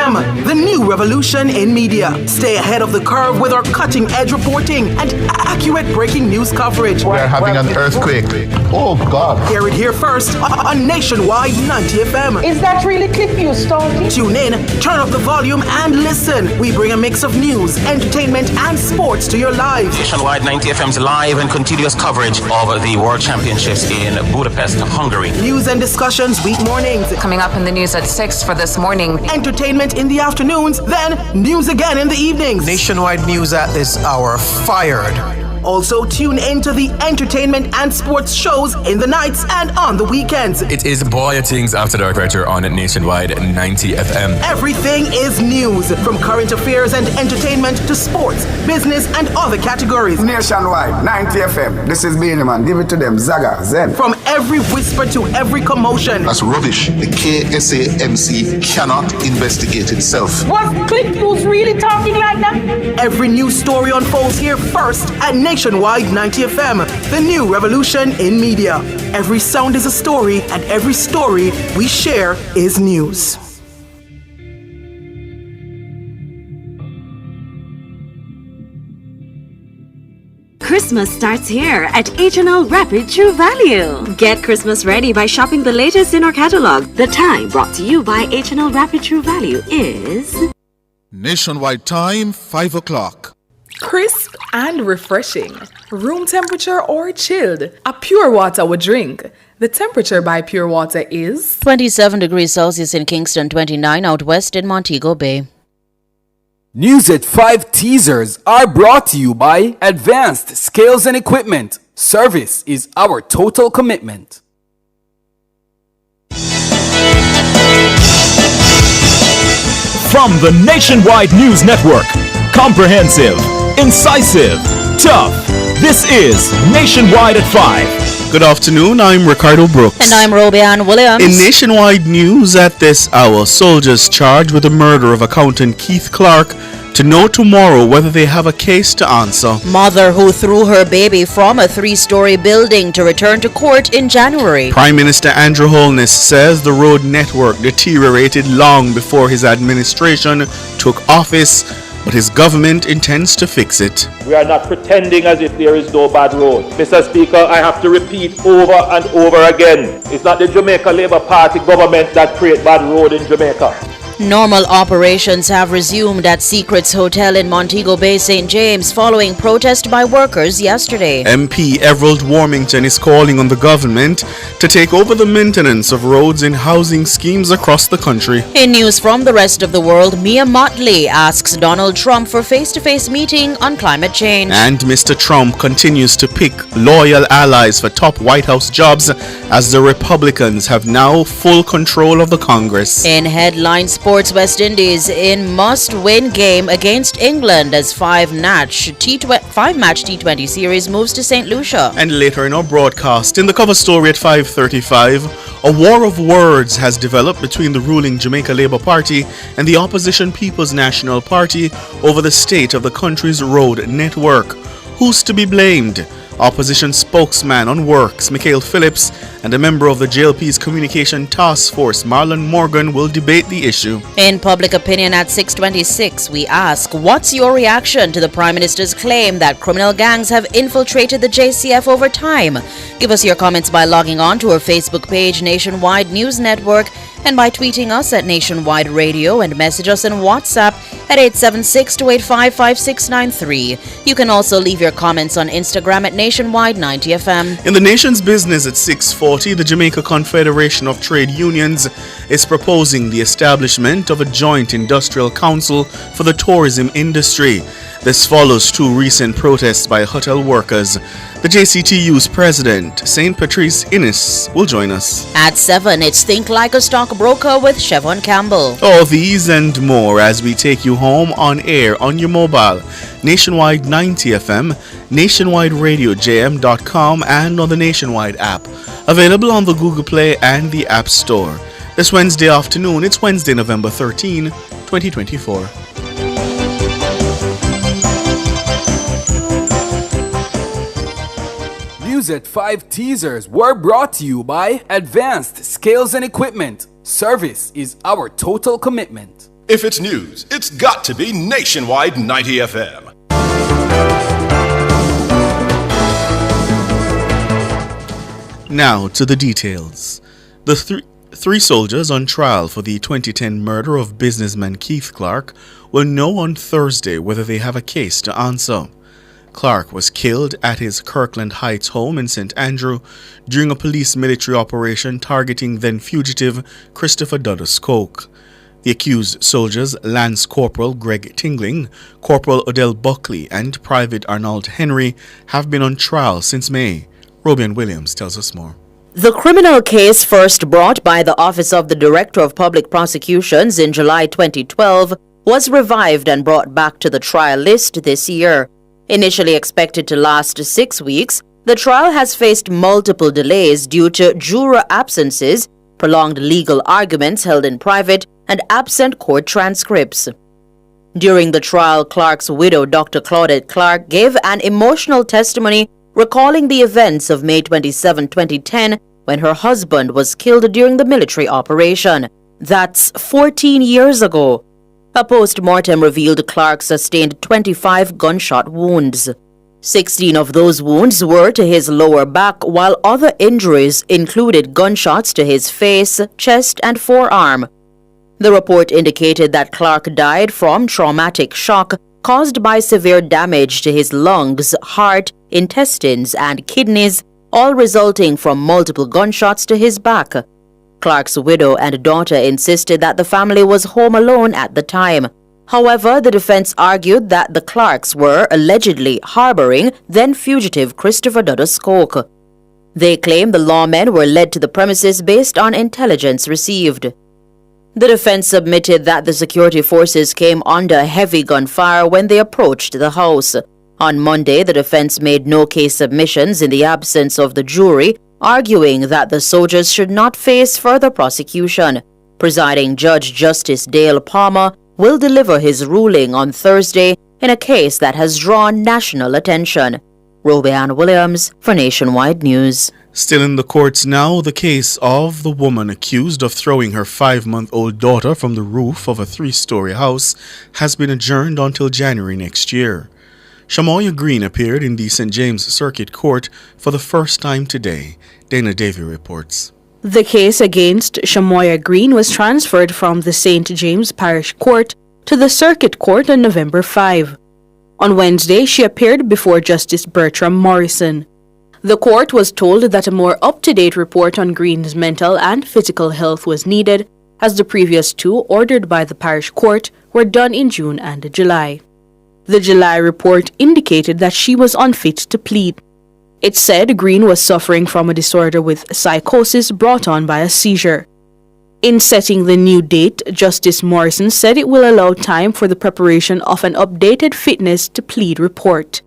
FM, the new revolution in media. Stay ahead of the curve with our cutting-edge reporting and accurate breaking news coverage. We are having an earthquake. Oh, God. Hear it here first on Nationwide 90 FM. Is that really clip you, Stonky? Tune in, turn up the volume, and listen. We bring a mix of news, entertainment, and sports to your lives. Nationwide 90 FM's live and continuous coverage of the World Championships in Budapest, Hungary. News and discussions week mornings. Coming up in the news at 6 for this morning. Entertainment in the afternoons, then news again in the evenings. Nationwide news at this hour. Fired. Also, tune in to the entertainment and sports shows in the nights and on the weekends. It is Boy Things After Dark right here on Nationwide 90 FM. Everything is news, from current affairs and entertainment to sports, business, and other categories. Nationwide 90 FM. This is Beanie Man. Give it to them. Zaga, Zen. From every whisper to every commotion. That's rubbish. The KSAMC cannot investigate itself. Was Clip News really talking like that? Every news story unfolds here first at Nationwide 90 FM, the new revolution in media. Every sound is a story, and every story we share is news. Christmas starts here at H&L Rapid True Value. Get Christmas ready by shopping the latest in our catalog. The time brought to you by H&L Rapid True Value is... Nationwide time, 5 o'clock. Crisp and refreshing. Room temperature or chilled. A pure water would drink. The temperature by Pure Water is 27 degrees Celsius in Kingston, 29 out west in Montego Bay. News at 5 teasers are brought to you by Advanced Scales and Equipment. Service is our total commitment. From the Nationwide News Network, comprehensive, incisive, tough. This is Nationwide at 5. Good afternoon, I'm Ricardo Brooks. And I'm Robianne Williams. In Nationwide News at this hour, soldiers charged with the murder of accountant Keith Clark to know tomorrow whether they have a case to answer. Mother who threw her baby from a 3-story building to return to court in January. Prime Minister Andrew Holness says the road network deteriorated long before his administration took office, but his government intends to fix it. We are not pretending as if there is no bad road. Mr. Speaker, I have to repeat over and over again. It's not the Jamaica Labour Party government that create bad road in Jamaica. Normal operations have resumed at Secrets Hotel in Montego Bay, St. James, following protest by workers yesterday. MP Everald Warmington is calling on the government to take over the maintenance of roads and housing schemes across the country. In news from the rest of the world, Mia Mottley asks Donald Trump for face-to-face meeting on climate change. And Mr. Trump continues to pick loyal allies for top White House jobs as the Republicans have now full control of the Congress. In headline sports, West Indies in must-win game against England as 5-match T20 series moves to St. Lucia. And later in our broadcast, in the cover story at 5:35, a war of words has developed between the ruling Jamaica Labour Party and the opposition People's National Party over the state of the country's road network. Who's to be blamed? Opposition spokesman on Works, Michael Phillips, and a member of the JLP's Communication Task Force, Marlon Morgan, will debate the issue. In Public Opinion at 6:26, we ask, what's your reaction to the Prime Minister's claim that criminal gangs have infiltrated the JCF over time? Give us your comments by logging on to our Facebook page, Nationwide News Network, and by tweeting us at Nationwide Radio and message us on WhatsApp at 876-285-5693. You can also leave your comments on Instagram at Nationwide 90 FM. In the nation's business at 6:40, the Jamaica Confederation of Trade Unions is proposing the establishment of a joint industrial council for the tourism industry. This follows 2 recent protests by hotel workers. The JCTU's president, St. Patrice Innes, will join us. At 7, it's Think Like a Stockbroker with Siobhan Campbell. All these and more as we take you home on air on your mobile, Nationwide 90 FM, nationwideradiojm.com, and on the Nationwide app. Available on the Google Play and the App Store. This Wednesday afternoon, it's Wednesday, November 13, 2024. News at 5 teasers were brought to you by Advanced Scales and Equipment. Service is our total commitment. If it's news, it's got to be Nationwide 90 FM. Now to the details. The three soldiers on trial for the 2010 murder of businessman Keith Clark will know on Thursday whether they have a case to answer. Clark was killed at his Kirkland Heights home in St. Andrew during a police military operation targeting then-fugitive Christopher Dudus Coke. The accused soldiers, Lance Corporal Greg Tingling, Corporal Odell Buckley, and Private Arnold Henry, have been on trial since May. Robian Williams tells us more. The criminal case, first brought by the Office of the Director of Public Prosecutions in July 2012, was revived and brought back to the trial list this year. Initially expected to last 6 weeks, the trial has faced multiple delays due to juror absences, prolonged legal arguments held in private, and absent court transcripts. During the trial, Clark's widow, Dr. Claudette Clark, gave an emotional testimony recalling the events of May 27, 2010, when her husband was killed during the military operation. That's 14 years ago. A post-mortem revealed Clark sustained 25 gunshot wounds. 16 of those wounds were to his lower back, while other injuries included gunshots to his face, chest, and forearm. The report indicated that Clark died from traumatic shock caused by severe damage to his lungs, heart, intestines, and kidneys, all resulting from multiple gunshots to his back. Clark's widow and daughter insisted that the family was home alone at the time. However, the defense argued that the Clarks were allegedly harboring then-fugitive Christopher Dudus Coke. They claim the lawmen were led to the premises based on intelligence received. The defense submitted that the security forces came under heavy gunfire when they approached the house. On Monday, the defense made no case submissions in the absence of the jury, arguing that the soldiers should not face further prosecution. Presiding Judge Justice Dale Palmer will deliver his ruling on Thursday in a case that has drawn national attention. Robian Williams for Nationwide News. Still in the courts now, the case of the woman accused of throwing her 5-month-old daughter from the roof of a 3-story house has been adjourned until January next year. Shamoya Green appeared in the St. James Circuit Court for the first time today. Dana Davy reports. The case against Shamoya Green was transferred from the St. James Parish Court to the Circuit Court on November 5. On Wednesday, she appeared before Justice Bertram Morrison. The court was told that a more up-to-date report on Green's mental and physical health was needed, as the previous 2 ordered by the parish court were done in June and July. The July report indicated that she was unfit to plead. It said Green was suffering from a disorder with psychosis brought on by a seizure. In setting the new date, Justice Morrison said it will allow time for the preparation of an updated fitness to plead report.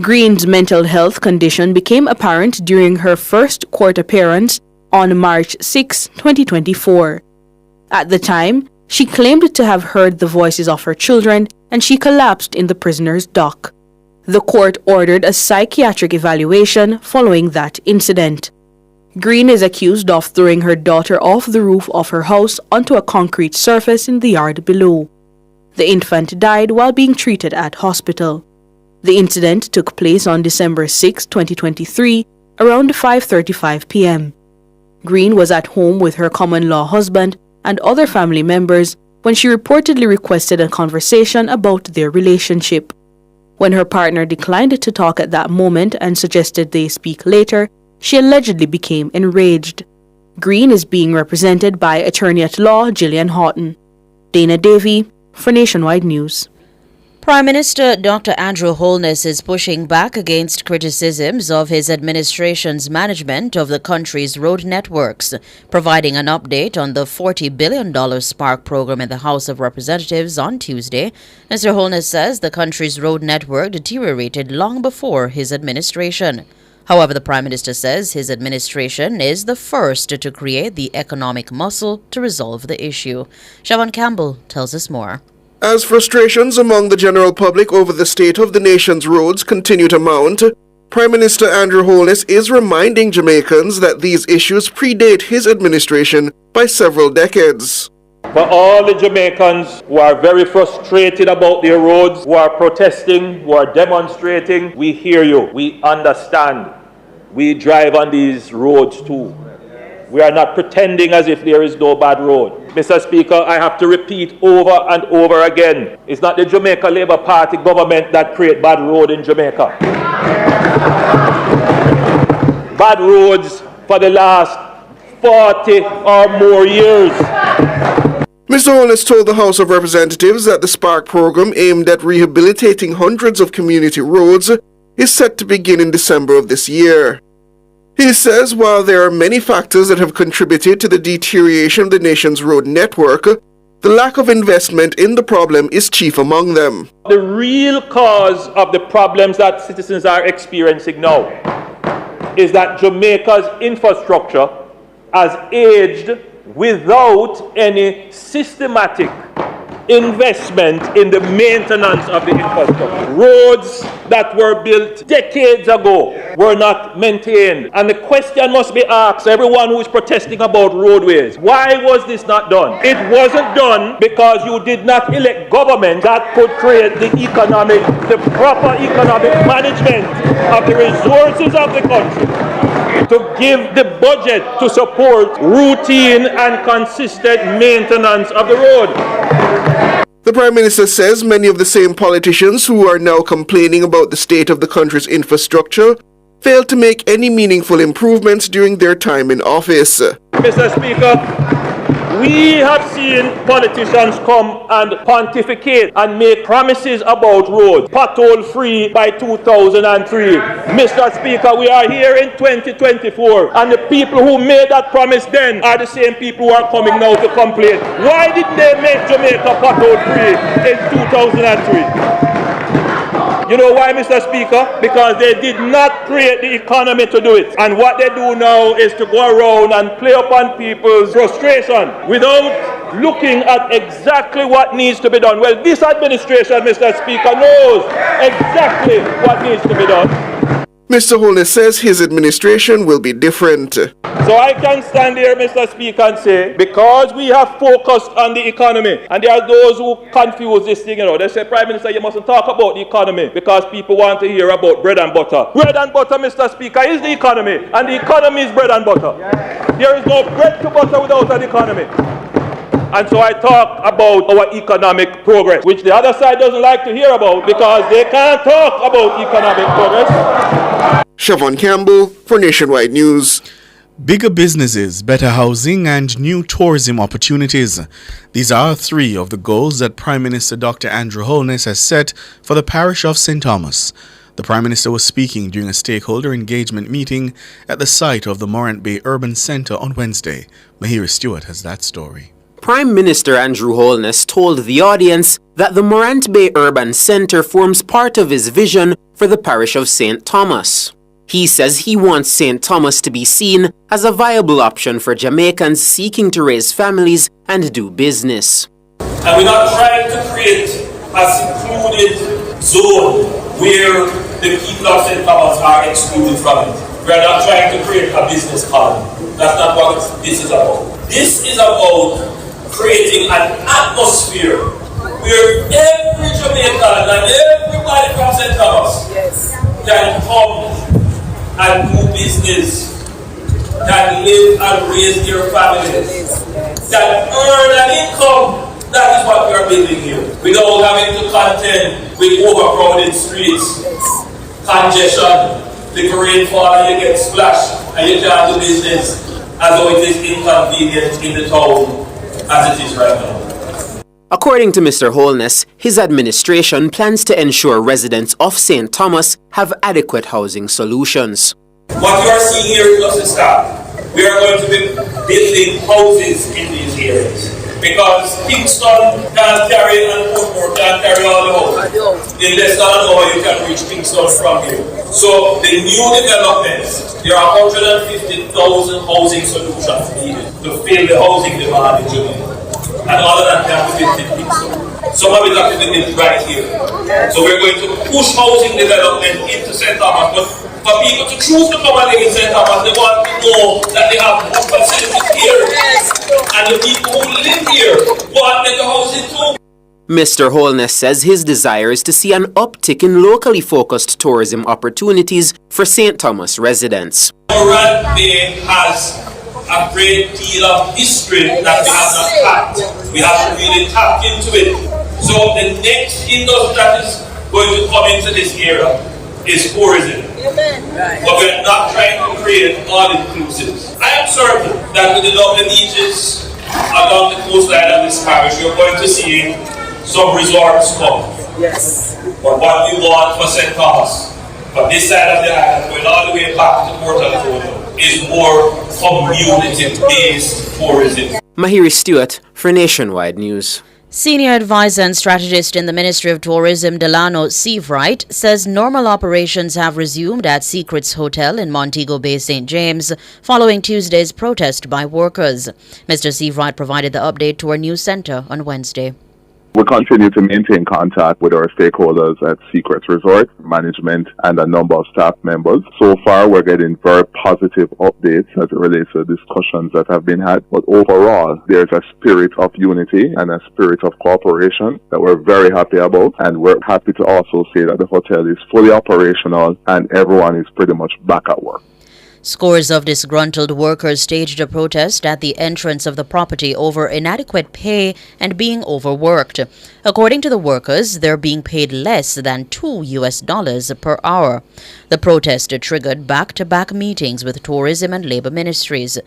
Green's mental health condition became apparent during her first court appearance on March 6, 2024. At the time, she claimed to have heard the voices of her children and she collapsed in the prisoner's dock. The court ordered a psychiatric evaluation following that incident. Green is accused of throwing her daughter off the roof of her house onto a concrete surface in the yard below. The infant died while being treated at hospital. The incident took place on December 6, 2023, around 5:35 p.m. Green was at home with her common-law husband and other family members when she reportedly requested a conversation about their relationship. When her partner declined to talk at that moment and suggested they speak later, she allegedly became enraged. Green is being represented by attorney-at-law Gillian Houghton. Dana Davy for Nationwide News. Prime Minister Dr. Andrew Holness is pushing back against criticisms of his administration's management of the country's road networks, providing an update on the $40 billion Spark program in the House of Representatives on Tuesday. Mr. Holness says the country's road network deteriorated long before his administration. However, the Prime Minister says his administration is the first to create the economic muscle to resolve the issue. Siobhan Campbell tells us more. As frustrations among the general public over the state of the nation's roads continue to mount, Prime Minister Andrew Holness is reminding Jamaicans that these issues predate his administration by several decades. For all the Jamaicans who are very frustrated about their roads, who are protesting, who are demonstrating, we hear you. We understand. We drive on these roads too. We are not pretending as if there is no bad road. Mr. Speaker, I have to repeat over and over again. It's not the Jamaica Labour Party government that create bad road in Jamaica. Bad roads for the last 40 or more years. Mr. Holness told the House of Representatives that the Spark program aimed at rehabilitating hundreds of community roads is set to begin in December of this year. He says while there are many factors that have contributed to the deterioration of the nation's road network, the lack of investment in the problem is chief among them. The real cause of the problems that citizens are experiencing now is that Jamaica's infrastructure has aged without any systematic investment in the maintenance of the infrastructure. Roads that were built decades ago were not maintained. And the question must be asked, everyone who is protesting about roadways, why was this not done? It wasn't done because you did not elect government that could create the proper economic management of the resources of the country, to give the budget to support routine and consistent maintenance of the road. The Prime Minister says many of the same politicians who are now complaining about the state of the country's infrastructure failed to make any meaningful improvements during their time in office. Mr. Speaker, we have seen politicians come and pontificate and make promises about roads, pothole free by 2003. Mr. Speaker, we are here in 2024, and the people who made that promise then are the same people who are coming now to complain. Why didn't they make Jamaica pothole free in 2003? You know why, Mr. Speaker? Because they did not create the economy to do it. And what they do now is to go around and play upon people's frustration without looking at exactly what needs to be done. Well, this administration, Mr. Speaker, knows exactly what needs to be done. Mr. Holness says his administration will be different. So I can stand here, Mr. Speaker, and say, because we have focused on the economy, and there are those who confuse this thing, they say, Prime Minister, you mustn't talk about the economy because people want to hear about bread and butter. Bread and butter, Mr. Speaker, is the economy, and the economy is bread and butter. There is no bread to butter without an economy. And so I talk about our economic progress, which the other side doesn't like to hear about because they can't talk about economic progress. Siobhan Campbell for Nationwide News. Bigger businesses, better housing, and new tourism opportunities. These are three of the goals that Prime Minister Dr. Andrew Holness has set for the parish of St. Thomas. The Prime Minister was speaking during a stakeholder engagement meeting at the site of the Morant Bay Urban Centre on Wednesday. Mahira Stewart has that story. Prime Minister Andrew Holness told the audience that the Morant Bay Urban Centre forms part of his vision for the parish of St. Thomas. He says he wants St. Thomas to be seen as a viable option for Jamaicans seeking to raise families and do business. And we're not trying to create a secluded zone where the people of St. Thomas are excluded from it. We're not trying to create a business colony. That's not what this is about. This is about creating an atmosphere where every Jamaican and everybody from St. Thomas can come and do business, can live and raise their families, can earn an income. That is what we are building here. Without having to contend with overcrowded streets, congestion, the rainfall and you get splashed and you can't do business as though it is inconvenient in the town as it is right now. According to Mr. Holness, his administration plans to ensure residents of St. Thomas have adequate housing solutions. What you are seeing here doesn't stop. We are going to be building houses in these areas because Kingston can't carry and Portmore can't carry all the houses. In less than an hour you can reach Kingston from here. So the new developments, there are 150,000 housing solutions needed to fill the housing demand in Jamaica. And all of that can be built in Kingston. Some of it have to be built right here. So we're going to push housing development into St. Thomas, but For people to choose to come and live in St. Thomas, they want to know that they have good facilities here. And the people who live here want better housing too. Mr. Holness says his desire is to see an uptick in locally focused tourism opportunities for St. Thomas residents. Morant Bay has a great deal of history that we have not tapped. We have to really tap into it. So the next industry that is going to come into this era is tourism. But we're not trying to create all-inclusives. I am certain that with the lovely beaches along the coastline of this parish, you're going to see some resorts come. Yes. But what we want for St. Thomas, from this side of the island, going all the way back to Port Antonio, is more community-based tourism. Mahiri Stewart for Nationwide News. Senior advisor and strategist in the Ministry of Tourism, Delano Seavright, says normal operations have resumed at Secrets Hotel in Montego Bay, St. James, following Tuesday's protest by workers. Mr. Seavright provided the update to our news center on Wednesday. We continue to maintain contact with our stakeholders at Secrets Resort, management, and a number of staff members. So far, we're getting very positive updates as it relates to discussions that have been had. But overall, there's a spirit of unity and a spirit of cooperation that we're very happy about. And we're happy to also say that the hotel is fully operational and everyone is pretty much back at work. Scores of disgruntled workers staged a protest at the entrance of the property over inadequate pay and being overworked. According to the workers, they're being paid less than $2 per hour. The protest triggered back-to-back meetings with tourism and labor ministries.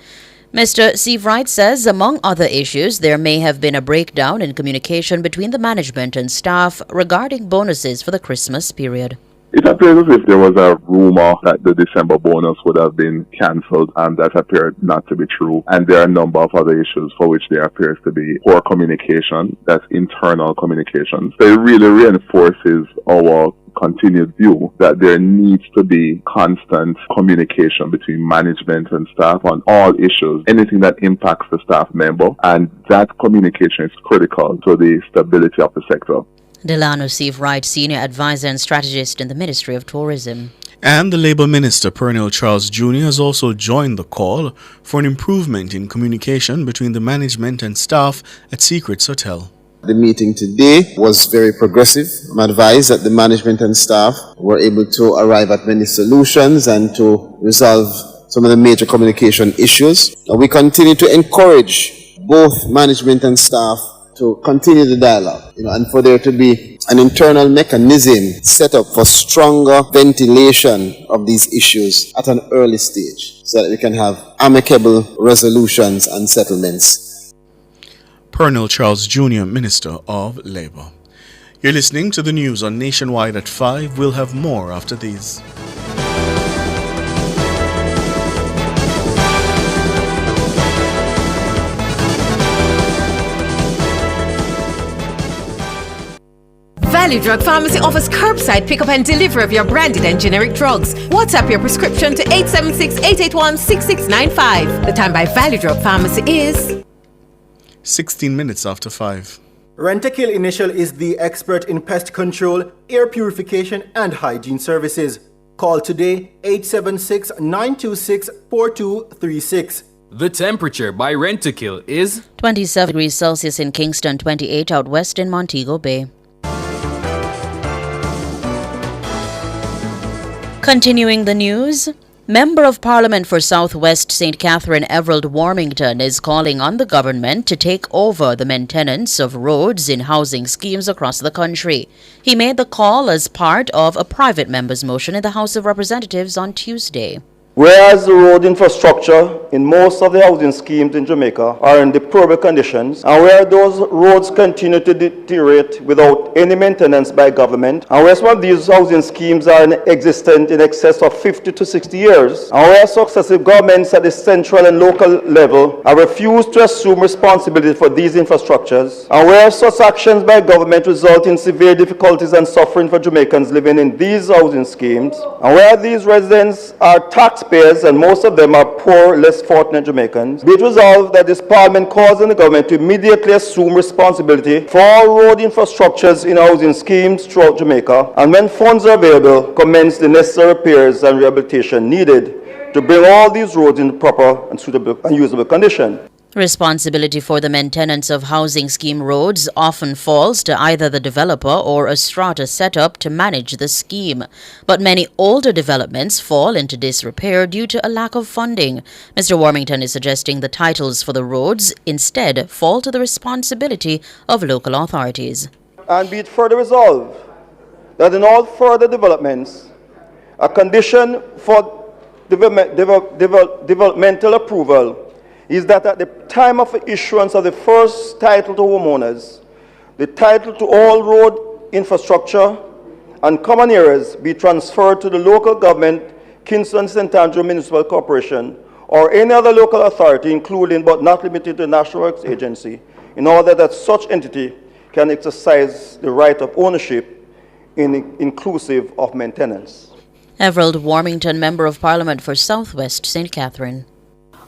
Mr. Seavright says, among other issues, there may have been a breakdown in communication between the management and staff regarding bonuses for the Christmas period. It appears as if there was a rumor that the December bonus would have been cancelled, and that appeared not to be true. And there are a number of other issues for which there appears to be poor communication, that's internal communication. So it really reinforces our continued view that there needs to be constant communication between management and staff on all issues, anything that impacts the staff member, and that communication is critical to the stability of the sector. Delano Seavright, Senior Advisor and Strategist in the Ministry of Tourism. And the Labour Minister, Pernell Charles Jr., has also joined the call for an improvement in communication between the management and staff at Secrets Hotel. The meeting today was very progressive. I'm advised that the management and staff were able to arrive at many solutions and to resolve some of the major communication issues. And we continue to encourage both management and staff to continue the dialogue, and for there to be an internal mechanism set up for stronger ventilation of these issues at an early stage so that we can have amicable resolutions and settlements. Pernell Charles Jr., Minister of Labour. You're listening to the news on Nationwide at 5. We'll have more after these. Value Drug Pharmacy offers curbside pickup and delivery of your branded and generic drugs. WhatsApp your prescription to 876-881-6695. The time by Value Drug Pharmacy is 16 minutes after 5. Rentokil Initial is the expert in pest control, air purification, and hygiene services. Call today 876-926-4236. The temperature by Rentokil is 27 degrees Celsius in Kingston, 28 out west in Montego Bay. Continuing the news, Member of Parliament for South West St. Catherine Everald Warmington is calling on the government to take over the maintenance of roads in housing schemes across the country. He made the call as part of a private member's motion in the House of Representatives on Tuesday. Whereas the road infrastructure in most of the housing schemes in Jamaica are in deplorable conditions, and where those roads continue to deteriorate without any maintenance by government, and where some of these housing schemes are existent in excess of 50 to 60 years, and where successive governments at the central and local level have refused to assume responsibility for these infrastructures, and where such actions by government result in severe difficulties and suffering for Jamaicans living in these housing schemes, and where these residents are taxed taxpayers, and most of them are poor, less fortunate Jamaicans, be it resolved that this Parliament calls on the government to immediately assume responsibility for all road infrastructures in housing schemes throughout Jamaica, and when funds are available, commence the necessary repairs and rehabilitation needed to bring all these roads in proper and suitable and usable condition. Responsibility for the maintenance of housing scheme roads often falls to either the developer or a strata set up to manage the scheme. But many older developments fall into disrepair due to a lack of funding. Mr. Warmington is suggesting the titles for the roads instead fall to the responsibility of local authorities. And be it further resolved that in all further developments, a condition for developmental approval is that at the time of the issuance of the first title to homeowners, the title to all road infrastructure and common areas be transferred to the local government, Kingston St. Andrew Municipal Corporation, or any other local authority, including but not limited to the National Works Agency, in order that such entity can exercise the right of ownership inclusive of maintenance. Everald Warmington, Member of Parliament for Southwest St. Catherine.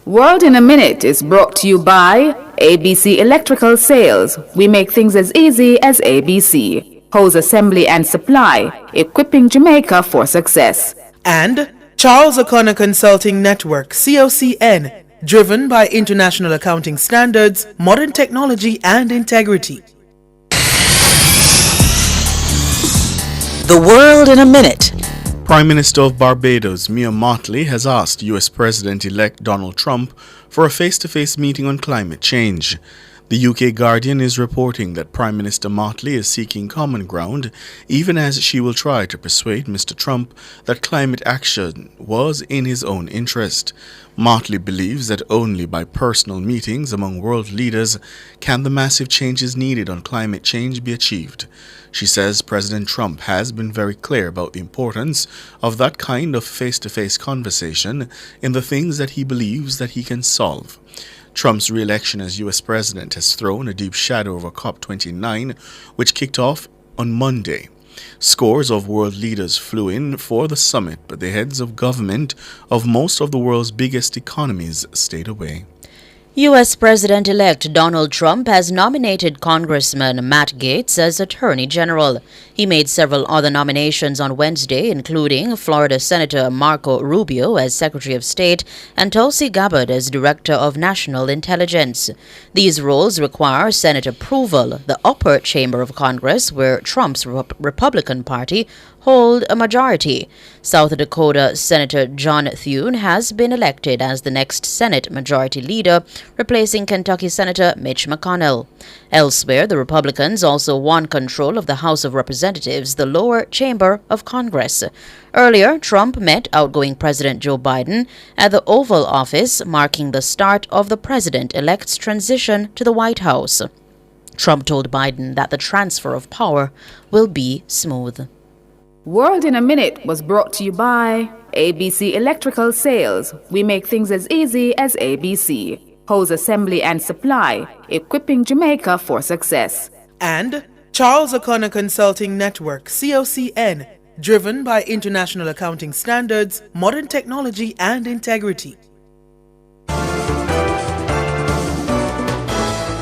World in a Minute is brought to you by ABC Electrical Sales. We make things as easy as ABC. Hose assembly and supply, equipping Jamaica for success. And Charles O'Connor Consulting Network, COCN, driven by international accounting standards, modern technology and integrity. The World in a Minute. Prime Minister of Barbados, Mia Mottley, has asked U.S. President-elect Donald Trump for a face-to-face meeting on climate change. The UK Guardian is reporting that Prime Minister Mottley is seeking common ground, even as she will try to persuade Mr. Trump that climate action was in his own interest. Mottley believes that only by personal meetings among world leaders can the massive changes needed on climate change be achieved. She says President Trump has been very clear about the importance of that kind of face-to-face conversation in the things that he believes that he can solve. Trump's re-election as U.S. president has thrown a deep shadow over COP29, which kicked off on Monday. Scores of world leaders flew in for the summit, but the heads of government of most of the world's biggest economies stayed away. U.S. President-elect Donald Trump has nominated Congressman Matt Gaetz as Attorney General. He made several other nominations on Wednesday, including Florida Senator Marco Rubio as Secretary of State and Tulsi Gabbard as Director of National Intelligence. These roles require Senate approval. The upper chamber of Congress, where Trump's Republican Party hold a majority. South Dakota Senator John Thune has been elected as the next Senate Majority Leader, replacing Kentucky Senator Mitch McConnell. Elsewhere, the Republicans also won control of the House of Representatives, the lower chamber of Congress. Earlier, Trump met outgoing President Joe Biden at the Oval Office, marking the start of the president-elect's transition to the White House. Trump told Biden that the transfer of power will be smooth. World in a Minute was brought to you by ABC Electrical Sales. We make things as easy as ABC. Hose assembly and supply, equipping Jamaica for success. And Charles O'Connor Consulting Network, COCN, driven by international accounting standards, modern technology and integrity.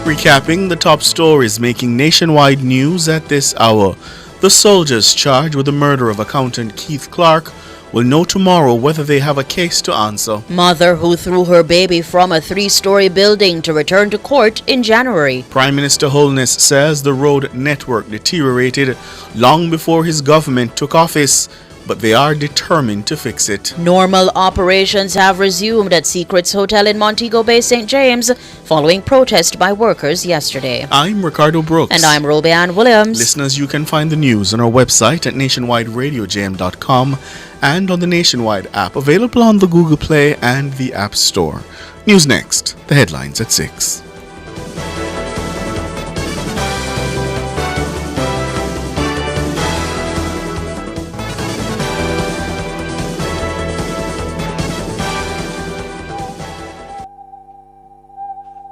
Recapping the top stories making nationwide news at this hour. The soldiers charged with the murder of accountant Keith Clark will know tomorrow whether they have a case to answer. Mother who threw her baby from a 3-story building to return to court in January. Prime Minister Holness says the road network deteriorated long before his government took office, but they are determined to fix it. Normal operations have resumed at Secrets Hotel in Montego Bay, St. James, following protest by workers yesterday. I'm Ricardo Brooks. And I'm Robeanne Williams. Listeners, you can find the news on our website at nationwideradiojam.com and on the Nationwide app, available on the Google Play and the App Store. News next, the headlines at 6.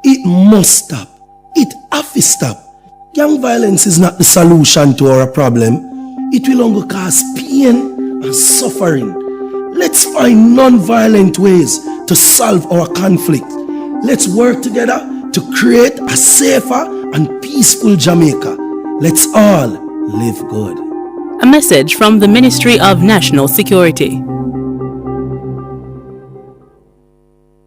It must stop. It have to stop. Gang violence is not the solution to our problem. It will only cause pain and suffering. Let's find non-violent ways to solve our conflict. Let's work together to create a safer and peaceful Jamaica. Let's all live good. A message from the Ministry of National Security.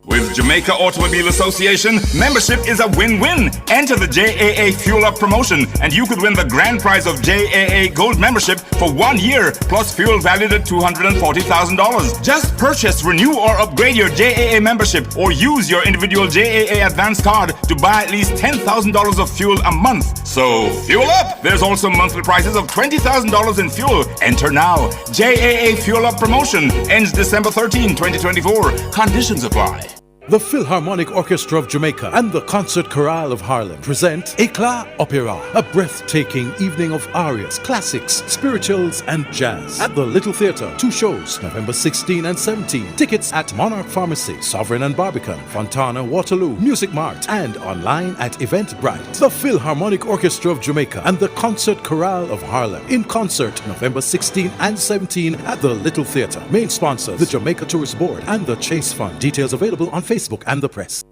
With Jamaica Automobile Association, membership is a win-win. Enter the JAA Fuel Up promotion and you could win the grand prize of JAA Gold membership for 1 year, plus fuel valued at $240,000. Just purchase, renew or upgrade your JAA membership or use your individual JAA advance card to buy at least $10,000 of fuel a month. So, fuel up! There's also monthly prices of $20,000 in fuel. Enter now. JAA Fuel Up promotion ends December 13, 2024. Conditions apply. The Philharmonic Orchestra of Jamaica and the Concert Chorale of Harlem present Éclat Opéra, a breathtaking evening of arias, classics, spirituals, and jazz at the Little Theatre. 2 shows, November 16 and 17. Tickets at Monarch Pharmacy, Sovereign and Barbican, Fontana, Waterloo, Music Mart, and online at Eventbrite. The Philharmonic Orchestra of Jamaica and the Concert Chorale of Harlem in concert November 16 and 17 at the Little Theatre. Main sponsors, the Jamaica Tourist Board and the Chase Fund. Details available on Facebook and the press.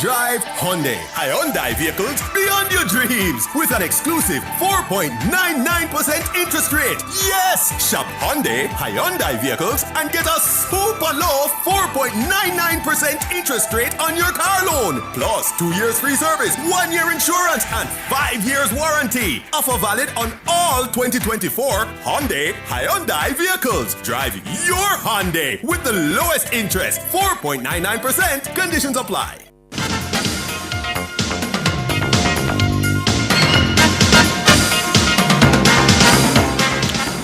Drive Hyundai vehicles beyond your dreams with an exclusive 4.99% interest rate. Yes! Shop Hyundai vehicles and get a super low 4.99% interest rate on your car loan. Plus 2 years free service, 1 year insurance, and 5 years warranty. Offer valid on all 2024 Hyundai vehicles. Drive your Hyundai with the lowest interest, 4.99%. Conditions apply.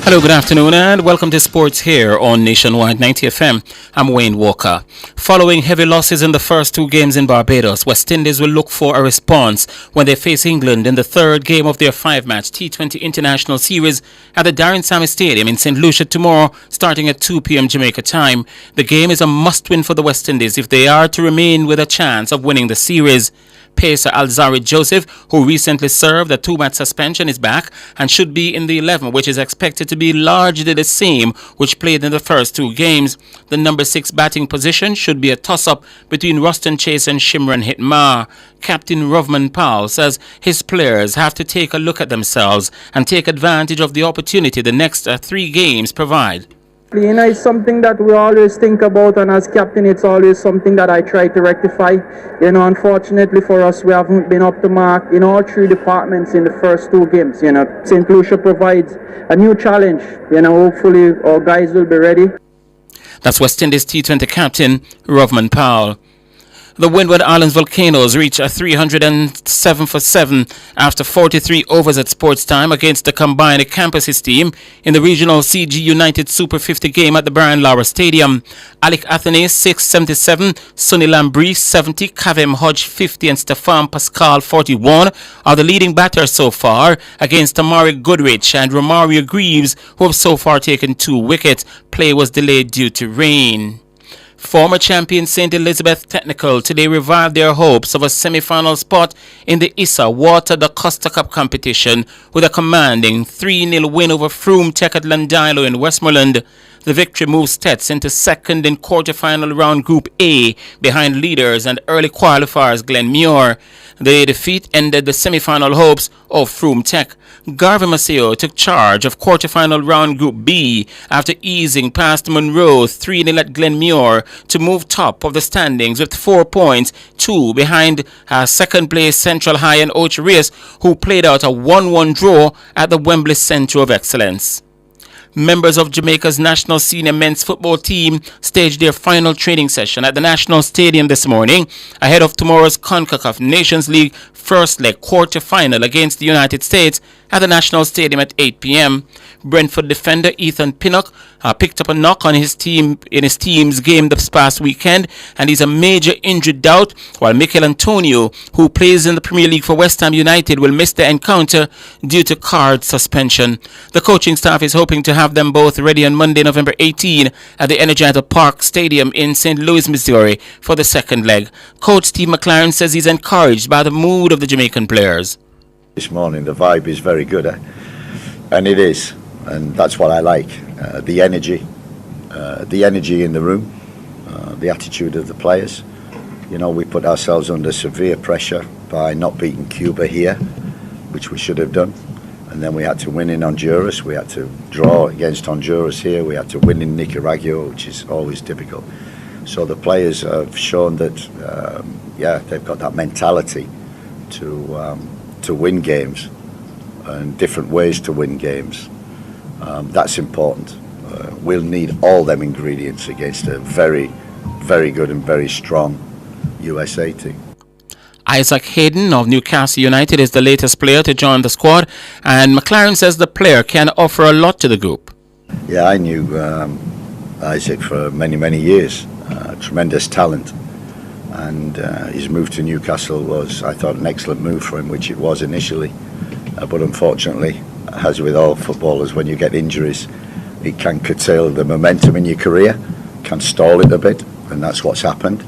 Hello, good afternoon, and welcome to Sports here on Nationwide 90 FM. I'm Wayne Walker. Following heavy losses in the first 2 games in Barbados, West Indies will look for a response when they face England in the 3rd game of their 5-match T20 International Series at the Darren Sammy Stadium in St. Lucia tomorrow, starting at 2 p.m. Jamaica time. The game is a must-win for the West Indies if they are to remain with a chance of winning the series. Pacer Alzari Joseph, who recently served a 2-match suspension, is back and should be in the 11, which is expected to be largely the same which played in the first 2 games. The number 6 batting position should be a toss-up between Ruston Chase and Shimron Hitmar. Captain Rovman Powell says his players have to take a look at themselves and take advantage of the opportunity the next 3 games provide. It's something that we always think about, and as captain it's always something that I try to rectify. Unfortunately for us, we haven't been up to mark in all 3 departments in the first 2 games. St. Lucia provides a new challenge. Hopefully our guys will be ready. That's West Indies T20 captain Rovman Powell. The Windward Islands Volcanoes reach a 307 for 7 after 43 overs at sports time against the combined campuses team in the regional CG United Super 50 game at the Brian Lara Stadium. Alec Athene 677, Sonny Lambrie 70, Kavem Hodge 50 and Stefan Pascal 41 are the leading batters so far against Amari Goodrich and Romario Greaves, who have so far taken 2 wickets. Play was delayed due to rain. Former champion St. Elizabeth Technical today revived their hopes of a semi-final spot in the Issa Water da Costa Cup competition with a commanding 3-0 win over Froome Tech at Landilo in Westmoreland. The victory moves Tets into second in quarter-final round Group A behind leaders and early qualifiers Glenmuir. The defeat ended the semi-final hopes of Froome Tech. Garvey Maceo took charge of quarter-final round Group B after easing past Monroe 3-0 at Glenmuir to move top of the standings with 4 points, 2 behind second-place Central High and Ocho-Rios, who played out a 1-1 draw at the Wembley Centre of Excellence. Members of Jamaica's national senior men's football team staged their final training session at the National Stadium this morning ahead of tomorrow's CONCACAF Nations League first leg quarter-final against the United States at the National Stadium at 8 p.m. Brentford defender Ethan Pinnock picked up a knock on his team's game this past weekend, and he's a major injury doubt, while Mikel Antonio, who plays in the Premier League for West Ham United, will miss the encounter due to card suspension. The coaching staff is hoping to have them both ready on Monday, November 18 at the Energizer Park Stadium in St. Louis, Missouri for the second leg. Coach Steve McLaren says he's encouraged by the mood of the Jamaican players. This morning the vibe is very good, and it is, and that's what I like, the energy, the energy in the room, the attitude of the players. You know, we put ourselves under severe pressure by not beating Cuba here, which we should have done. And then we had to win in Honduras. We had to draw against Honduras here. We had to win in Nicaragua, which is always difficult. So the players have shown that, they've got that mentality to win games and different ways to win games. That's important. We'll need all them ingredients against a very, very good and very strong USA team. Isaac Hayden of Newcastle United is the latest player to join the squad, and McLaren says the player can offer a lot to the group. Yeah, I knew Isaac for many, many years. Tremendous talent. And his move to Newcastle was, I thought, an excellent move for him, which it was initially. But unfortunately, as with all footballers, when you get injuries, it can curtail the momentum in your career, can stall it a bit, and that's what's happened.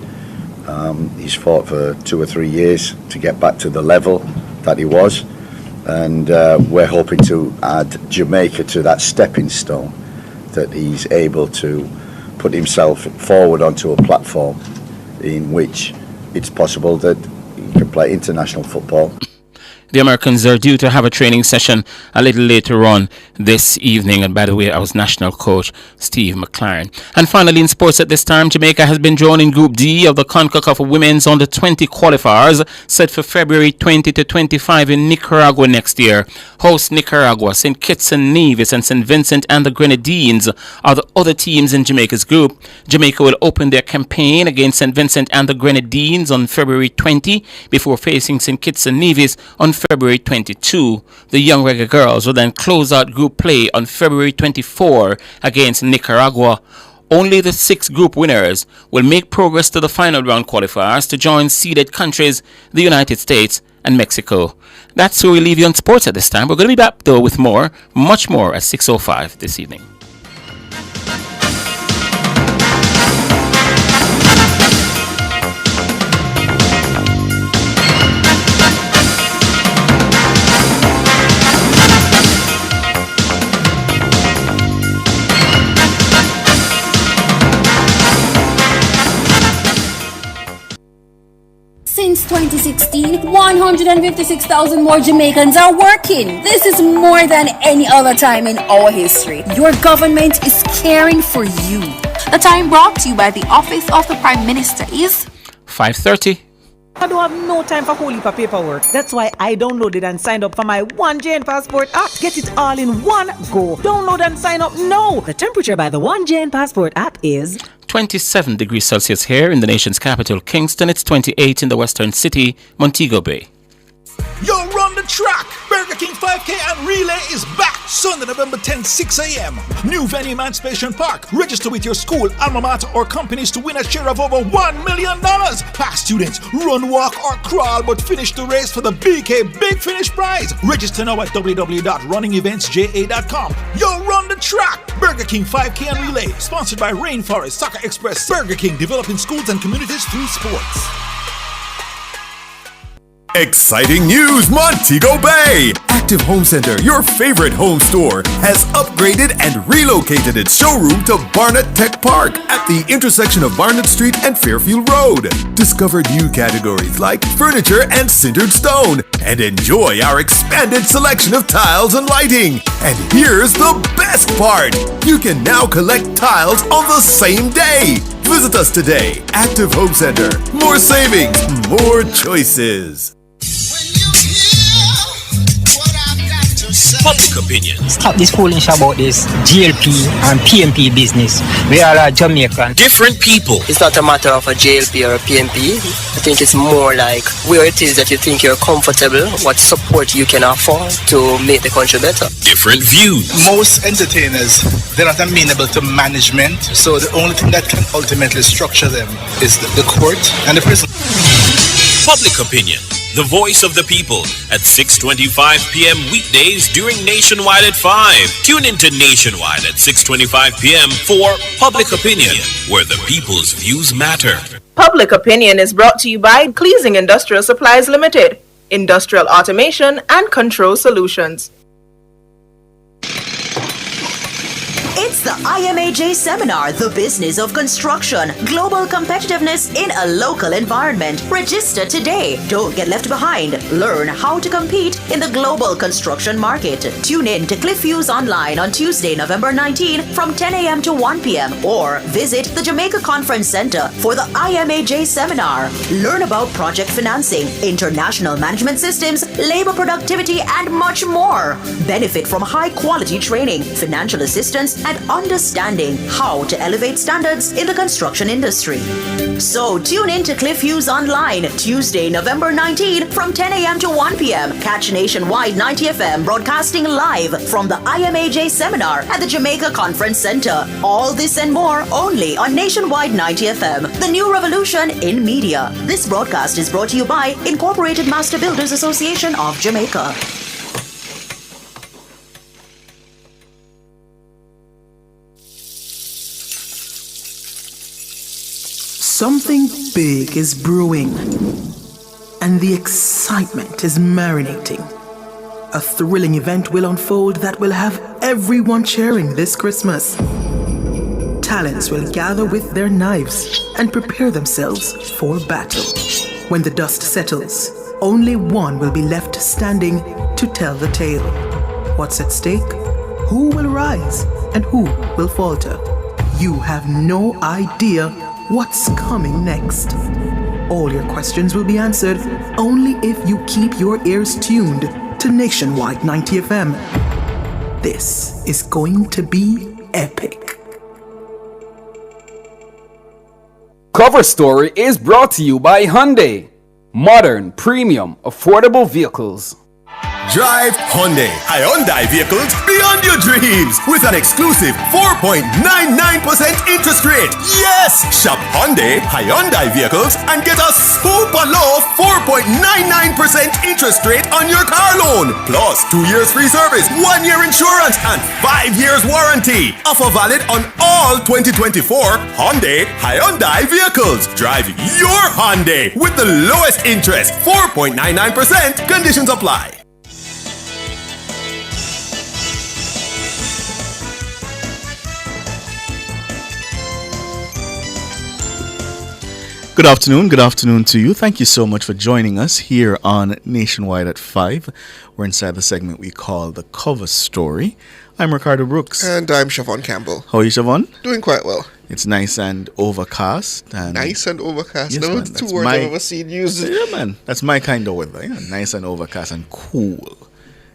He's fought for 2 or 3 years to get back to the level that he was, and we're hoping to add Jamaica to that stepping stone, that he's able to put himself forward onto a platform in which it's possible that he can play international football. The Americans are due to have a training session a little later on this evening. And by the way, I was national coach Steve McLaren. And finally, in sports at this time, Jamaica has been drawn in Group D of the CONCACAF Women's Under-20 qualifiers set for February 20 to 25 in Nicaragua next year. Host Nicaragua, St. Kitts and Nevis and St. Vincent and the Grenadines are the other teams in Jamaica's group. Jamaica will open their campaign against St. Vincent and the Grenadines on February 20 before facing St. Kitts and Nevis on February 22. The Young Reggae Girls will then close out group play on February 24 against Nicaragua. Only the 6 group winners will make progress to the final round qualifiers to join seeded countries, the United States and Mexico. That's where we leave you on sports at this time. We're going to be back though with more, much more at 6:05 this evening. Since 2016, 156,000 more Jamaicans are working. This is more than any other time in our history. Your government is caring for you. The time brought to you by the Office of the Prime Minister is 5:30. I don't have no time for whole heap of paperwork. That's why I downloaded and signed up for my One Jane Passport app. Get it all in one go. Download and sign up now. The temperature by the One Jane Passport app is 27 degrees Celsius here in the nation's capital, Kingston. It's 28 in the western city, Montego Bay. Yo, run the track! Burger King 5K and Relay is back Sunday, November 10th, 6 a.m. New venue, Emancipation Park. Register with your school, alma mater, or companies to win a share of over $1 million. Past students, run, walk, or crawl, but finish the race for the BK Big Finish Prize. Register now at www.runningeventsja.com. Yo, run the track! Burger King 5K and Relay. Sponsored by Rainforest, Soccer Express, Burger King, developing schools and communities through sports. Exciting news, Montego Bay! Active Home Center, your favorite home store, has upgraded and relocated its showroom to Barnett Tech Park at the intersection of Barnett Street and Fairfield Road. Discover new categories like furniture and sintered stone, and enjoy our expanded selection of tiles and lighting. And here's the best part! You can now collect tiles on the same day! Visit us today. Active Home Center. More savings, more choices. Public opinion. Stop this foolish about this GLP and PMP business. We are Jamaican. Different people. It's not a matter of a JLP or a PMP. I think it's more like where it is that you think you're comfortable, what support you can afford to make the country better. Different views. Most entertainers, they're not amenable to management, so the only thing that can ultimately structure them is the court and the prison. Public opinion. The voice of the people at 6:25 p.m. weekdays during Nationwide at 5. Tune into Nationwide at 6:25 p.m. for Public Opinion, where the people's views matter. Public Opinion is brought to you by Cleasing Industrial Supplies Limited, Industrial Automation and Control Solutions. It's The IMAJ Seminar, The Business of Construction, Global Competitiveness in a Local Environment. Register today. Don't get left behind. Learn how to compete in the global construction market. Tune in to CliffViews Online on Tuesday, November 19 from 10 a.m. to 1 p.m. or visit the Jamaica Conference Center for the IMAJ Seminar. Learn about project financing, international management systems, labor productivity, and much more. Benefit from high-quality training, financial assistance, and understanding how to elevate standards in the construction industry. So tune in to CliffViews Online Tuesday, November 19 from 10 a.m. to 1 p.m. Catch Nationwide 90 FM broadcasting live from the IMAJ Seminar at the Jamaica Conference Center. All this and more only on Nationwide 90 FM, the new revolution in media. This broadcast is brought to you by Incorporated Master Builders Association of Jamaica. Something big is brewing, and the excitement is marinating. A thrilling event will unfold that will have everyone cheering this Christmas. Talents will gather with their knives and prepare themselves for battle. When the dust settles, only one will be left standing to tell the tale. What's at stake? Who will rise and who will falter? You have no idea what's coming next. All your questions will be answered only if you keep your ears tuned to Nationwide 90 FM. This is going to be epic. Cover Story is brought to you by Hyundai. Modern, premium, affordable vehicles. Drive Hyundai vehicles beyond your dreams with an exclusive 4.99% interest rate. Yes! Shop Hyundai vehicles and get a super low 4.99% interest rate on your car loan. Plus 2 years free service, 1 year insurance, and 5 years warranty. Offer valid on all 2024 Hyundai vehicles. Drive your Hyundai with the lowest interest, 4.99%. Conditions apply. Good afternoon to you. Thank you so much for joining us here on Nationwide at 5. We're inside the segment we call The Cover Story. I'm Ricardo Brooks. And I'm Siobhan Campbell. How are you, Siobhan? Doing quite well. It's nice and overcast. Nice and overcast. Yes, No, man, it's that's two words my- I've ever seen used. Yeah, man. That's my kind of weather. Yeah? Nice and overcast and cool.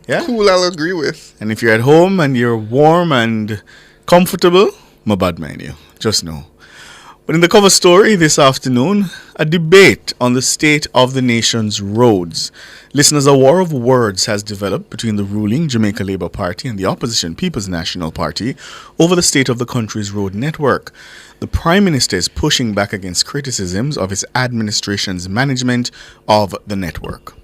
Yeah? Cool, I'll agree with. And if you're at home and you're warm and comfortable, my bad mind you. Just know. But in the cover story this afternoon, a debate on the state of the nation's roads. Listeners, a war of words has developed between the ruling Jamaica Labour Party and the opposition People's National Party over the state of the country's road network. The Prime Minister is pushing back against criticisms of his administration's management of the network.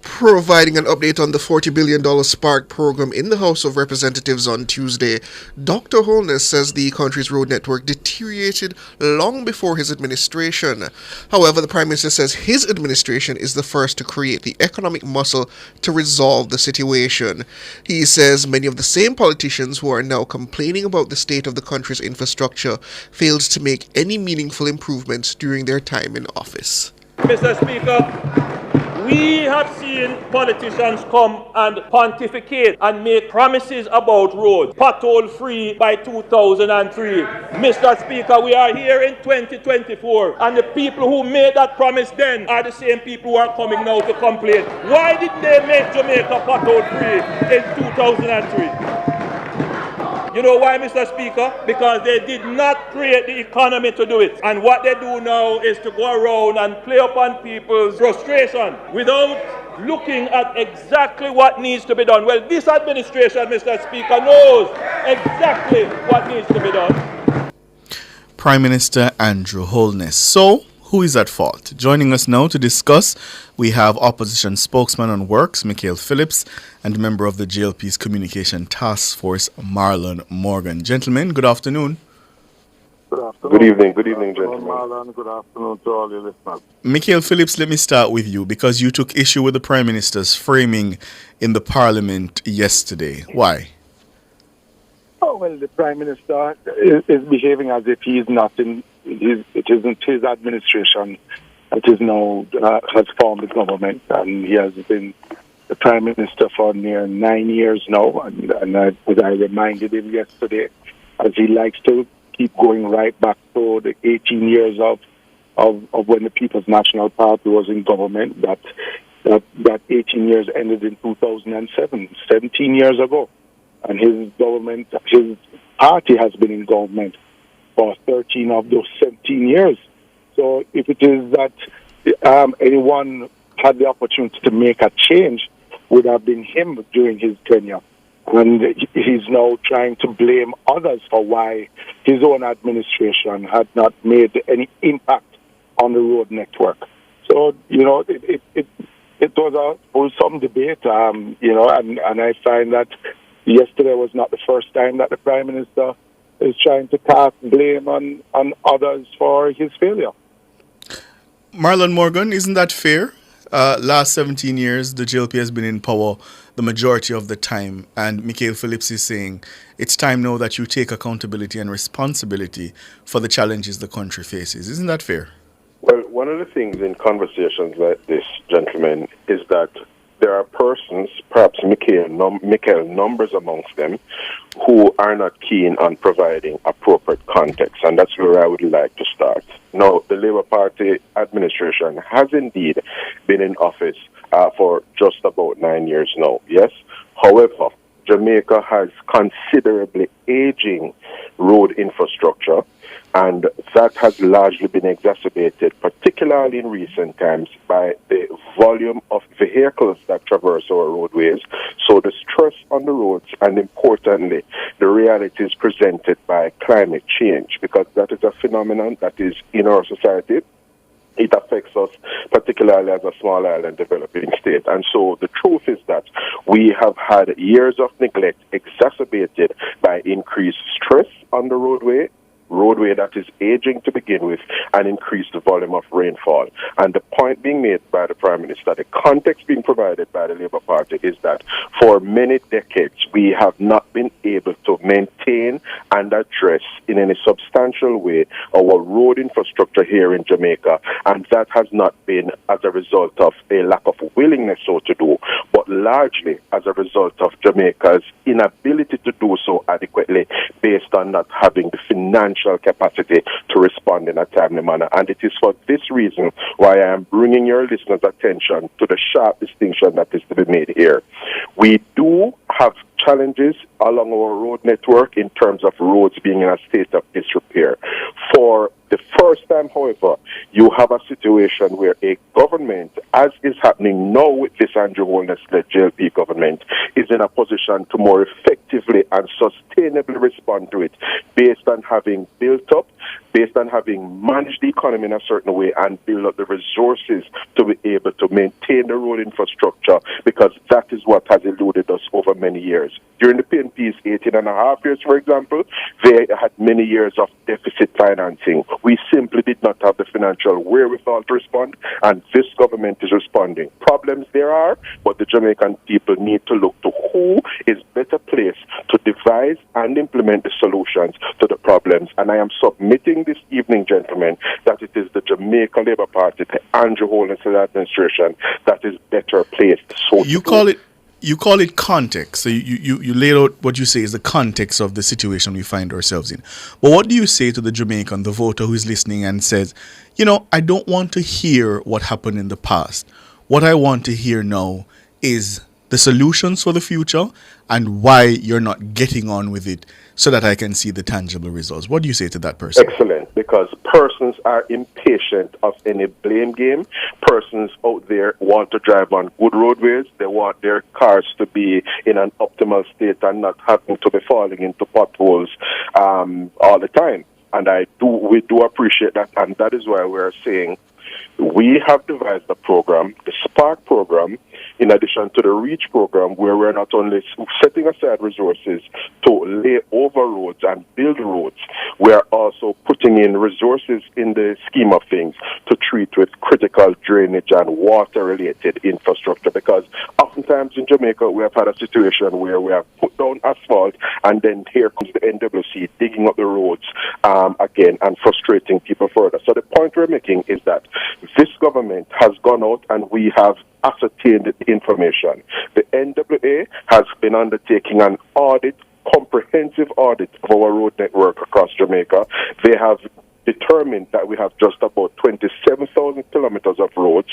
Providing an update on the $40 billion Spark program in the House of Representatives on Tuesday, Dr. Holness says the country's road network deteriorated long before his administration. However, the Prime Minister says his administration is the first to create the economic muscle to resolve the situation. He says many of the same politicians who are now complaining about the state of the country's infrastructure failed to make any meaningful improvements during their time in office. Mr. Speaker, we have seen politicians come and pontificate and make promises about roads, pothole free by 2003. Mr. Speaker, we are here in 2024, and the people who made that promise then are the same people who are coming now to complain. Why did they make Jamaica pothole free in 2003? You know why, Mr. Speaker? Because they did not create the economy to do it. And what they do now is to go around and play upon people's frustration without looking at exactly what needs to be done. Well, this administration, Mr. Speaker, knows exactly what needs to be done. Prime Minister Andrew Holness. So, who is at fault? Joining us now to discuss, we have opposition spokesman on works, Michael Phillips, and member of the JLP's Communication Task Force, Marlon Morgan. Gentlemen, good afternoon. Good afternoon. Good evening, gentlemen. Marlon, good afternoon to all your listeners. Michael Phillips, let me start with you because you took issue with the Prime Minister's framing in the Parliament yesterday. Why? Oh, well, the Prime Minister is behaving as if he is not in it isn't his administration that is now has formed the government, and he has been the Prime Minister for near 9 years now. And as I reminded him yesterday, as he likes to keep going right back to the 18 years of when the People's National Party was in government, that 18 years ended in 2007, 17 years ago. And his party has been in government for 13 of those 17 years. So if it is that anyone had the opportunity to make a change, would have been him during his tenure. And he's now trying to blame others for why his own administration had not made any impact on the road network. So, it was a wholesome debate, and I find that yesterday was not the first time that the Prime Minister is trying to cast blame on others for his failure. Marlon Morgan, isn't that fair? Last 17 years, the JLP has been in power the majority of the time, and Mikhail Phillips is saying it's time now that you take accountability and responsibility for the challenges the country faces. Isn't that fair? Well, one of the things in conversations like this, gentlemen, is that there are persons, perhaps Mikhail numbers amongst them, who are not keen on providing appropriate context, and that's where I would like to start. Now, the Labour Party administration has indeed been in office for just about 9 years now, yes? However, Jamaica has considerably aging road infrastructure, and that has largely been exacerbated, particularly in recent times, by the volume of vehicles that traverse our roadways. So the stress on the roads, and importantly, the realities presented by climate change, because that is a phenomenon that is in our society. It affects us, particularly as a small island developing state. And so the truth is that we have had years of neglect exacerbated by increased stress on the roadway that is aging to begin with, and increased volume of rainfall. And the point being made by the Prime Minister, the context being provided by the Labour Party, is that for many decades we have not been able to maintain and address in any substantial way our road infrastructure here in Jamaica, and that has not been as a result of a lack of willingness so to do, but largely as a result of Jamaica's inability to do so adequately based on not having the financial capacity to respond in a timely manner. And it is for this reason why I am bringing your listeners' attention to the sharp distinction that is to be made here. We do have challenges along our road network in terms of roads being in a state of disrepair. For the first time, however, you have a situation where a government, as is happening now with this Andrew Holness-led JLP government, is in a position to more effectively and sustainably respond to it based on having built up, based on having managed the economy in a certain way and build up the resources to be able to maintain the road infrastructure, because that is what has eluded us over many years. During the PNP's 18 and a half years, for example, they had many years of deficit financing. We simply did not have the financial wherewithal to respond, and this government is responding. Problems there are, but the Jamaican people need to look to who is better placed to devise and implement the solutions to the problems. And I am submitting this evening, gentlemen, that it is the Jamaica Labour Party, the Andrew Holness administration, that is better placed. So you call it context. So you laid out what you say is the context of the situation we find ourselves in. But what do you say to the Jamaican, the voter who is listening and says, I don't want to hear what happened in the past. What I want to hear now is the solutions for the future and why you're not getting on with it so that I can see the tangible results. What do you say to that person? Excellent, because persons are impatient of any blame game. Persons out there want to drive on good roadways. They want their cars to be in an optimal state and not having to be falling into potholes all the time. And we do appreciate that, and that is why we're saying we have devised a program, the Spark program, in addition to the REACH program, where we're not only setting aside resources to lay over roads and build roads, we are also putting in resources in the scheme of things to treat with critical drainage and water-related infrastructure. Because oftentimes in Jamaica, we have had a situation where we have put down asphalt, and then here comes the NWC digging up the roads again and frustrating people further. So the point we're making is that this government has gone out and we have ascertained the information. The NWA has been undertaking an audit, comprehensive audit of our road network across Jamaica. They have determined that we have just about 27,000 kilometers of roads.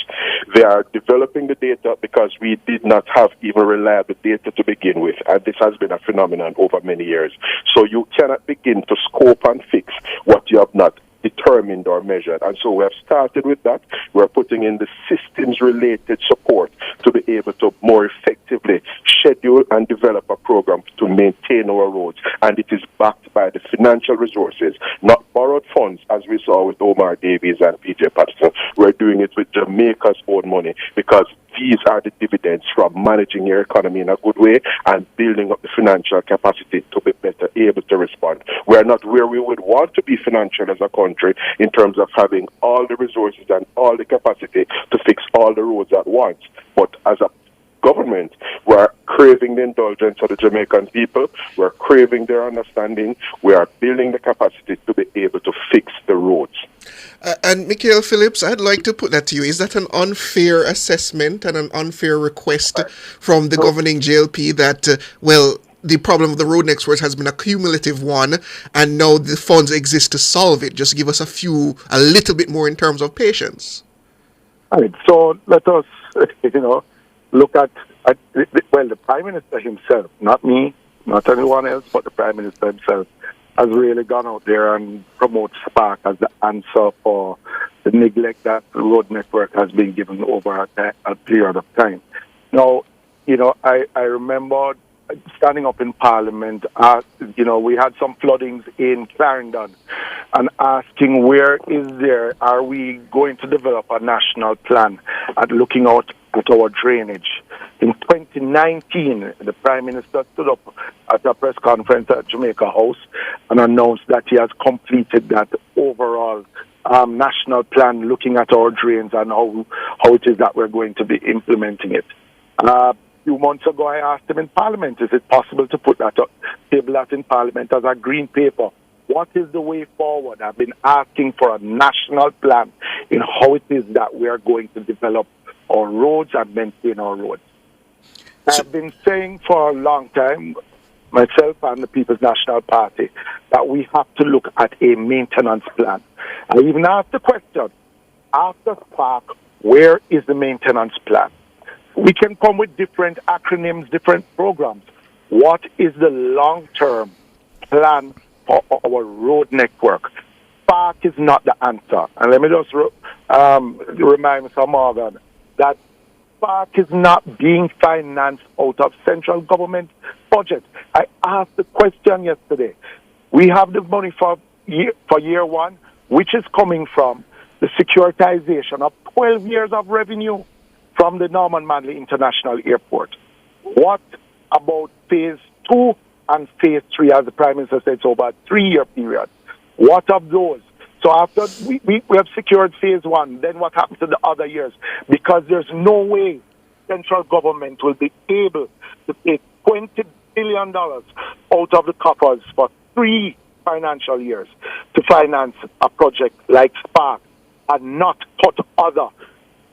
They are developing the data because we did not have even reliable data to begin with, and this has been a phenomenon over many years. So you cannot begin to scope and fix what you have not determined or measured. And so we have started with that. We're putting in the systems-related support to be able to more effectively schedule and develop a program to maintain our roads. And it is backed by the financial resources, not borrowed funds, as we saw with Omar Davies and PJ Patterson. We're doing it with Jamaica's own money because these are the dividends from managing your economy in a good way and building up the financial capacity to be better able to respond. We are not where we would want to be financially as a country in terms of having all the resources and all the capacity to fix all the roads at once. But as a government, we're craving the indulgence of the Jamaican people. We're craving their understanding. We are building the capacity to be able to fix the roads. And Michael Phillips, I'd like to put that to you. Is that an unfair assessment and an unfair request from the governing JLP that, the problem of the road networks has been a cumulative one, and now the funds exist to solve it? Just give us a little bit more in terms of patience. All right, so let us, look at the Prime Minister himself, not me, not anyone else, but the Prime Minister himself, has really gone out there and promote Spark as the answer for the neglect that the road network has been given over a period of time. Now, I remember standing up in Parliament, we had some floodings in Clarendon, and asking are we going to develop a national plan at looking out at our drainage. In 2019, the Prime Minister stood up at a press conference at Jamaica House and announced that he has completed that overall national plan looking at our drains and how it is that we're going to be implementing it. A few months ago, I asked him in Parliament, is it possible to put that up, table that in Parliament as a green paper? What is the way forward? I've been asking for a national plan in how it is that we are going to develop our roads and maintain our roads. I've been saying for a long time, myself and the People's National Party, that we have to look at a maintenance plan. I even asked the question, after Spark, where is the maintenance plan? We can come with different acronyms, different programs. What is the long-term plan for our road network? Spark is not the answer. And let me just remind Mr. Morgan that Spark is not being financed out of central government budget. I asked the question yesterday. We have the money for year one, which is coming from the securitization of 12 years of revenue from the Norman Manley International Airport. What about phase 2 and phase 3, as the Prime Minister said, so about 3-year period? What of those? So after we have secured phase 1, then what happens to the other years? Because there's no way central government will be able to pay $20 billion out of the coffers for 3 financial years to finance a project like Spark and not put other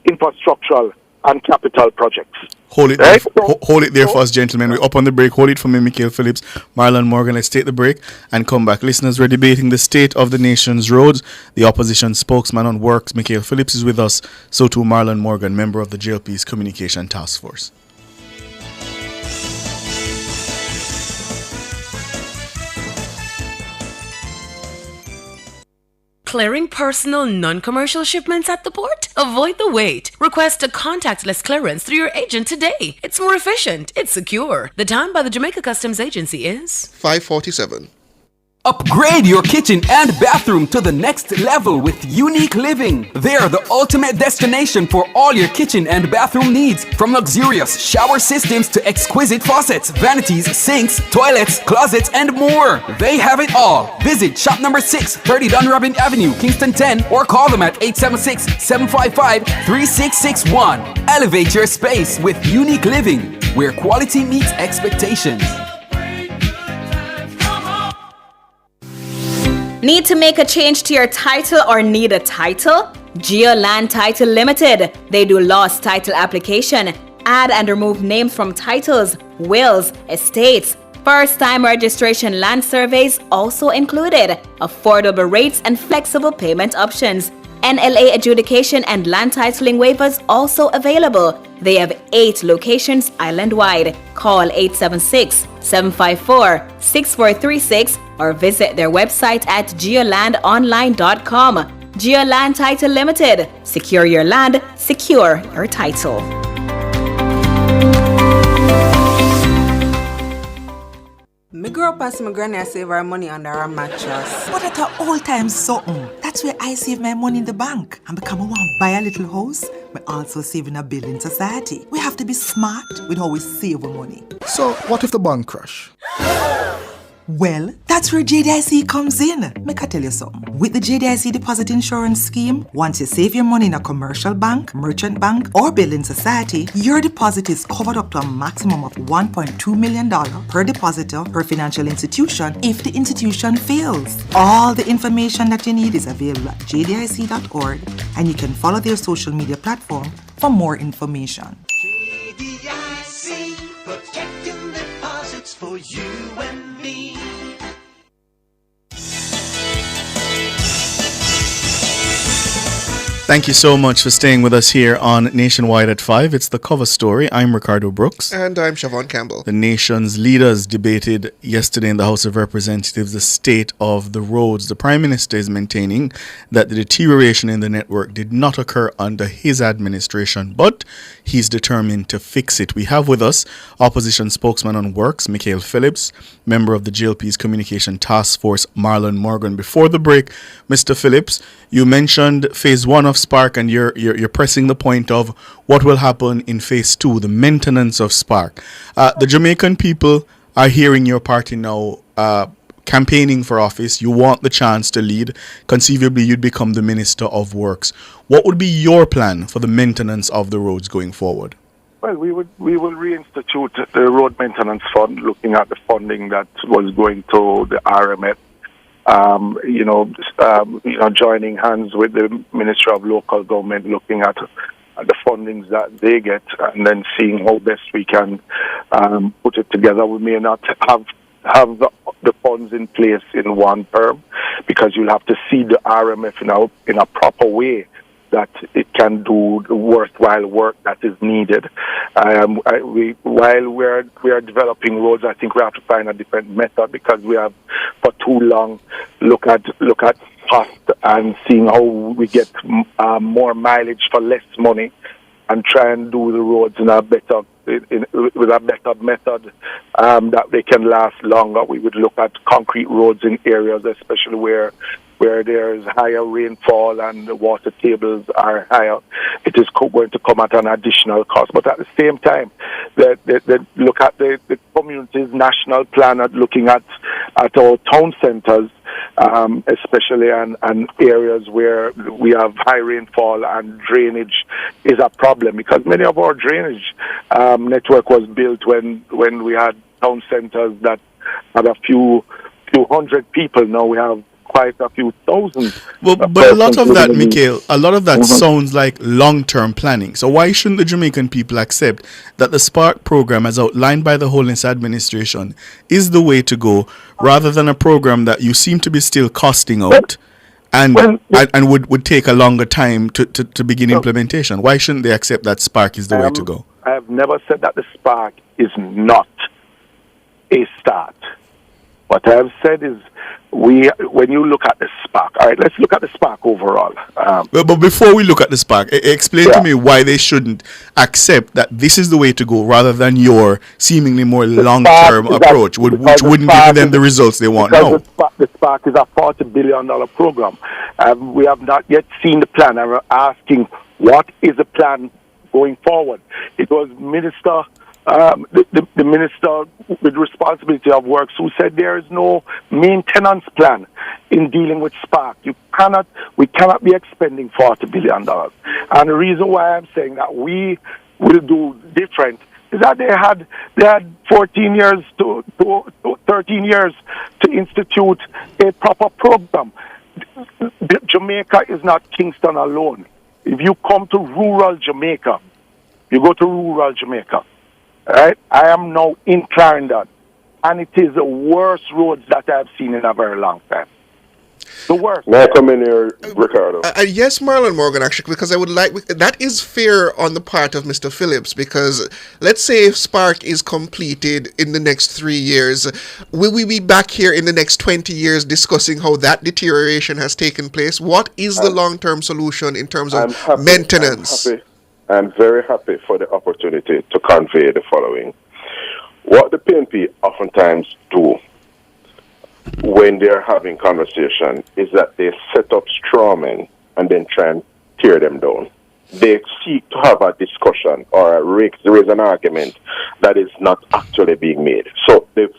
infrastructural and capital projects. Hold it there, hold it there for us, gentlemen. We're up on the break. Hold it for me, Michael Phillips, Marlon Morgan. Let's take the break and come back. Listeners, we're debating the state of the nation's roads. The opposition spokesman on works, Michael Phillips, is with us. So too Marlon Morgan, member of the JLP's Communication Task Force. Clearing personal, non-commercial shipments at the port? Avoid the wait. Request a contactless clearance through your agent today. It's more efficient. It's secure. The time by the Jamaica Customs Agency is 5:47. Upgrade your kitchen and bathroom to the next level with Unique Living. They're the ultimate destination for all your kitchen and bathroom needs, from luxurious shower systems to exquisite faucets, vanities, sinks, toilets, closets, and more. They have it all. Visit shop number 6, 30 Dunrobin Avenue, Kingston 10, or call them at 876-755-3661. Elevate your space with Unique Living, where quality meets expectations. Need to make a change to your title or need a title? Geoland Title Limited. They do lost title application, add and remove names from titles, wills, estates. First-time registration land surveys also included. Affordable rates and flexible payment options. NLA adjudication and land titling waivers also available. They have 8 locations island-wide. Call 876-754-6436 or visit their website at geolandonline.com. Geoland Title Limited. Secure your land, secure your title. Me grew up as my granny save her money under her mattress. But at an old time something. That's where I save my money in the bank. And become I want to buy a little house, we also save in a building society. We have to be smart with how we save our money. So what if the bank crash? Well, that's where JDIC comes in. Make I tell you something. With the JDIC Deposit Insurance Scheme, once you save your money in a commercial bank, merchant bank, or building society, your deposit is covered up to a maximum of $1.2 million per depositor per financial institution if the institution fails. All the information that you need is available at jdic.org, and you can follow their social media platform for more information. JDIC, protecting deposits for you and me. Thank you so much for staying with us here on Nationwide at 5. It's the cover story. I'm Ricardo Brooks. And I'm Siobhan Campbell. The nation's leaders debated yesterday in the House of Representatives the state of the roads. The Prime Minister is maintaining that the deterioration in the network did not occur under his administration, but he's determined to fix it. We have with us Opposition Spokesman on Works, Michael Phillips, member of the JLP's Communication Task Force, Marlon Morgan. Before the break, Mr. Phillips, you mentioned phase 1 of Spark, and you're pressing the point of what will happen in phase 2, the maintenance of Spark. The Jamaican people are hearing your party now campaigning for office. You want the chance to lead. Conceivably, you'd become the Minister of Works. What would be your plan for the maintenance of the roads going forward? Well, we will reinstitute the road maintenance fund, looking at the funding that was going to the RMF. Joining hands with the Ministry of Local Government, looking at the fundings that they get, and then seeing how best we can put it together. We may not have the funds in place in one term, because you'll have to see the RMF in a proper way that it can do the worthwhile work that is needed. While we are developing roads, I think we have to find a different method, because we have for too long look at cost and seeing how we get more mileage for less money, and try and do the roads with a better method that they can last longer. We would look at concrete roads in areas, especially where there is higher rainfall and the water tables are higher. It is going to come at an additional cost. But at the same time, look at the community's national plan at looking at our town centers, especially and areas where we have high rainfall and drainage is a problem, because many of our drainage network was built when we had town centers that had a few hundred people. Now we have quite a few thousand. Well, but a lot of that, Mikhail, sounds like long-term planning. So why shouldn't the Jamaican people accept that the Spark program, as outlined by the Holiness administration, is the way to go, rather than a program that you seem to be still costing out and would take a longer time to begin implementation? Why shouldn't they accept that Spark is the way to go? I have never said that the Spark is not a start. What I have said is, when you look at the Spark, all right, let's look at the Spark overall. But before we look at the Spark, explain to me why they shouldn't accept that this is the way to go, rather than your seemingly more long-term approach, which wouldn't give them the results they want now. The Spark is a $40 billion program. We have not yet seen the plan. I'm asking, what is the plan going forward? It was the minister with responsibility of works who said there is no maintenance plan in dealing with Spark. We cannot be expending $40 billion. And the reason why I'm saying that we will do different is that they had 14 years to 13 years to institute a proper program. Jamaica is not Kingston alone. If you come to rural Jamaica, you go to rural Jamaica, right? I am now in Clarendon, and it is the worst roads that I've seen in a very long time. The worst. May I come in here, Ricardo? Yes, Marlon Morgan, actually, because I would like that is fair on the part of Mr. Phillips, because let's say if Spark is completed in the next 3 years, will we be back here in the next 20 years discussing how that deterioration has taken place? What is the long-term solution in terms of maintenance? I'm very happy for the opportunity to convey the following. What the PNP oftentimes do when they're having conversation is that they set up straw men and then try and tear them down. They seek to have a discussion or raise an argument that is not actually being made. So the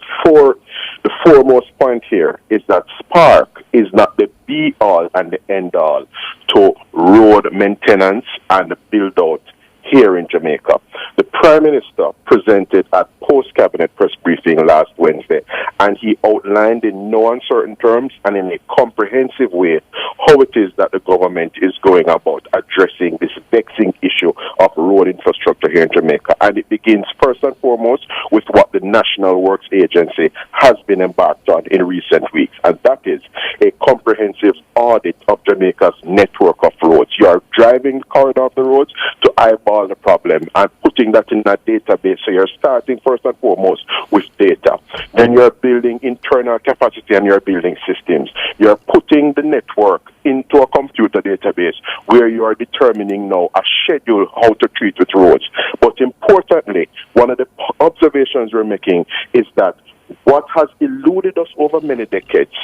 foremost point here is that Spark is not the be-all and the end-all to road maintenance and build out here in Jamaica. The Prime Minister presented at post-cabinet press briefing last Wednesday, and he outlined in no uncertain terms and in a comprehensive way how it is that the government is going about addressing this vexing issue of road infrastructure here in Jamaica. And it begins first and foremost with what the National Works Agency has been embarked on in recent weeks, and that is a comprehensive audit of Jamaica's network of roads. You are driving the corridor of the roads to eyeball the problem and putting that in a database. So you're starting first and foremost with data. Then you're building internal capacity and you're building systems. You're putting the network into a computer database where you are determining now a schedule how to treat with roads. But importantly, one of the observations we're making is that what has eluded us over many decades,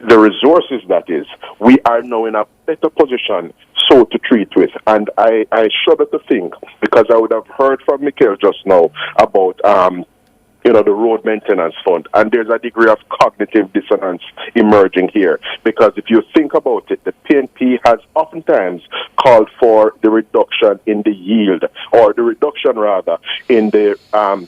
the resources that is, we are now in a better position so to treat with. And I shudder to think, because I would have heard from Mikhail just now about the road maintenance fund, and there's a degree of cognitive dissonance emerging here, because if you think about it, the PNP has oftentimes called for the reduction in the yield, or the reduction rather in the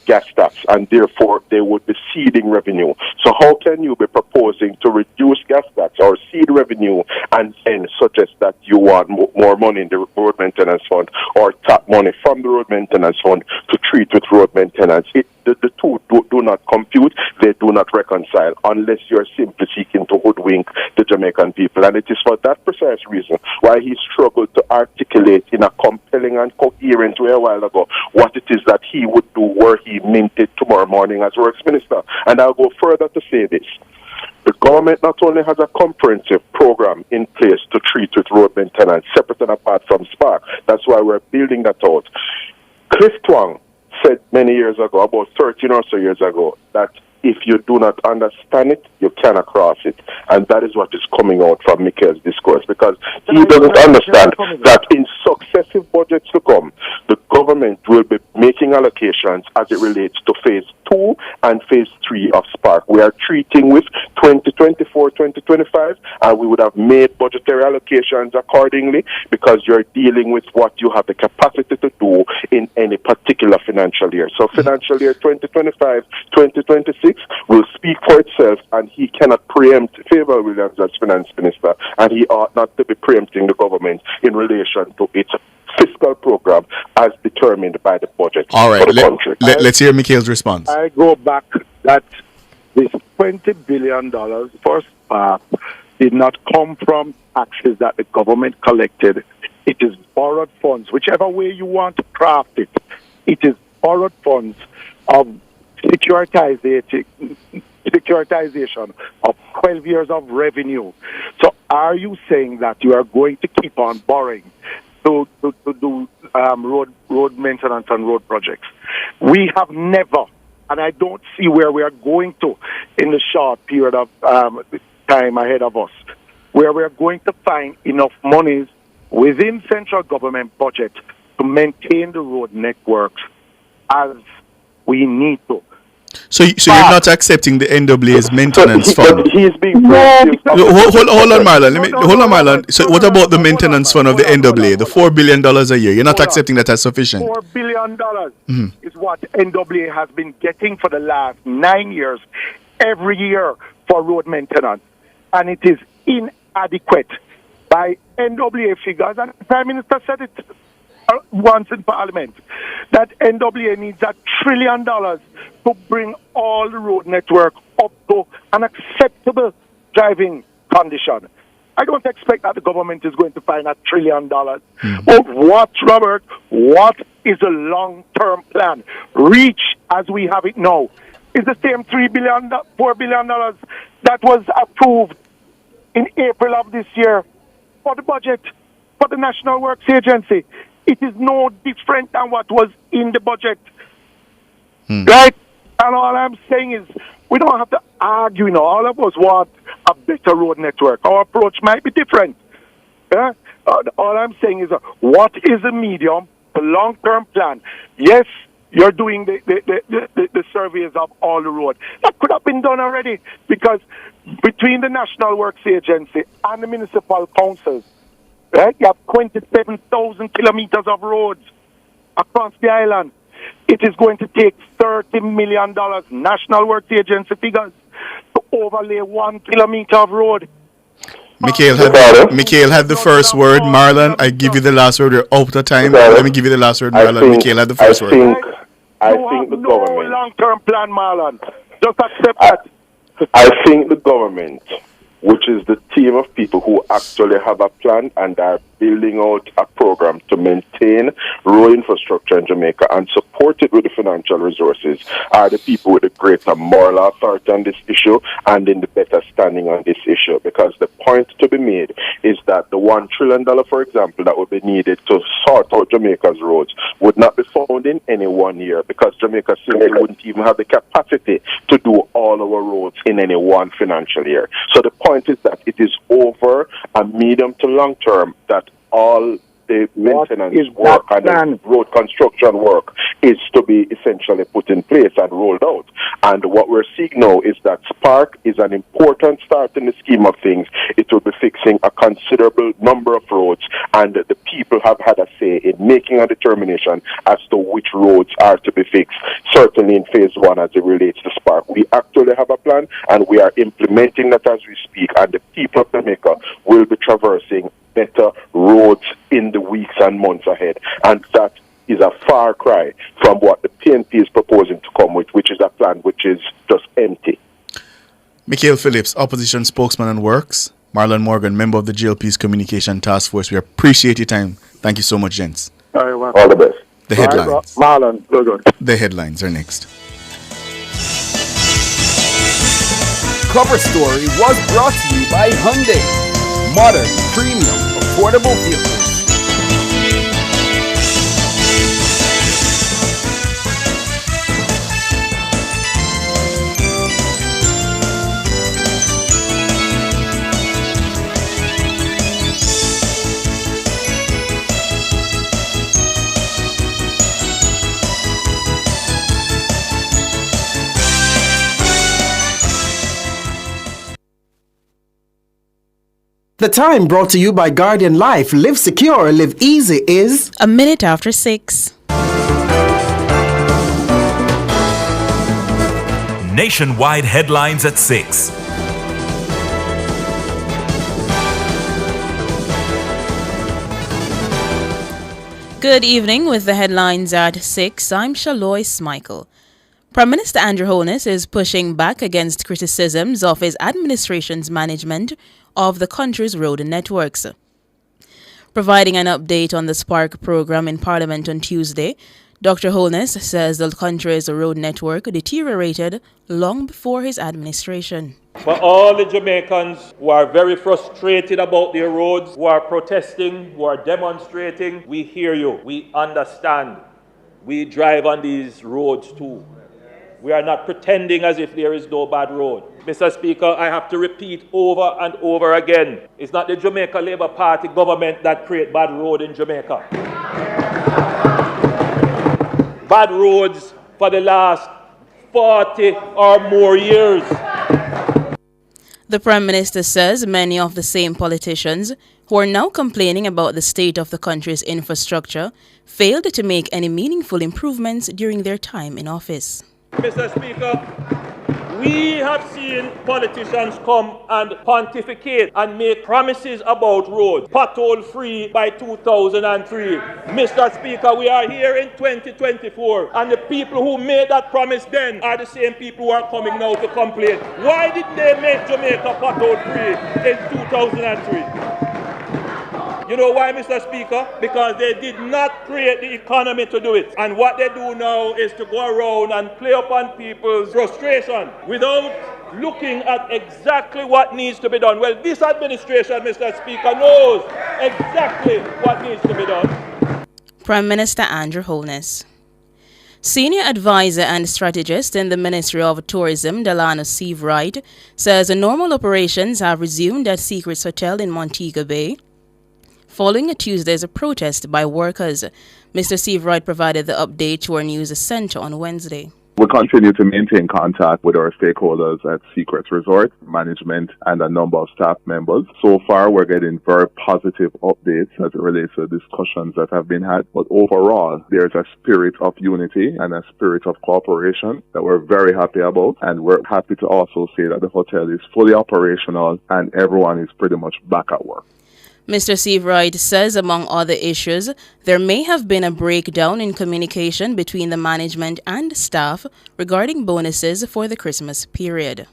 gas tax, and therefore they would be ceding revenue. So how can you be proposing to reduce gas tax or cede revenue and then suggest that you want more money in the road maintenance fund or tap money from the road maintenance fund to treat with road maintenance? The two do not compute, they do not reconcile, unless you're simply seeking to hoodwink the Jamaican people. And it is for that precise reason why he struggled to articulate in a compelling and coherent way a while ago what it is that he would do were he minted tomorrow morning as Works Minister. And I'll go further to say this. The government not only has a comprehensive program in place to treat with road maintenance, separate and apart from Spark. That's why we're building that out. Cliff Twang said many years ago, about 13 or so years ago, that if you do not understand it, you cannot cross it. And that is what is coming out from Mikhail's discourse, because he doesn't understand that in successive budgets to come, the government will be making allocations as it relates to phase 2 and phase 3 of Spark. We are treating with 2024, 2025, and we would have made budgetary allocations accordingly, because you're dealing with what you have the capacity to do in any particular financial year. So financial year 2025, 2026 will speak for itself, and he cannot preempt Favour Williams as finance minister, and he ought not to be preempting the government in relation to its fiscal program as determined by the budget All right, for the country. let's hear Mikhail's response. I go back that this $20 billion for Spark did not come from taxes that the government collected. It is borrowed funds, whichever way you want to craft it. It is borrowed funds of securitization of 12 years of revenue. So are you saying that you are going to keep on borrowing to do road maintenance and road projects? We have never, and I don't see where we are going to in the short period of time ahead of us, where we are going to find enough monies within central government budget to maintain the road networks as we need to. So you're not accepting the NWA's maintenance fund? He's being Hold on, Marlon. So what about the maintenance fund of the NWA, the $4 billion a year? You're not accepting that as sufficient? $4 billion is what NWA has been getting for the last 9 years, every year, for road maintenance, and it is inadequate by NWA figures, and the Prime Minister said it once in Parliament, that NWA needs $1 trillion to bring all the road network up to an acceptable driving condition. I don't expect that the government is going to find $1 trillion. But what, Robert, what is the long-term plan? Reach, as we have it now, is the same $4 billion that was approved in April of this year for the budget for the National Works Agency. It is no different than what was in the budget. Right? And all I'm saying is, we don't have to argue, all of us want a better road network. Our approach might be different. Yeah? All I'm saying is, what is the medium, the long-term plan? Yes, you're doing the surveys of all the roads. That could have been done already, because between the National Works Agency and the municipal councils, right, you have 27,000 kilometers of roads across the island. It is going to take $30 million, National Works Agency figures, to overlay 1 kilometer of road. Mikhail had the first word. Marlon, I give you the last word. We're out of time. Let me give you the last word, Marlon. Mikhail had the first word. I think the government. Long-term plan, Marlon. Just accept that. I think the government, which is the team of people who actually have a plan and are building out a program to maintain road infrastructure in Jamaica and support it with the financial resources, are the people with the greater moral authority on this issue and in the better standing on this issue. Because the point to be made is that the $1 trillion, for example, that would be needed to sort out Jamaica's roads would not be found in any 1 year, because Jamaica simply wouldn't even have the capacity to do all our roads in any one financial year. So the point is that it is over a medium to long term that all the maintenance work and the road construction work is to be essentially put in place and rolled out. And what we're seeing now is that Spark is an important start in the scheme of things. It will be fixing a considerable number of roads, and the people have had a say in making a determination as to which roads are to be fixed, certainly in phase one as it relates to Spark. We actually have a plan, and we are implementing that as we speak, and the people of Jamaica will be traversing better roads in the weeks and months ahead. And that is a far cry from what the PNP is proposing to come with, which is a plan which is just empty. Mikhail Phillips, Opposition Spokesman on Works. Marlon Morgan, member of the GLP's Communication Task Force. We appreciate your time. Thank you so much, gents. All the best. The headlines. Marlon, good. The headlines are next. Cover Story was brought to you by Hyundai. Modern, premium, affordable vehicles. The time brought to you by Guardian Life. Live secure, live easy is a minute after 6. Nationwide headlines at 6. Good evening with the headlines at 6. I'm Shalois Michael. Prime Minister Andrew Holness is pushing back against criticisms of his administration's management of the country's road networks. Providing an update on the Spark program in Parliament on Tuesday, Dr. Holness says the country's road network deteriorated long before his administration. For all the Jamaicans who are very frustrated about their roads, who are protesting, who are demonstrating, we hear you. We understand. We drive on these roads too. We are not pretending as if there is no bad road. Mr. Speaker, I have to repeat over and over again. It's not the Jamaica Labour Party government that create bad road in Jamaica. Bad roads for the last 40 or more years. The Prime Minister says many of the same politicians who are now complaining about the state of the country's infrastructure failed to make any meaningful improvements during their time in office. Mr. Speaker, We have seen politicians come and pontificate and make promises about roads, pothole free by 2003. Mr. Speaker, we are here in 2024, and the people who made that promise then are the same people who are coming now to complain. Why did they make Jamaica pothole free in 2003? You know why, Mr. Speaker? Because they did not create the economy to do it. And what they do now is to go around and play upon people's frustration without looking at exactly what needs to be done. Well, this administration, Mr. Speaker, knows exactly what needs to be done. Prime Minister Andrew Holness. Senior advisor and strategist in the Ministry of Tourism, Delano Seavright, says normal operations have resumed at Secrets Hotel in Montego Bay following a Tuesday's protest by workers. Mr. Seavright provided the update to our news center on Wednesday. We continue to maintain contact with our stakeholders at Secrets Resort, management, and a number of staff members. So far, we're getting very positive updates as it relates to discussions that have been had. But overall, there's a spirit of unity and a spirit of cooperation that we're very happy about. And we're happy to also say that the hotel is fully operational and everyone is pretty much back at work. Mr. Seavright says, among other issues, there may have been a breakdown in communication between the management and staff regarding bonuses for the Christmas period.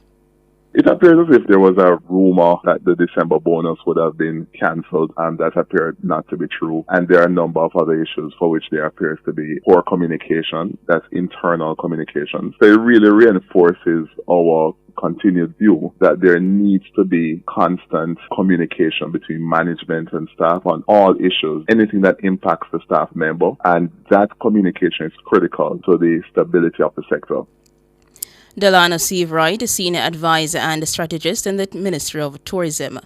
It appears as if there was a rumor that the December bonus would have been cancelled, and that appeared not to be true. And there are a number of other issues for which there appears to be poor communication, that's internal communication. So it really reinforces our continued view that there needs to be constant communication between management and staff on all issues, anything that impacts the staff member, and that communication is critical to the stability of the sector. Delano Seavright, a senior advisor and strategist in the Ministry of Tourism.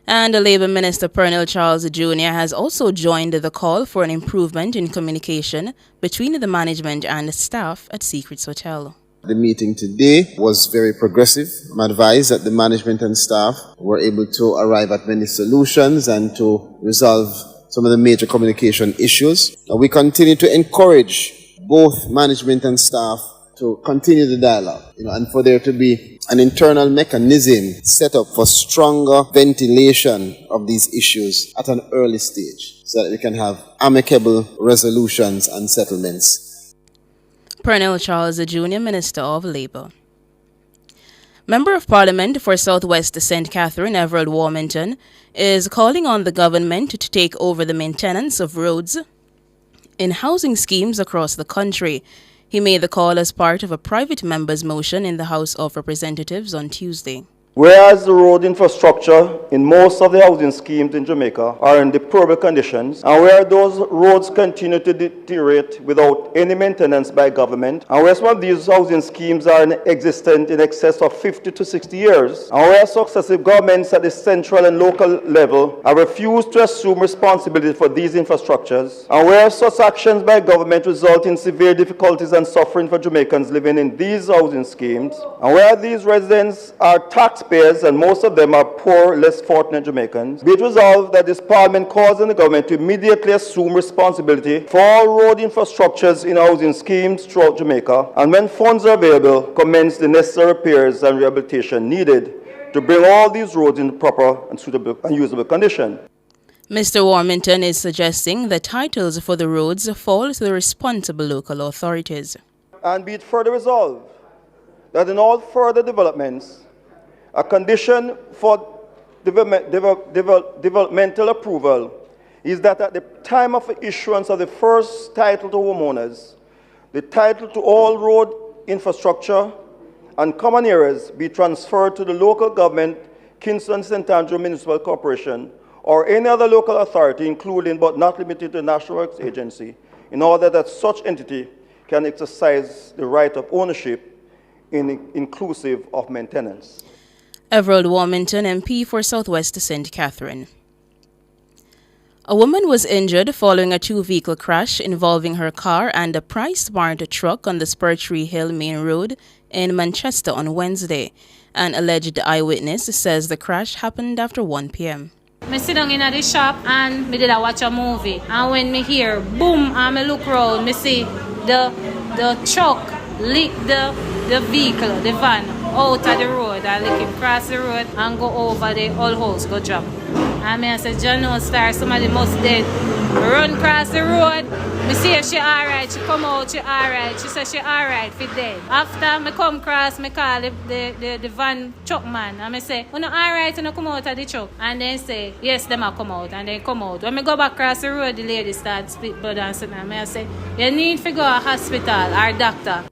And Labour Minister Pernell Charles Jr. has also joined the call for an improvement in communication between the management and staff at Secrets Hotel. The meeting today was very progressive. I'm advised that the management and staff were able to arrive at many solutions and to resolve some of the major communication issues. And we continue to encourage both management and staff to continue the dialogue, and for there to be an internal mechanism set up for stronger ventilation of these issues at an early stage so that we can have amicable resolutions and settlements. Pernell Charles Jr., Minister of Labour. Member of Parliament for South West St. Catherine, Everald Warmington, is calling on the government to take over the maintenance of roads in housing schemes across the country. He made the call as part of a private member's motion in the House of Representatives on Tuesday. Whereas the road infrastructure in most of the housing schemes in Jamaica are in deplorable conditions, and where those roads continue to deteriorate without any maintenance by government, and where some of these housing schemes are existent in excess of 50 to 60 years, and where successive governments at the central and local level have refused to assume responsibility for these infrastructures, and where such actions by government result in severe difficulties and suffering for Jamaicans living in these housing schemes, and where these residents are taxpayers and most of them are poor, less fortunate Jamaicans, be it resolved that this Parliament calls on the government to immediately assume responsibility for all road infrastructures in housing schemes throughout Jamaica, and when funds are available, commence the necessary repairs and rehabilitation needed to bring all these roads in proper and suitable and usable condition. Mr. Warmington is suggesting that titles for the roads fall to the responsible local authorities. And be it further resolved that in all further developments, a condition for developmental approval is that at the time of issuance of the first title to homeowners, the title to all road infrastructure and common areas be transferred to the local government, Kingston St. Andrew Municipal Corporation, or any other local authority, including but not limited to the National Works Agency, in order that such entity can exercise the right of ownership inclusive of maintenance. Everald Warmington, MP for South West St. Catherine. A woman was injured following a two-vehicle crash involving her car and a price-smart truck on the Spurtree Hill Main Road in Manchester on Wednesday. An alleged eyewitness says the crash happened after 1 p.m. I sit down in the shop and I did watch a movie. And when I hear boom and I look around, I see the truck lick the vehicle, the van. out of the road and let him cross the road and go over the old house, go drop. And I said, John no star, somebody must dead. Run across the road. Me see if she alright. She come out, she alright. She said she alright, fi dead. After me come cross, me call the van truck man. And me say, you know alright, you know come out of the truck. And then say, yes, them a come out. And they come out. When me go back across the road, the lady start spit blood and something. And I say, you need to go to hospital or doctor.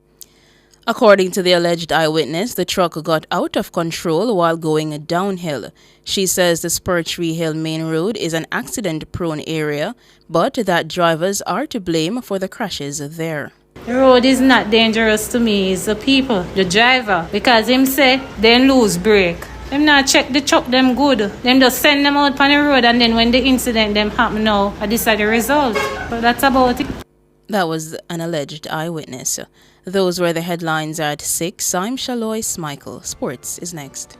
According to the alleged eyewitness, the truck got out of control while going downhill. She says the Spurtree Hill main road is an accident-prone area, but that drivers are to blame for the crashes there. The road is not dangerous to me, it's the people, the driver. Because him say, they lose brake. Them not check the truck them good. Them just send them out on the road and then when the incident them happen now, this is the result. But that's about it. That was an alleged eyewitness. Those were the headlines at 6. I'm Shaloy Smykel. Sports is next.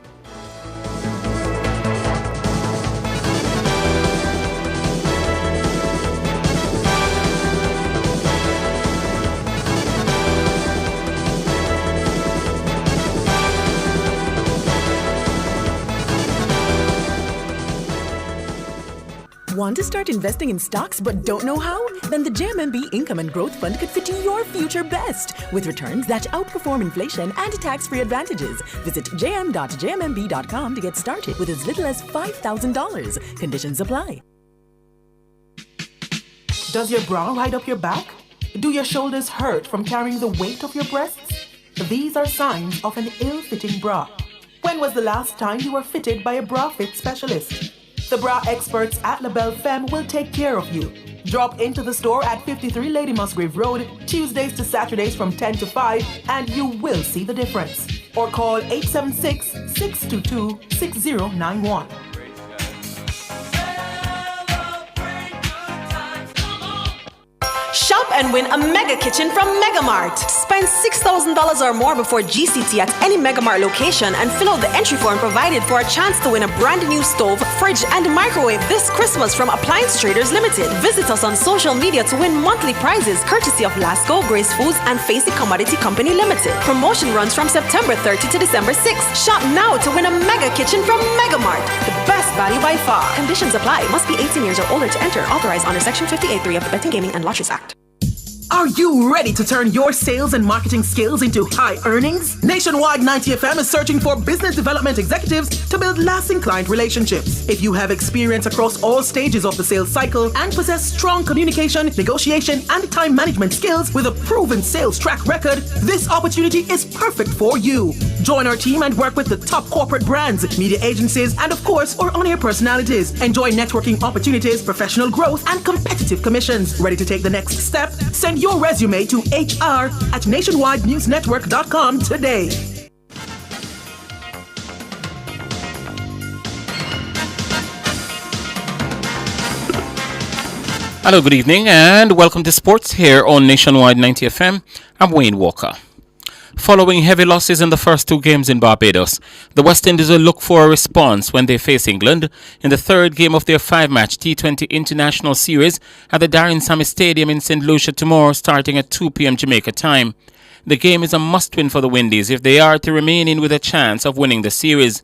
Want to start investing in stocks but don't know how? Then the JMMB Income and Growth Fund could fit your future best with returns that outperform inflation and tax-free advantages. Visit jm.jmmb.com to get started with as little as $5,000. Conditions apply. Does your bra ride up your back? Do your shoulders hurt from carrying the weight of your breasts? These are signs of an ill-fitting bra. When was the last time you were fitted by a bra fit specialist? The bra experts at LaBelle Femme will take care of you. Drop into the store at 53 Lady Musgrave Road, Tuesdays to Saturdays from 10 to 5, and you will see the difference. Or call 876-622-6091. Shop and win a mega kitchen from Megamart. Spend $6,000 or more before GCT at any Megamart location and fill out the entry form provided for a chance to win a brand new stove, fridge, and microwave this Christmas from Appliance Traders Limited. Visit us on social media to win monthly prizes courtesy of Lasco, Grace Foods, and Facey Commodity Company Limited. Promotion runs from September 30 to December 6. Shop now to win a mega kitchen from Megamart. The best value by far. Conditions apply. Must be 18 years or older to enter. Authorized under Section 58.3 of the Betting, Gaming, and Lotteries Act. Are you ready to turn your sales and marketing skills into high earnings? Nationwide 90FM is searching for business development executives to build lasting client relationships. If you have experience across all stages of the sales cycle and possess strong communication, negotiation, and time management skills with a proven sales track record, this opportunity is perfect for you. Join our team and work with the top corporate brands, media agencies, and of course, our on-air personalities. Enjoy networking opportunities, professional growth, and competitive commissions. Ready to take the next step? Send your resume to hr@nationwidenewsnetwork.com today. Hello, good evening, and welcome to Sports here on Nationwide 90 FM. I'm Wayne Walker. Following heavy losses in the first two games in Barbados, the West Indies will look for a response when they face England in the third game of their 5-match T20 International Series at the Darren Sammy Stadium in St. Lucia tomorrow starting at 2 p.m. Jamaica time. The game is a must-win for the Windies if they are to remain in with a chance of winning the series.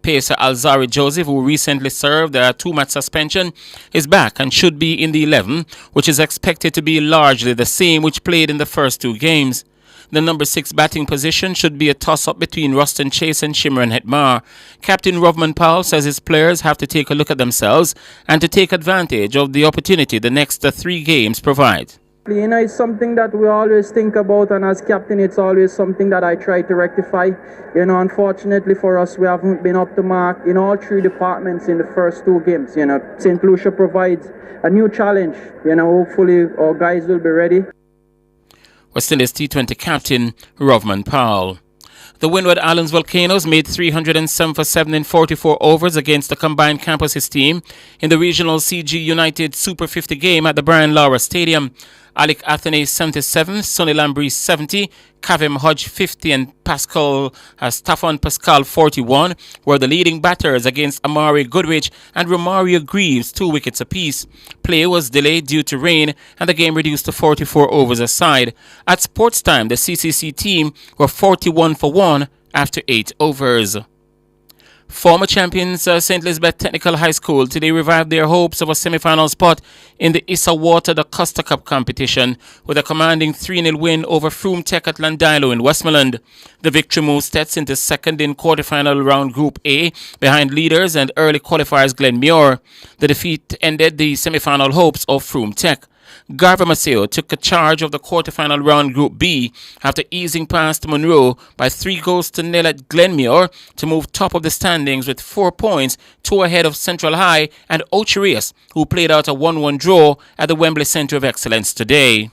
Pacer Alzari Joseph, who recently served a 2-match suspension, is back and should be in the 11, which is expected to be largely the same which played in the first two games. The number 6 batting position should be a toss-up between Ruston Chase and Shimron Hetmar. Captain Rovman Powell says his players have to take a look at themselves and to take advantage of the opportunity the next 3 games provide. You know, it's something that we always think about, and as captain, it's always something that I try to rectify. You know, unfortunately for us, we haven't been up to mark in all 3 departments in the first 2 games. You know, St. Lucia provides a new challenge. You know, hopefully our guys will be ready. West Indies T20 captain Rovman Powell. The Windward Islands Volcanoes made 307 for 7 in 44 overs against the combined campuses team in the regional CG United Super 50 game at the Brian Lara Stadium. Alec Athene 77, Sonny Lambrie 70, Kavem Hodge 50 and Stefan Pascal 41 were the leading batters against Amari Goodrich and Romario Greaves 2 wickets apiece. Play was delayed due to rain and the game reduced to 44 overs aside. At sports time, the CCC team were 41 for 1 after 8 overs. Former champions St. Elizabeth Technical High School today revived their hopes of a semi-final spot in the Issa Water Da Costa Cup competition with a commanding 3-0 win over Froome Tech at Landilo in Westmoreland. The victory moves Stets into second in quarterfinal round Group A behind leaders and early qualifiers Glenmuir. The defeat ended the semi-final hopes of Froome Tech. Garva Maceo took charge of the quarterfinal round Group B after easing past Monroe by 3-0 at Glenmuir to move top of the standings with 4 points, 2 ahead of Central High and Ocherius, who played out a 1-1 draw at the Wembley Centre of Excellence today.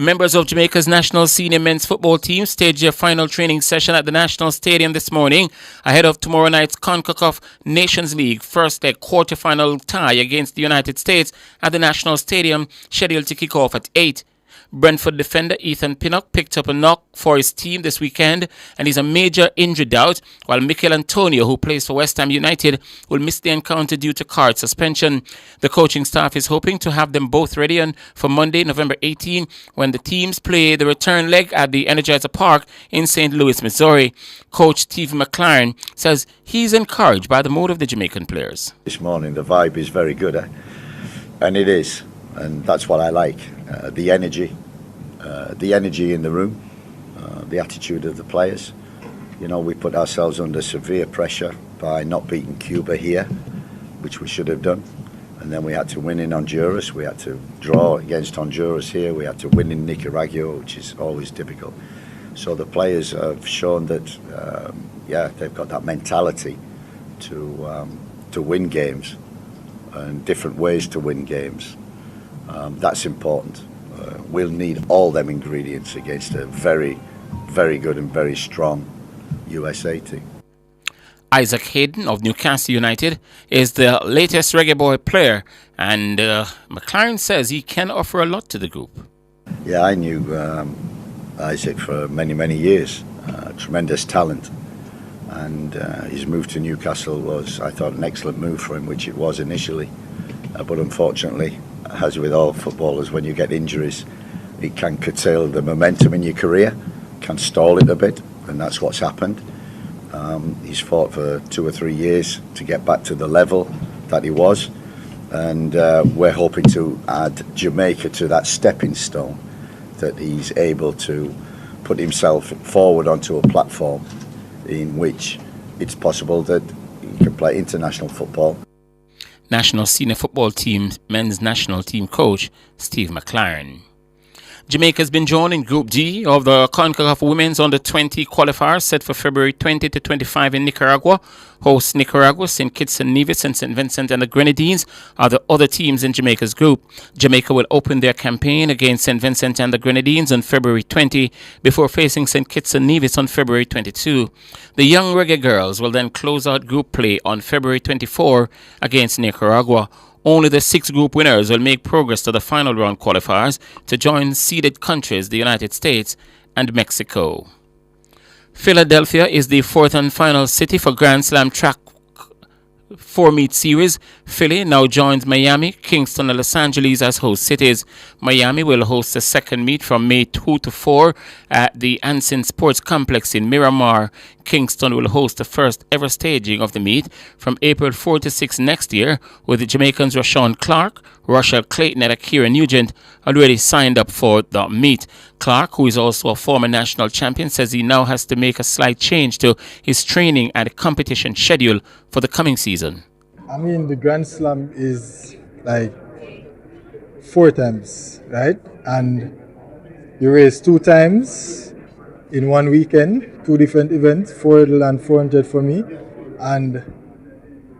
Members of Jamaica's national senior men's football team staged their final training session at the National Stadium this morning ahead of tomorrow night's CONCACAF Nations League first leg quarter-final tie against the United States at the National Stadium, scheduled to kick off at 8. Brentford defender Ethan Pinnock picked up a knock for his team this weekend and is a major injury doubt, while Mikel Antonio, who plays for West Ham United, will miss the encounter due to card suspension. The coaching staff is hoping to have them both ready for Monday, November 18, when the teams play the return leg at the Energizer Park in St. Louis, Missouri. Coach Steve McLaren says he's encouraged by the mood of the Jamaican players. This morning the vibe is very good, and it is, and that's what I like. The energy in the room, the attitude of the players. You know, we put ourselves under severe pressure by not beating Cuba here, which we should have done. And then we had to win in Honduras. We had to draw against Honduras here. We had to win in Nicaragua, which is always difficult. So the players have shown that, they've got that mentality to win games and different ways to win games. That's important. We'll need all them ingredients against a very, very good and very strong USA team. Isaac Hayden of Newcastle United is the latest reggae boy player, and McLaren says he can offer a lot to the group. Yeah, I knew Isaac for many, many years. Tremendous talent. And his move to Newcastle was, I thought, an excellent move for him, which it was initially. But unfortunately, as with all footballers, when you get injuries, it can curtail the momentum in your career, can stall it a bit, and that's what's happened. He's fought for 2 or 3 years to get back to the level that he was, and we're hoping to add Jamaica to that stepping stone, that he's able to put himself forward onto a platform in which it's possible that he can play international football. National Senior Football Team men's national team coach Steve McLaren. Jamaica has been drawn in Group D of the CONCACAF Women's Under-20 qualifiers set for February 20 to 25 in Nicaragua. Hosts Nicaragua, St. Kitts and Nevis, and St. Vincent and the Grenadines are the other teams in Jamaica's group. Jamaica will open their campaign against St. Vincent and the Grenadines on February 20 before facing St. Kitts and Nevis on February 22. The Young Reggae Girls will then close out group play on February 24 against Nicaragua. Only the 6 group winners will make progress to the final round qualifiers to join seeded countries, the United States and Mexico. Philadelphia is the 4th and final city for Grand Slam track 4-meet series. Philly now joins Miami, Kingston, and Los Angeles as host cities. Miami will host the second meet from May 2 to 4 at the Anson Sports Complex in Miramar. Kingston will host the first ever staging of the meet from April 4 to 6 next year, with the Jamaicans Rashawn Clark, Rochelle Clayton, and Akira Nugent already signed up for the meet. Clark, who is also a former national champion, says he now has to make a slight change to his training and competition schedule for the coming season. I mean, the Grand Slam is like 4 times, right? And you race 2 times in one weekend, 2 different events, 400 and 400 for me. And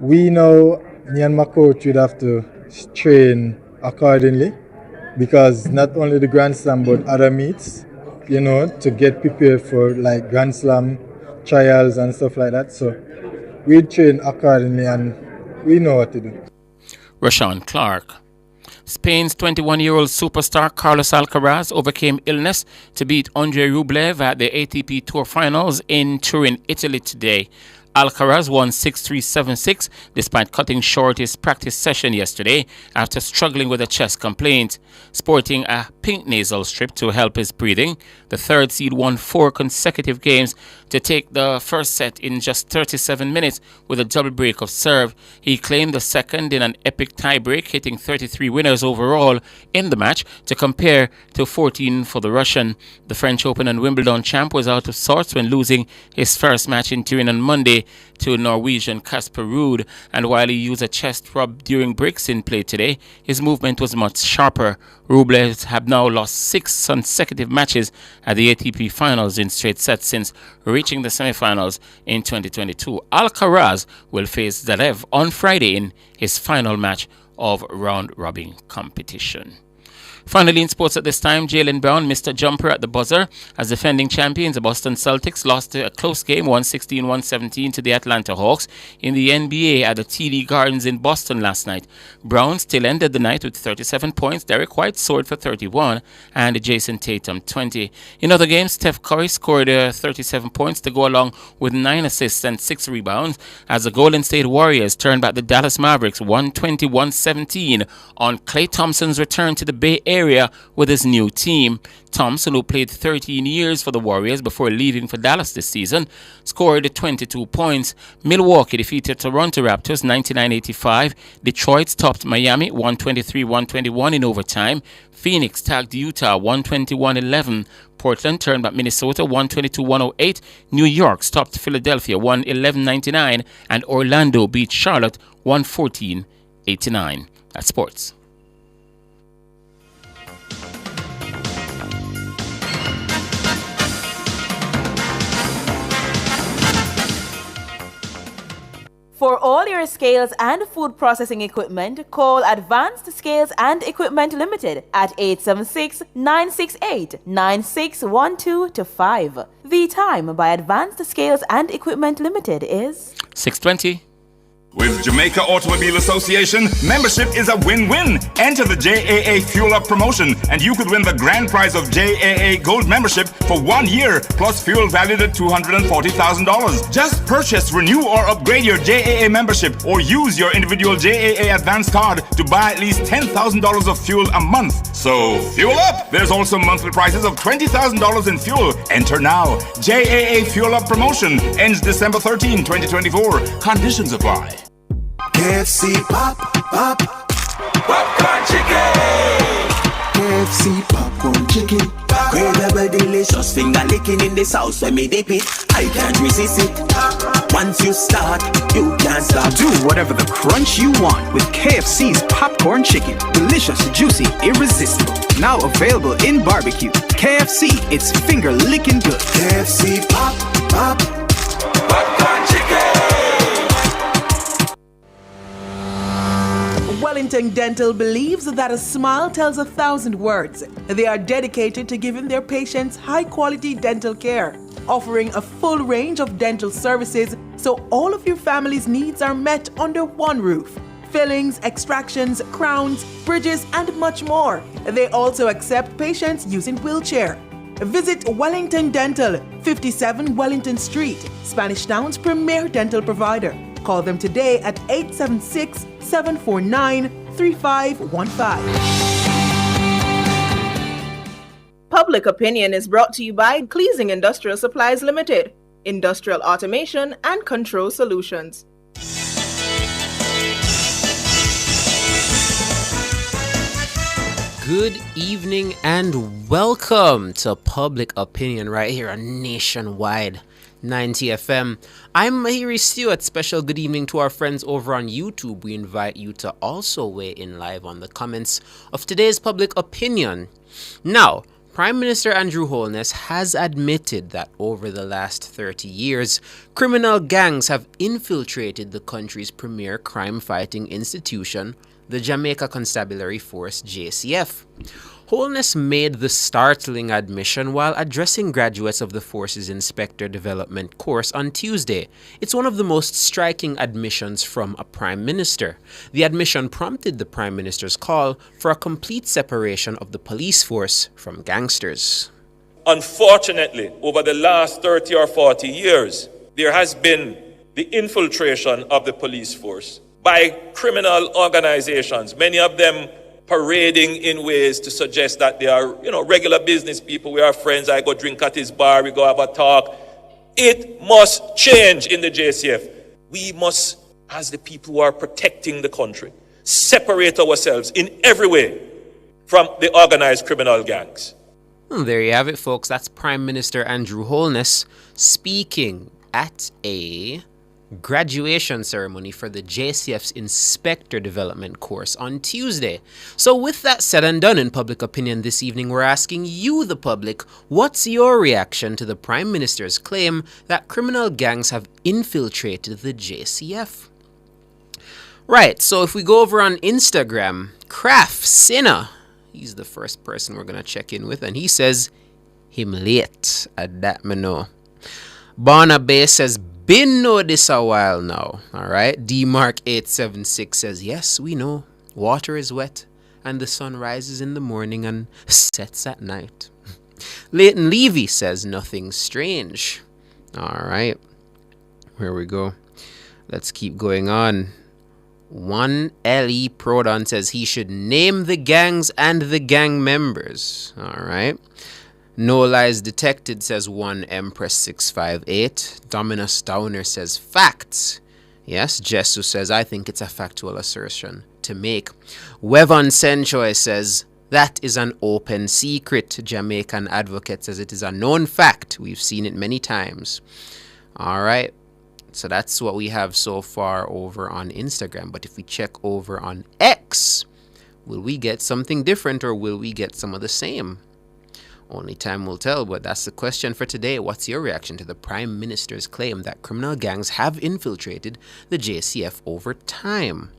we know, me and my coach would have to train accordingly, because not only the Grand Slam but other meets, you know, to get prepared for like Grand Slam trials and stuff like that. So we train accordingly and we know what to do. Rashawn Clark. Spain's 21-year-old superstar Carlos Alcaraz overcame illness to beat Andrei Rublev at the ATP Tour Finals in Turin, Italy today. Alcaraz won 6-3, 7-6 despite cutting short his practice session yesterday after struggling with a chest complaint. Sporting a pink nasal strip to help his breathing, the third seed won 4 consecutive games to take the first set in just 37 minutes with a double break of serve. He claimed the second in an epic tiebreak, hitting 33 winners overall in the match to compare to 14 for the Russian. The French Open and Wimbledon champ was out of sorts when losing his first match in Turin on Monday to Norwegian Casper Ruud, and while he used a chest rub during breaks in play today, his movement was much sharper. Rublev have now lost 6 consecutive matches at the ATP Finals in straight sets since reaching the semifinals in 2022. Alcaraz will face Zverev on Friday in his final match of round-robin competition. Finally, in sports at this time, Jaylen Brown missed a jumper at the buzzer as defending champions, the Boston Celtics, lost a close game 116-117 to the Atlanta Hawks in the NBA at the TD Gardens in Boston last night. Brown still ended the night with 37 points. Derek White soared for 31 and Jason Tatum 20. In other games, Steph Curry scored 37 points to go along with 9 assists and 6 rebounds as the Golden State Warriors turned back the Dallas Mavericks 120-117 on Klay Thompson's return to the Bay Area with his new team. Thompson, who played 13 years for the Warriors before leaving for Dallas this season, scored 22 points. Milwaukee defeated Toronto Raptors 99-85. Detroit topped Miami 123-121 in overtime. Phoenix tagged Utah 121-11. Portland turned back Minnesota 122-108. New York stopped Philadelphia 111-99. And Orlando beat Charlotte 114-89. That's sports. For all your scales and food processing equipment, call Advanced Scales and Equipment Limited at 876-968-9612-5. The time by Advanced Scales and Equipment Limited is 6:20. With Jamaica Automobile Association, membership is a win-win. Enter the JAA Fuel Up promotion and you could win the grand prize of JAA Gold membership for 1 year plus fuel valued at $240,000. Just purchase, renew or upgrade your JAA membership or use your individual JAA advance card to buy at least $10,000 of fuel a month. So fuel up! There's also monthly prices of $20,000 in fuel. Enter now. JAA Fuel Up promotion ends December 13, 2024. Conditions apply. KFC pop, popcorn chicken. KFC popcorn chicken. Incredible, delicious, finger licking in the sauce when me dip it. I can't resist it. Once you start, you can't stop. Do whatever the crunch you want with KFC's popcorn chicken. Delicious, juicy, irresistible. Now available in barbecue. KFC, it's finger licking good. KFC popcorn chicken. Wellington Dental believes that a smile tells 1,000 words. They are dedicated to giving their patients high-quality dental care, offering a full range of dental services so all of your family's needs are met under one roof. Fillings, extractions, crowns, bridges, and much more. They also accept patients using wheelchair. Visit Wellington Dental, 57 Wellington Street, Spanish Town's premier dental provider. Call them today at 876-749-3515. Public Opinion is brought to you by Cleasing Industrial Supplies Limited, Industrial Automation and Control Solutions. Good evening and welcome to Public Opinion right here on Nationwide 90 FM. I'm Mahiri Stewart. Special good evening to our friends over on YouTube. We invite you to also weigh in live on the comments of today's Public Opinion. Now, Prime Minister Andrew Holness has admitted that over the last 30 years, criminal gangs have infiltrated the country's premier crime-fighting institution, the Jamaica Constabulary Force, JCF. Holness made the startling admission while addressing graduates of the force's Inspector Development course on Tuesday. It's one of the most striking admissions from a Prime Minister. The admission prompted the Prime Minister's call for a complete separation of the police force from gangsters. Unfortunately, over the last 30 or 40 years, there has been the infiltration of the police force by criminal organizations, many of them parading in ways to suggest that they are, regular business people. We are friends. I go drink at his bar. We go have a talk. It must change in the JCF. We must, as the people who are protecting the country, separate ourselves in every way from the organized criminal gangs. There you have it, folks. That's Prime Minister Andrew Holness speaking at a graduation ceremony for the JCF's Inspector Development course on Tuesday. So with that said and done in public opinion this evening, we're asking you, the public, what's your reaction to the Prime Minister's claim that criminal gangs have infiltrated the JCF? Right, so if we go over on Instagram, Craft Sinner, he's the first person we're going to check in with, and he says, him late, at that me know. Barnaby says, been know this a while now. Alright. DMark876 says, yes, we know. Water is wet and the sun rises in the morning and sets at night. Leighton Levy says, nothing strange. Alright. Here we go. Let's keep going on. 1LE Prodon says he should name the gangs and the gang members. Alright. No Lies Detected says 1 Empress 658. Dominus Downer says facts. Yes, Jesu says I think it's a factual assertion to make. Wevon Senchoy says that is an open secret. Jamaican Advocate says it is a known fact. We've seen it many times. Alright. So that's what we have so far over on Instagram. But if we check over on X, will we get something different or will we get some of the same? Only time will tell, but that's the question for today. What's your reaction to the Prime Minister's claim that criminal gangs have infiltrated the JCF over time?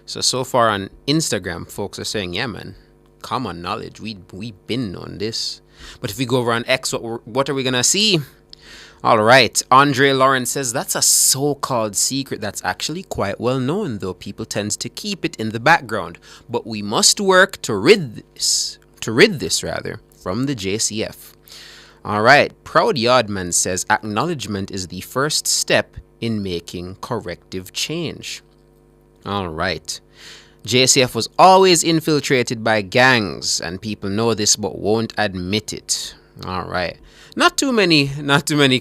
So far on Instagram, folks are saying, yeah, man, common knowledge. We've been on this. But if we go over on X, what are we going to see? All right. Andre Lawrence says that's a so-called secret that's actually quite well known, though people tend to keep it in the background. But we must work to rid this from the JCF. All right. Proud Yardman says acknowledgement is the first step in making corrective change. All right. JCF was always infiltrated by gangs, and people know this but won't admit it. All right. Not too many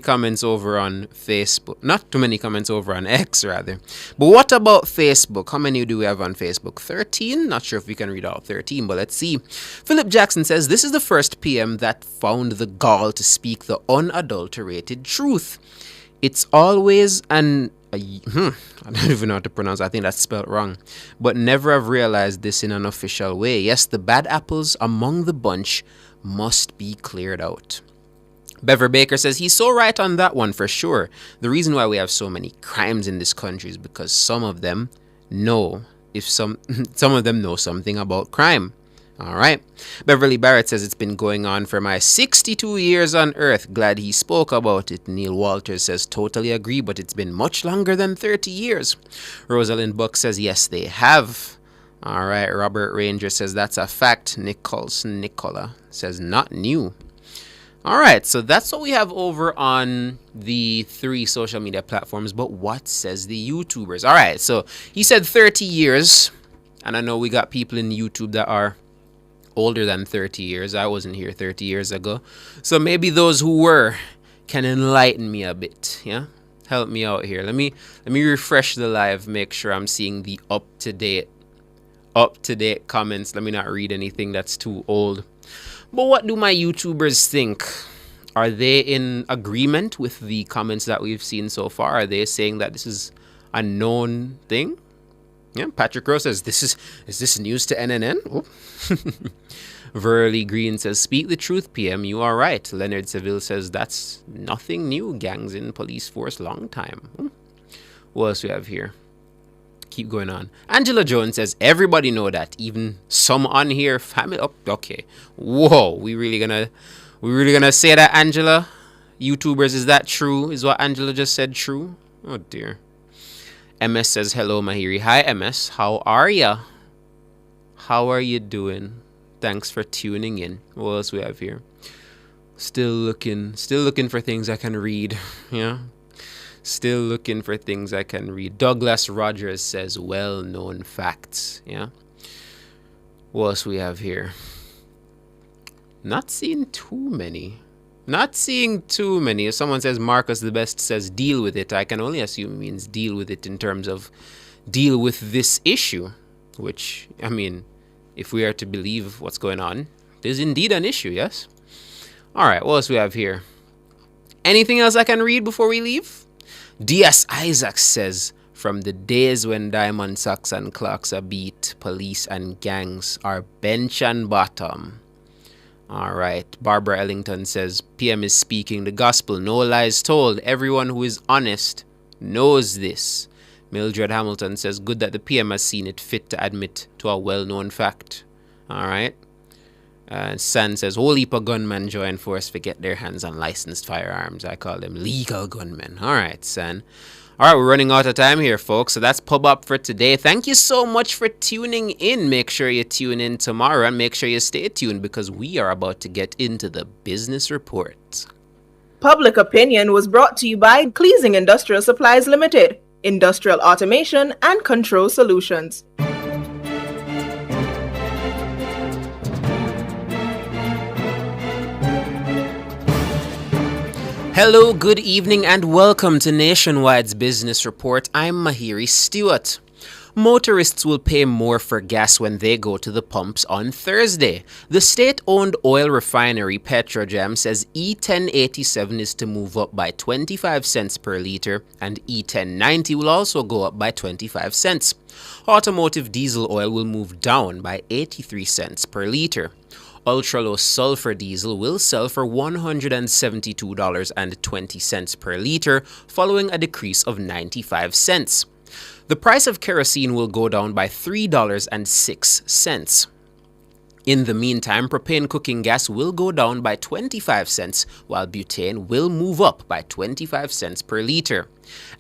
comments over on Facebook. Not too many comments over on X, rather. But what about Facebook? How many do we have on Facebook? 13? Not sure if we can read all 13, but let's see. Philip Jackson says, this is the first PM that found the gall to speak the unadulterated truth. It's always I don't even know how to pronounce it. I think that's spelled wrong. But never have realized this in an official way. Yes, the bad apples among the bunch must be cleared out. Bever Baker says he's so right on that one for sure. The reason why we have so many crimes in this country is because some of them know something about crime. All right. Beverly Barrett says it's been going on for my 62 years on earth. Glad he spoke about it. Neil Walters says totally agree, but it's been much longer than 30 years. Rosalind Buck says yes, they have. All right. Robert Ranger says that's a fact. Nicola says not new. All right, so that's what we have over on the 3 social media platforms, but what says the YouTubers? All right, so he said 30 years, and I know we got people in YouTube that are older than 30 years. I wasn't here 30 years ago, so maybe those who were can enlighten me a bit, yeah? Help me out here. Let me refresh the live, make sure I'm seeing the up-to-date comments. Let me not read anything that's too old. But what do my YouTubers think? Are they in agreement with the comments that we've seen so far? Are they saying that this is a known thing? Yeah, Patrick Rose says, is this news to NNN? Oh. Verly Green says, speak the truth, PM, you are right. Leonard Seville says, that's nothing new. Gangs in police force, long time. What else we have here? Keep going on. Angela Jones says, everybody know that, even some on here, family. Oh, okay. Whoa, we really gonna say that, Angela? YouTubers, is that true? Is what Angela just said true? Oh dear. MS says, hello, Mahiri. Hi, MS. How are ya? How are you doing? Thanks for tuning in. What else we have here? Still looking for things I can read. Yeah. Still looking for things I can read. Douglas Rogers says well-known facts. Yeah. What else we have here? Not seeing too many. If someone says Marcus the Best says deal with it, I can only assume it means deal with it in terms of deal with this issue. Which, I mean, if we are to believe what's going on, there's indeed an issue, yes? Alright, what else we have here? Anything else I can read before we leave? D.S. Isaacs says, from the days when Diamond Socks and Clarks are beat, police and gangs are bench and bottom. Alright, Barbara Ellington says, PM is speaking the gospel, no lies told. Everyone who is honest knows this. Mildred Hamilton says, good that the PM has seen it fit to admit to a well-known fact. Alright. San says, whole heap of gunmen join force to get their hands on licensed firearms. I call them legal gunmen. Alright, San. Alright, we're running out of time here, folks. So that's Pub Up for today. Thank you so much for tuning in. Make sure you tune in tomorrow and make sure you stay tuned because we are about to get into the business report. Public Opinion was brought to you by Cleasing Industrial Supplies Limited, Industrial Automation and Control Solutions. Hello, good evening, and welcome to Nationwide's Business Report. I'm Mahiri Stewart. Motorists will pay more for gas when they go to the pumps on Thursday. The state-owned oil refinery Petrojam says E1087 is to move up by 25 cents per litre and E1090 will also go up by 25 cents. Automotive diesel oil will move down by 83 cents per litre. Ultra-low sulfur diesel will sell for $172.20 per litre, following a decrease of 95 cents. The price of kerosene will go down by $3.06. In the meantime, propane cooking gas will go down by 25 cents, while butane will move up by 25 cents per litre.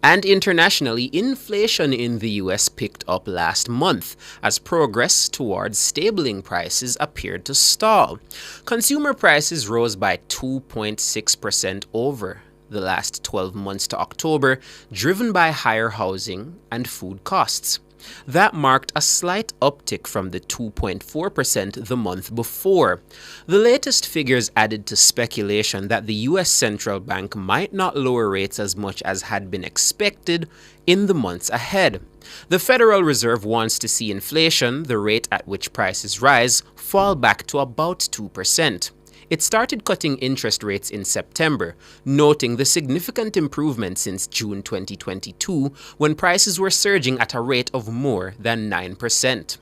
And internationally, inflation in the US picked up last month as progress towards stabling prices appeared to stall. Consumer prices rose by 2.6% over the last 12 months to October, driven by higher housing and food costs. That marked a slight uptick from the 2.4% the month before. The latest figures added to speculation that the U.S. Central Bank might not lower rates as much as had been expected in the months ahead. The Federal Reserve wants to see inflation, the rate at which prices rise, fall back to about 2%. It started cutting interest rates in September, noting the significant improvement since June 2022, when prices were surging at a rate of more than 9%.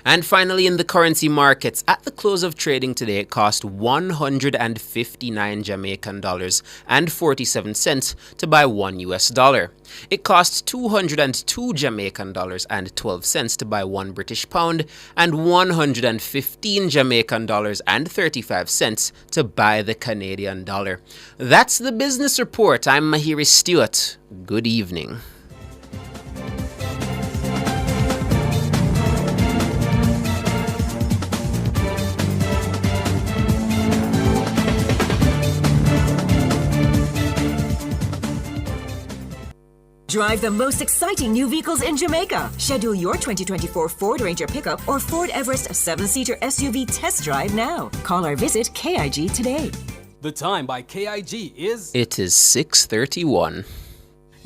And finally, in the currency markets, at the close of trading today, it cost 159 Jamaican dollars and 47 cents to buy $1 US. It cost 202 Jamaican dollars and 12 cents to buy £1 British pound and 115 Jamaican dollars and 35 cents to buy the Canadian dollar. That's the business report. I'm Mahiri Stewart. Good evening. Drive the most exciting new vehicles in Jamaica. Schedule your 2024 Ford Ranger pickup or Ford Everest 7-seater SUV test drive now. Call or visit KIG today. The time by KIG is... It is 6:31.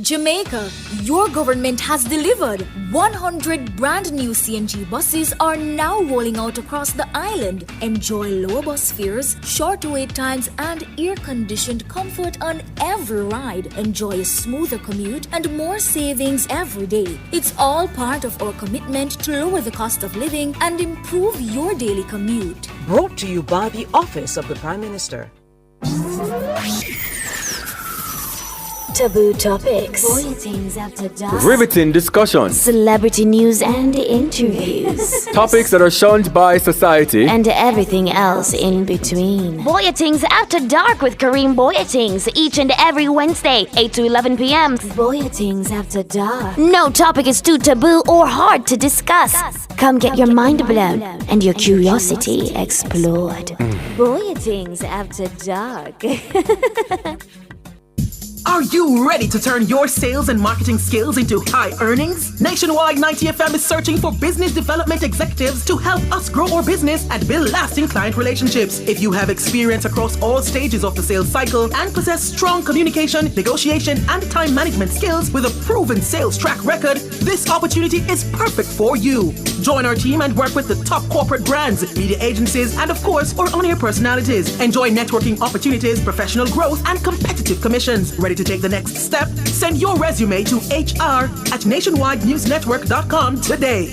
Jamaica, your government has delivered. 100 brand new CNG buses are now rolling out across the island. Enjoy lower bus fares, short wait times, and air-conditioned comfort on every ride. Enjoy a smoother commute and more savings every day. It's all part of our commitment to lower the cost of living and improve your daily commute. Brought to you by the Office of the Prime Minister. Taboo topics, Bulletins after dark, riveting discussions, celebrity news and interviews, topics that are shunned by society, and everything else in between. Boyatings After Dark with Kareem Boyatings each and every Wednesday, 8 to 11 p.m. Boyatings After Dark. No topic is too taboo or hard to discuss. Come get your mind blown and your curiosity explored. Boyatings After Dark. Are you ready to turn your sales and marketing skills into high earnings? Nationwide 90 FM is searching for business development executives to help us grow our business and build lasting client relationships. If you have experience across all stages of the sales cycle and possess strong communication, negotiation, and time management skills with a proven sales track record, this opportunity is perfect for you. Join our team and work with the top corporate brands, media agencies, and of course, our on-air personalities. Enjoy networking opportunities, professional growth, and competitive commissions. Ready to take the next step? Send your resume to hr@nationwidenewsnetwork.com today.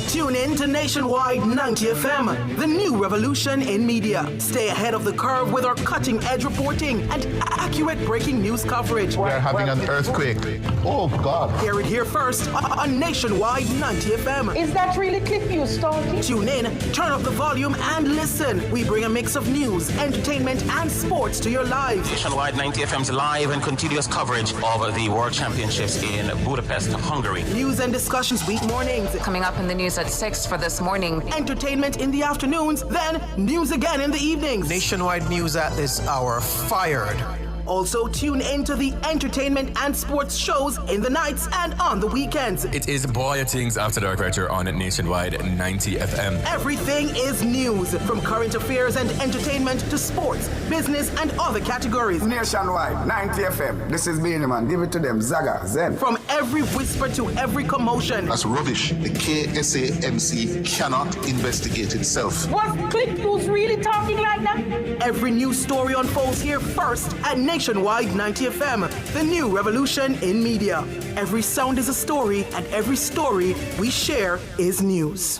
Tune in to Nationwide 90 FM, the new revolution in media. Stay ahead of the curve with our cutting-edge reporting and accurate breaking news coverage. We're having an earthquake. Oh, God. Hear it here first on Nationwide 90 FM. Is that really ClickViews talking? Tune in, turn up the volume, and listen. We bring a mix of news, entertainment, and sports to your lives. Nationwide 90 FM's live and continuous coverage of the World Championships in Budapest, Hungary. News and discussions week mornings. Coming up in the news at 6 for this morning. Entertainment in the afternoons, then news again in the evenings. Nationwide news at this hour, fired. Also, tune in to the entertainment and sports shows in the nights and on the weekends. It is Boy Things After Dark right here on Nationwide 90 FM. Everything is news, from current affairs and entertainment to sports, business, and other categories. Nationwide 90 FM. This is Beanie Man. Give it to them. Zaga, Zen. From every whisper to every commotion. That's rubbish. The KSAMC cannot investigate itself. Was ClickViews really talking like that? Every news story unfolds here first at Nationwide 90 FM, the new revolution in media. Every sound is a story, and every story we share is news.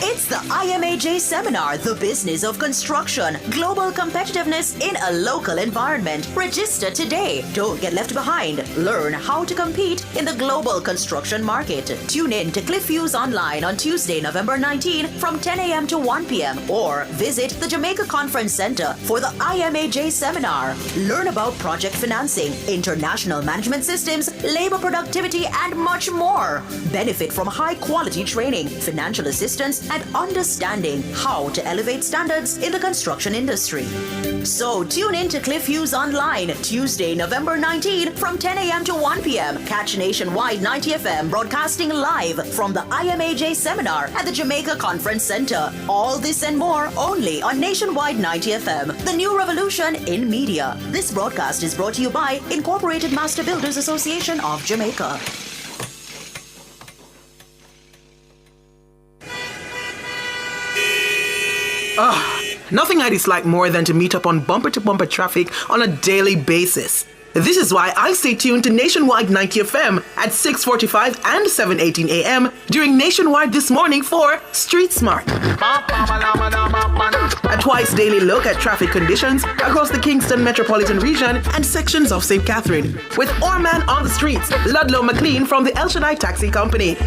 It's the IMAJ Seminar, The Business of Construction, Global Competitiveness in a Local Environment. Register today. Don't get left behind. Learn how to compete in the global construction market. Tune in to ClickViews Online on Tuesday, November 19 from 10 a.m. to 1 p.m. or visit the Jamaica Conference Center for the IMAJ Seminar. Learn about project financing, international management systems, labor productivity, and much more. Benefit from high-quality training, financial assistance, and understanding how to elevate standards in the construction industry. So tune in to ClickViews Online Tuesday, November 19 from 10 a.m. to 1 p.m. Catch Nationwide 90 FM broadcasting live from the IMAJ Seminar at the Jamaica Conference Center. All this and more only on Nationwide 90 FM, the new revolution in media. This broadcast is brought to you by Incorporated Master Builders Association of Jamaica. Nothing I dislike more than to meet up on bumper-to-bumper traffic on a daily basis. This is why I stay tuned to Nationwide 90 FM at 6:45 and 7:18 a.m. during Nationwide This Morning for Street Smart. A twice daily look at traffic conditions across the Kingston metropolitan region and sections of St. Catherine with our man on the streets, Ludlow McLean from the El Shaddai Taxi Company.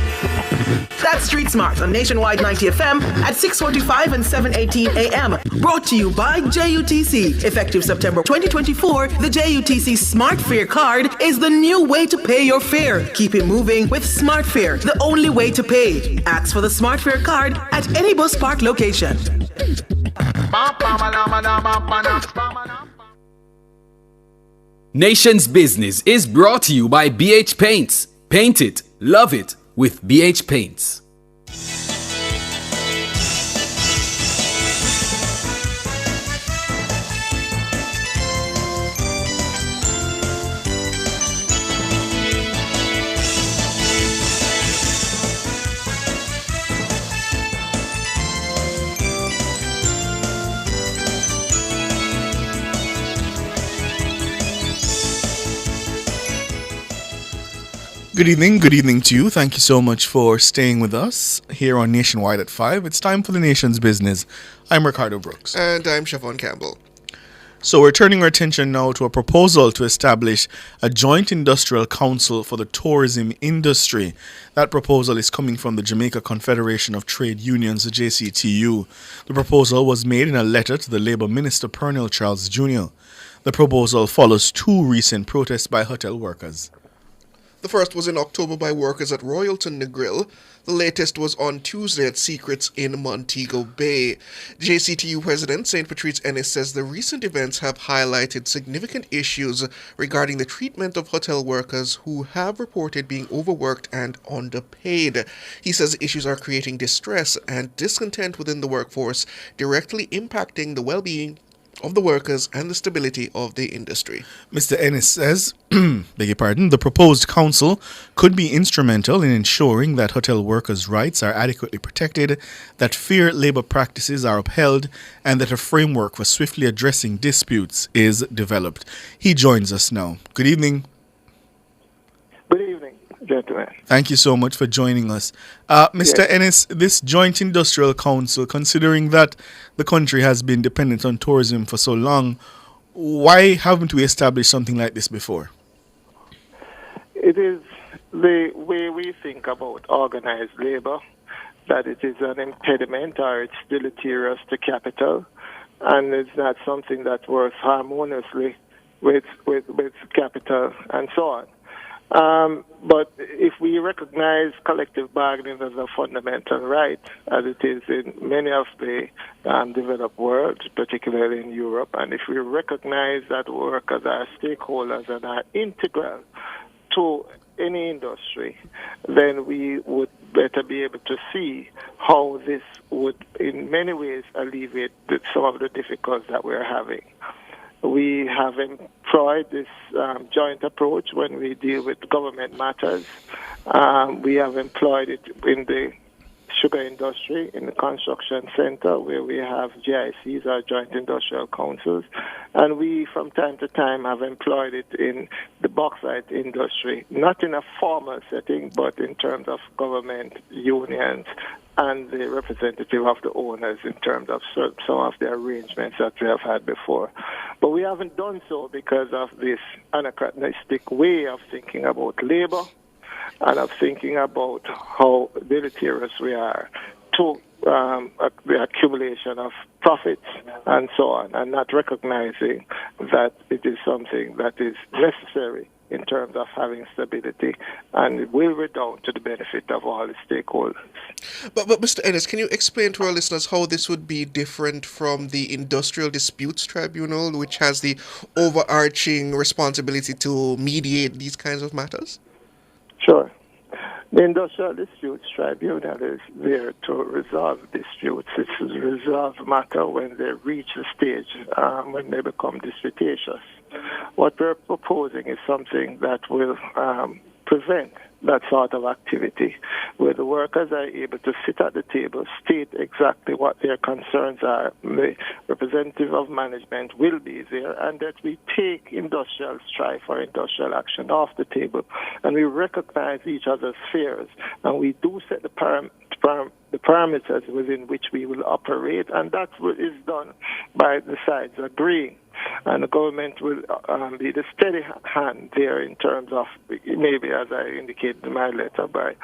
That's Street Smart on Nationwide 90 FM at 6:45 and 7:18 a.m. Brought to you by JUTC. Effective September 2024, the JUTC Smart Fare card is the new way to pay your fare. Keep it moving with Smart Fare, the only way to pay. Ask for the Smart Fare card at any bus park location. Nation's Business is brought to you by BH Paints. Paint it, love it with BH Paints. Good evening to you. Thank you so much for staying with us here on Nationwide at 5. It's time for the nation's business. I'm Ricardo Brooks. And I'm Siobhan Campbell. So we're turning our attention now to a proposal to establish a joint industrial council for the tourism industry. That proposal is coming from the Jamaica Confederation of Trade Unions, the JCTU. The proposal was made in a letter to the Labour Minister Pernell Charles Jr. The proposal follows two recent protests by hotel workers. The first was in October by workers at Royalton Negril. The latest was on Tuesday at Secrets in Montego Bay. JCTU President St. Patrice Ennis says the recent events have highlighted significant issues regarding the treatment of hotel workers who have reported being overworked and underpaid. He says issues are creating distress and discontent within the workforce, directly impacting the well-being of the workers and the stability of the industry. Mr. Ennis says, beg your pardon, the proposed council could be instrumental in ensuring that hotel workers' rights are adequately protected, that fair labor practices are upheld, and that a framework for swiftly addressing disputes is developed. He joins us now. Good evening. Good evening, gentlemen. Thank you so much for joining us. Mr. Ennis, this Joint Industrial Council, considering that the country has been dependent on tourism for so long, why haven't we established something like this before? It is the way we think about organized labor, that it is an impediment or it's deleterious to capital, and it's not something that works harmoniously with capital and so on. But if we recognize collective bargaining as a fundamental right, as it is in many of the developed world, particularly in Europe, and if we recognize that workers are stakeholders and are integral to any industry, then we would better be able to see how this would in many ways alleviate some of the difficulties that we're having. We have employed this joint approach when we deal with government matters. We have employed it in the sugar industry, in the construction center, where we have GICs, our joint industrial councils. And we, from time to time, have employed it in the bauxite industry, not in a formal setting, but in terms of government unions and the representative of the owners in terms of some of the arrangements that we have had before. But we haven't done so because of this anachronistic way of thinking about labor and of thinking about how deleterious we are to the accumulation of profits and so on, and not recognizing that it is something that is necessary in terms of having stability, and it will redound to the benefit of all the stakeholders. But Mr. Ennis, can you explain to our listeners how this would be different from the Industrial Disputes Tribunal, which has the overarching responsibility to mediate these kinds of matters? Sure. The Industrial Disputes Tribunal is there to resolve disputes. It's to resolve matter when they reach a stage when they become disputatious. What we're proposing is something that will prevent that sort of activity, where the workers are able to sit at the table, state exactly what their concerns are. The representative of management will be there, and that we take industrial strife or industrial action off the table, and we recognize each other's fears, and we do set the parameters within which we will operate, and that is done by the sides agreeing. And the government will be the steady hand there in terms of, maybe as I indicated in my letter, by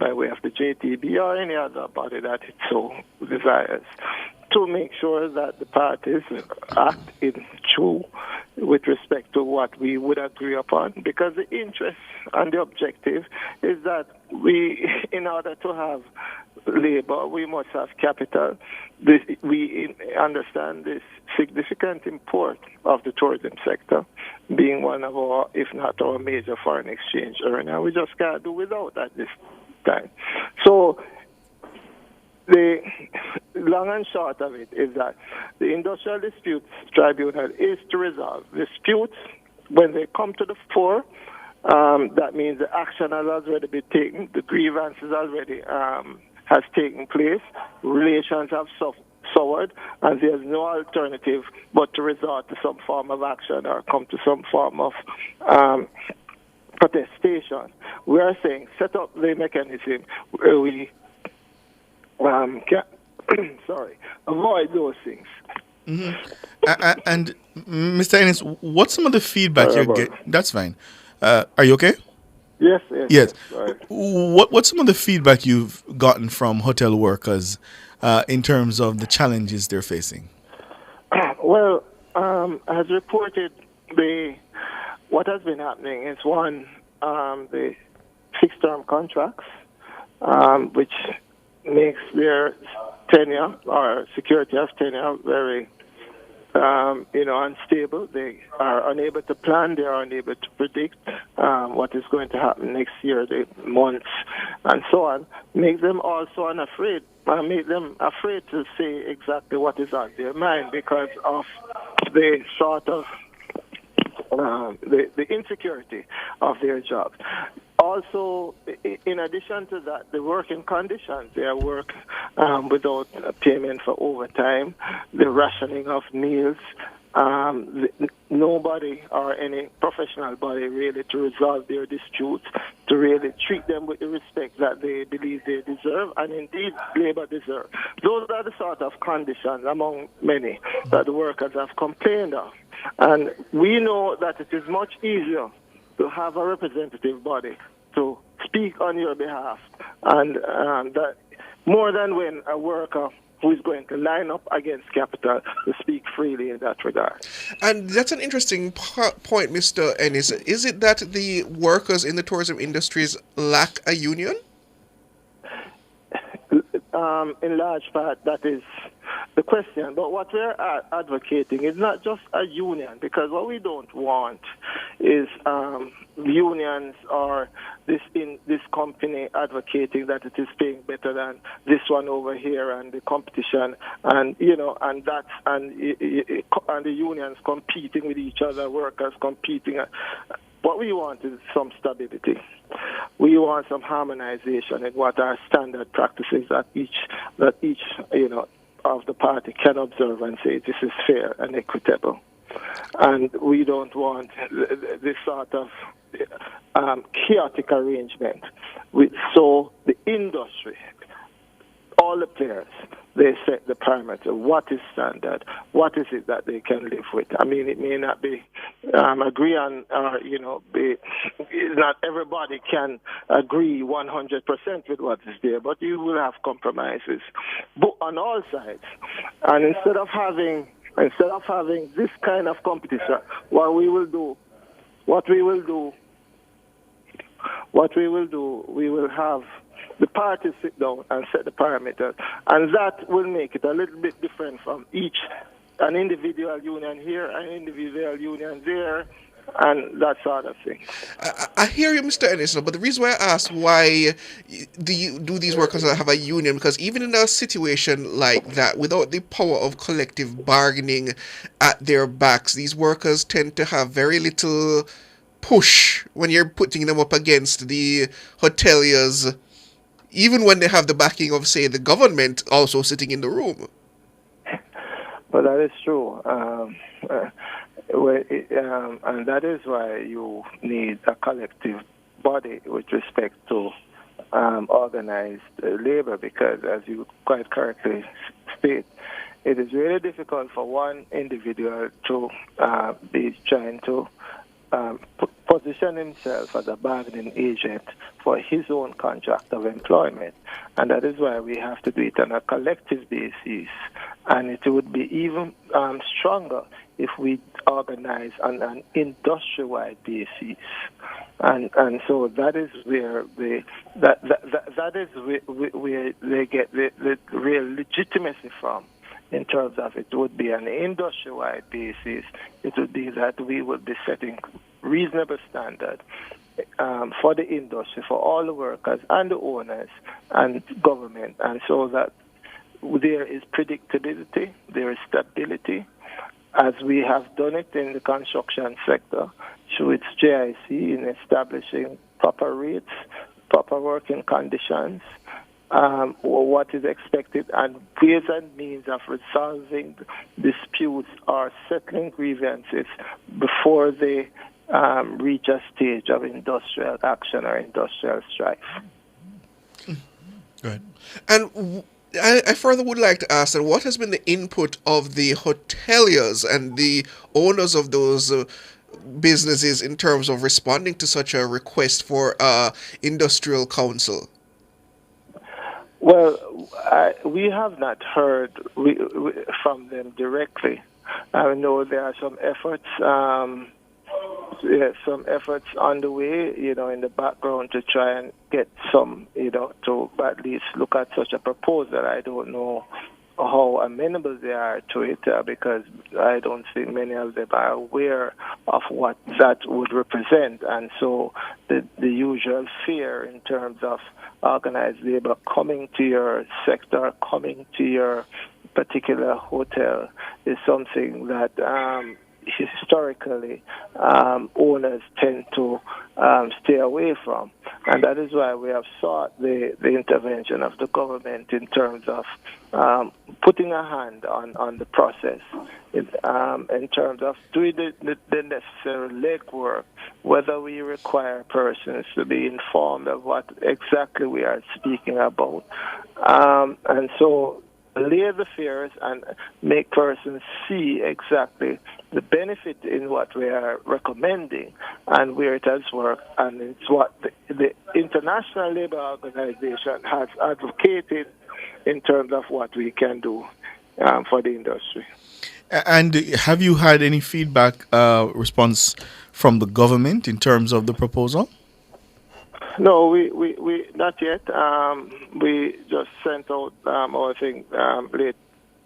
way of the JTB or any other body that it so desires, to make sure that the parties act in true with respect to what we would agree upon, because the interest and the objective is that we, in order to have labor, we must have capital. We understand this significant import of the tourism sector being one of our, if not our major foreign exchange earner. We just can't do without at this time. So the long and short of it is that the Industrial Disputes Tribunal is to resolve disputes when they come to the fore. That means the action has already been taken, the grievances already has taken place, relations have soured, and there's no alternative but to resort to some form of action or come to some form of protestation. We are saying set up the mechanism where we avoid those things. Mm-hmm. And Mr. Ennis, what's some of the feedback you get? That's fine. Are you okay? Yes. What's some of the feedback you've gotten from hotel workers in terms of the challenges they're facing? Well, as reported, what has been happening is one, the fixed-term contracts, which makes their tenure or security of tenure very, unstable. They are unable to plan. They are unable to predict what is going to happen next year, the months, and so on. Make them also unafraid. Make them afraid to say exactly what is on their mind because of the sort of the insecurity of their jobs. Also, in addition to that, the working conditions, their work without payment for overtime, the rationing of meals, nobody or any professional body really to resolve their disputes, to really treat them with the respect that they believe they deserve, and indeed labor deserve. Those are the sort of conditions among many that the workers have complained of. And we know that it is much easier to have a representative body to speak on your behalf, and that more than when a worker who is going to line up against capital to speak freely in that regard. And that's an interesting point, Mr. Ennis. Is it that the workers in the tourism industries lack a union? In large part, that is the question. But what we're advocating is not just a union, because what we don't want is unions or this company advocating that it is paying better than this one over here, and the competition, and the unions competing with each other, workers competing. What we want is some stability. We want some harmonization in what are standard practices that each of the party can observe and say this is fair and equitable. And we don't want this sort of chaotic arrangement. So the industry, all the players, they set the parameter. What is standard? What is it that they can live with? I mean, it may not be agree on, not everybody can agree 100% with what is there, but you will have compromises on all sides. And instead of having this kind of competition, we will have the parties sit down and set the parameters, and that will make it a little bit different from an individual union here, an individual union there, and that sort of thing. I hear you, Mr. Ennis, but the reason why I asked why do these workers not have a union, because even in a situation like that, without the power of collective bargaining at their backs, these workers tend to have very little push when you're putting them up against the hoteliers, even when they have the backing of, say, the government also sitting in the room. Well, that is true. And that is why you need a collective body with respect to organized labor, because, as you quite correctly state, it is really difficult for one individual to be trying to position himself as a bargaining agent for his own contract of employment. And that is why we have to do it on a collective basis. And it would be even stronger if we organize on an industry-wide basis. And so that is where where they get the real legitimacy from. In terms of it would be an industry-wide basis, it would be that we would be setting reasonable standard for the industry, for all the workers and the owners and government, and so that there is predictability, there is stability, as we have done it in the construction sector through its JIC in establishing proper rates, proper working conditions, what is expected, and ways and means of resolving disputes or settling grievances before they reach a stage of industrial action or industrial strife. Right. And I further would like to ask that what has been the input of the hoteliers and the owners of those businesses in terms of responding to such a request for industrial council? Well, we have not heard from them directly. I know there are some efforts some efforts underway, in the background to try and get some, to at least look at such a proposal. I don't know how amenable they are to it because I don't think many of them are aware of what that would represent. And so the usual fear in terms of organized labor coming to your sector, coming to your particular hotel is something that historically owners tend to stay away from. And that is why we have sought the intervention of the government in terms of putting a hand on the process, in terms of doing the necessary legwork, whether we require persons to be informed of what exactly we are speaking about. And so allay the fears and make persons see exactly the benefit in what we are recommending and where it has worked, and it's what the International Labour Organization has advocated in terms of what we can do for the industry. And have you had any feedback response from the government in terms of the proposal? No, we not yet. We just sent out our thing late,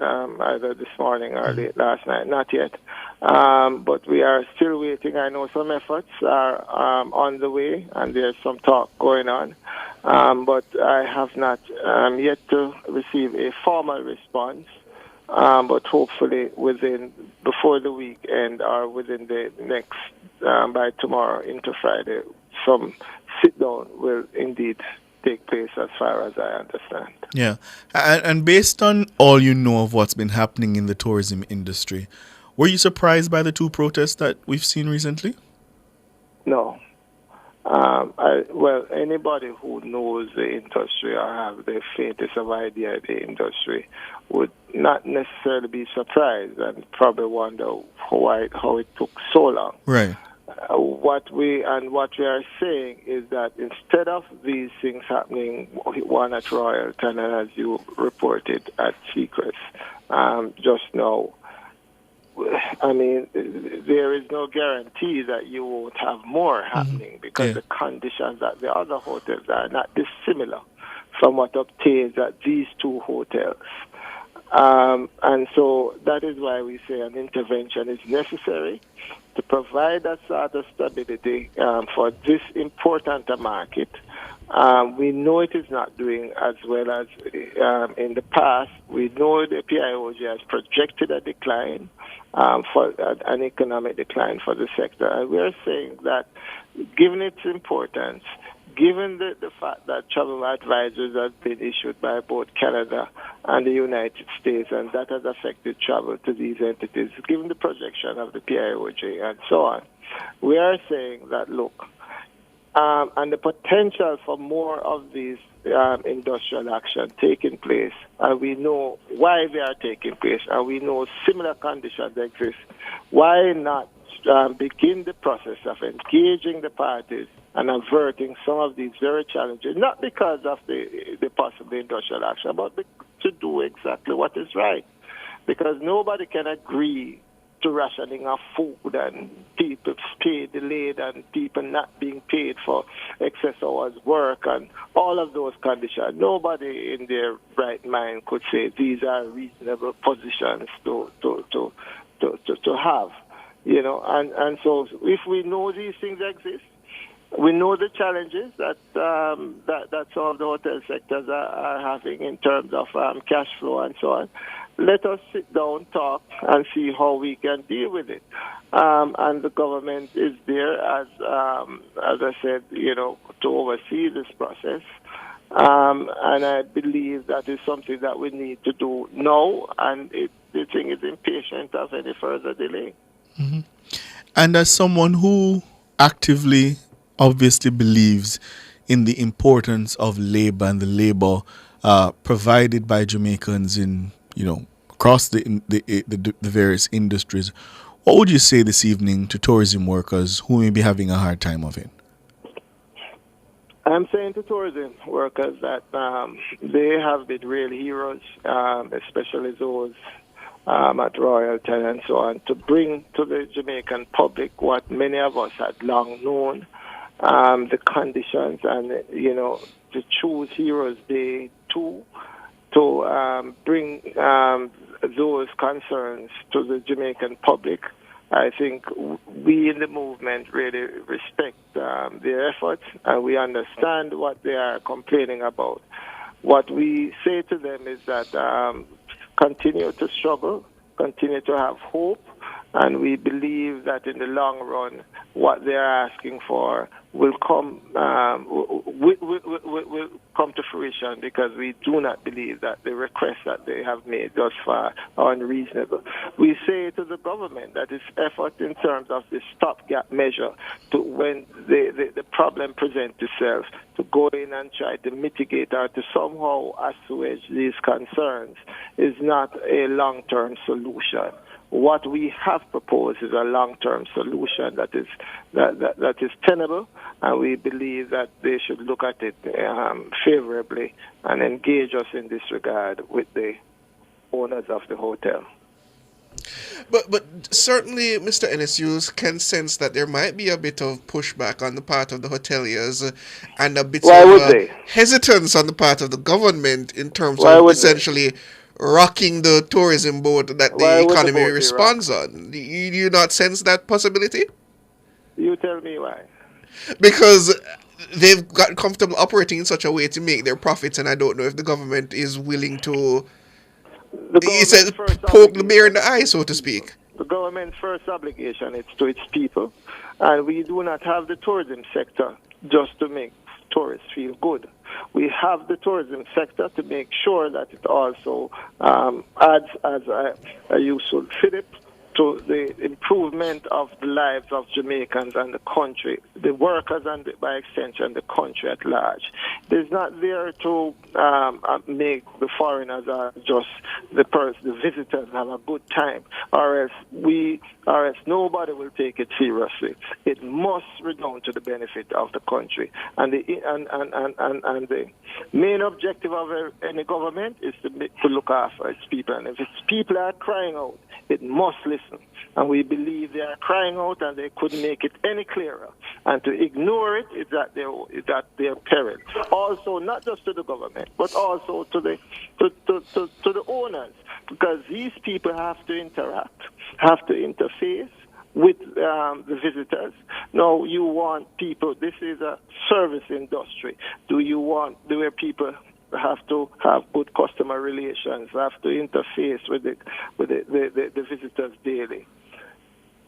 either this morning or late last night. Not yet. But we are still waiting. I know some efforts are on the way, and there's some talk going on. But I have not yet to receive a formal response. But hopefully before the weekend or within the next, by tomorrow into Friday, some sit down will indeed take place as far as I understand. Yeah. And based on all you know of what's been happening in the tourism industry, were you surprised by the two protests that we've seen recently? No. Anybody who knows the industry or have the faintest of idea of the industry would not necessarily be surprised and probably wonder how it took so long. Right. What we are saying is that instead of these things happening, one at Royalton and as you reported at Secrets just now, I mean, there is no guarantee that you won't have more happening because the conditions at the other hotels are not dissimilar from what obtains at these two hotels. And so that is why we say an intervention is necessary to provide that sort of stability for this important a market. We know it is not doing as well as in the past. We know the PIOG has projected a decline, for an economic decline for the sector. And we are saying that given its importance, given the fact that travel advisories have been issued by both Canada and the United States, and that has affected travel to these entities, given the projection of the PIOJ and so on, we are saying that, look, and the potential for more of these industrial action taking place, and we know why they are taking place, and we know similar conditions exist, why not begin the process of engaging the parties and averting some of these very challenges, not because of the possible industrial action, but to do exactly what is right. Because nobody can agree to rationing of food and people pay delayed and people not being paid for excess hours work and all of those conditions. Nobody in their right mind could say these are reasonable positions to have. And so if we know these things exist, we know the challenges that some of the hotel sectors are having in terms of cash flow and so on. Let us sit down, talk, and see how we can deal with it. And the government is there, as I said, to oversee this process. And I believe that is something that we need to do now, and the thing is impatient of any further delay. Mm-hmm. And as someone who actively, obviously believes in the importance of labor and the labor provided by Jamaicans in, across the various industries, what would you say this evening to tourism workers who may be having a hard time of it? I'm saying to tourism workers that they have been real heroes, especially those at Royalton and so on, to bring to the Jamaican public what many of us had long known, the conditions, and, to choose Heroes Day 2 to bring those concerns to the Jamaican public. I think we in the movement really respect their efforts, and we understand what they are complaining about. What we say to them is that continue to struggle, continue to have hope, and we believe that in the long run, what they are asking for will come will come to fruition, because we do not believe that the requests that they have made thus far are unreasonable. We say to the government that its effort in terms of the stopgap measure to when the problem presents itself, to go in and try to mitigate or to somehow assuage these concerns is not a long-term solution. What we have proposed is a long-term solution that is tenable, and we believe that they should look at it favorably and engage us in this regard with the owners of the hotel. But certainly, Mr. Ennis, you can sense that there might be a bit of pushback on the part of the hoteliers and a bit of hesitance on the part of the government in terms of essentially rocking the tourism boat that the economy responds on. Do you not sense that possibility? You tell me why. Because they've got comfortable operating in such a way to make their profits, and I don't know if the government is willing to poke the bear in the eye, so to speak. The government's first obligation is to its people, and we do not have the tourism sector just to make tourists feel good. We have the tourism sector to make sure that it also adds as a useful fillip to the improvement of the lives of Jamaicans and the country, the workers, and by extension the country at large. It is not there to make the foreigners or just the visitors have a good time, or else nobody will take it seriously. It must redound to the benefit of the country, and the main objective of any government is to look after its people. And if its people are crying out, it must listen. And we believe they are crying out, and they couldn't make it any clearer. And to ignore it is at their peril. Also, not just to the government, but also to the owners, because these people have to interact, have to interface with the visitors. Now, you want people, this is a service industry. Do you want where people have to have good customer relations, have to interface with the visitors daily?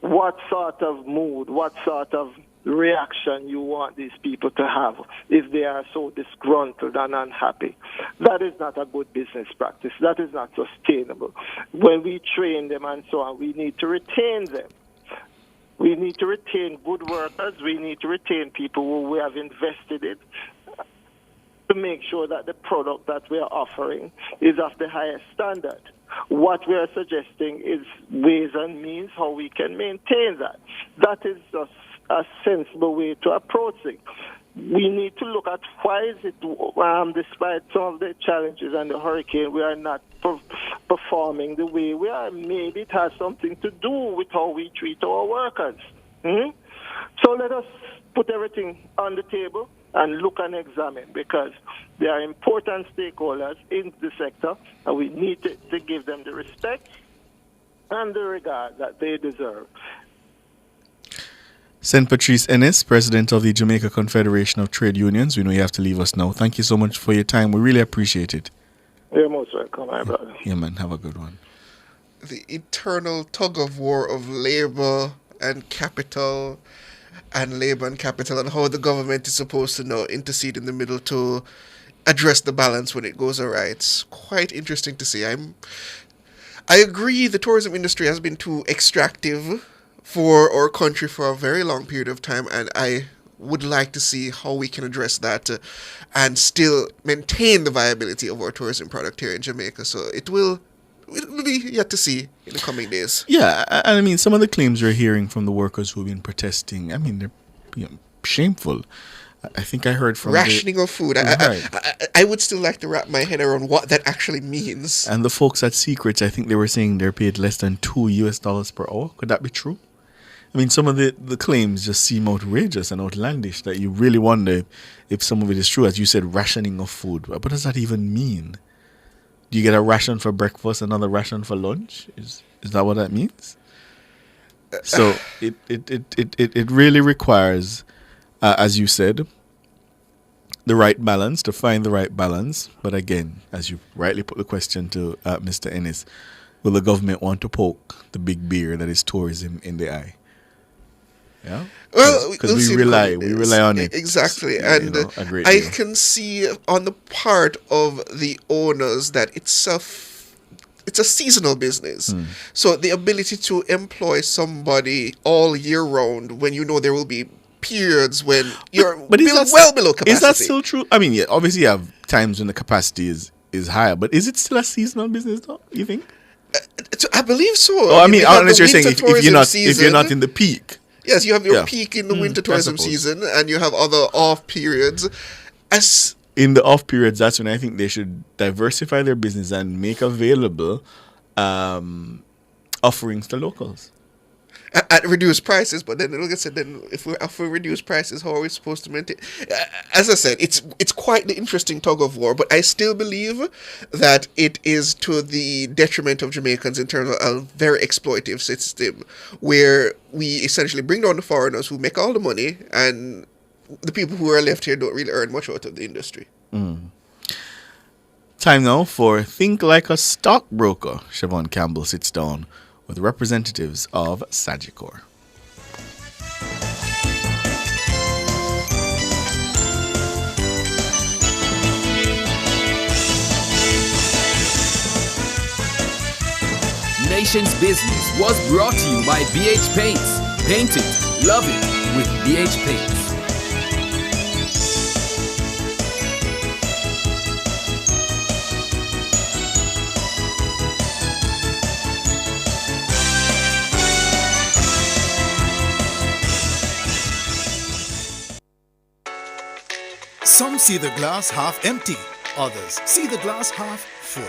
What sort of mood, what sort of reaction you want these people to have if they are so disgruntled and unhappy? That is not a good business practice. That is not sustainable. When we train them and so on, we need to retain them. We need to retain good workers. We need to retain people who we have invested in, to make sure that the product that we are offering is of the highest standard. What we are suggesting is ways and means how we can maintain that. That is just a sensible way to approach it. We need to look at why is it, despite some of the challenges and the hurricane, we are not performing the way we are. Maybe it has something to do with how we treat our workers. So let us put everything on the table and look and examine, because they are important stakeholders in the sector, and we need to give them the respect and the regard that they deserve. St. Patrice Ennis, President of the Jamaica Confederation of Trade Unions. We know you have to leave us now. Thank you so much for your time. We really appreciate it. You're most welcome, my brother. Yeah, man. Have a good one. The eternal tug of war of labor and capital, and how the government is supposed to intercede in the middle to address the balance when it goes awry. It's quite interesting to see. I agree the tourism industry has been too extractive for our country for a very long period of time, and I would like to see how we can address that and still maintain the viability of our tourism product here in Jamaica. So it will be yet to see in the coming days. Yeah, I mean, some of the claims we're hearing from the workers who've been protesting, I mean, they're shameful. I think I heard from rationing of food. I would still like to wrap my head around what that actually means. And the folks at Secrets, I think they were saying they're paid less than $2 per hour. Could that be true? I mean, some of the claims just seem outrageous and outlandish that you really wonder if some of it is true. As you said, rationing of food. What does that even mean? Do you get a ration for breakfast, another ration for lunch? Is that what that means? So it really requires, as you said, the right balance, to find the right balance. But again, as you rightly put the question to Mr. Ennis, will the government want to poke the big bear that is tourism in the eye? Yeah. Well, because we rely on it. Exactly. And I can see on the part of the owners that it's a seasonal business. So the ability to employ somebody all year round when you know there will be periods when you're well below capacity. Is that still true? I mean, yeah, obviously you have times when the capacity is higher, but is it still a seasonal business though, you think? I believe so. Oh, I mean, unless you're saying if you're not in the peak. Yes, you have your peak in the winter tourism season, and you have other off periods. In the off periods, that's when I think they should diversify their business and make available offerings to locals. At reduced prices, but then like I said, then if we offer reduced prices, how are we supposed to maintain? As I said, it's quite the interesting tug of war, but I still believe that it is to the detriment of Jamaicans in terms of a very exploitative system, where we essentially bring down the foreigners who make all the money, and the people who are left here don't really earn much out of the industry. Time now for Think Like a Stockbroker. Siobhan Campbell sits down with representatives of Sagicor. Nation's Business was brought to you by BH Paints. Paint it, love it with BH Paints. Some see the glass half empty, others see the glass half full.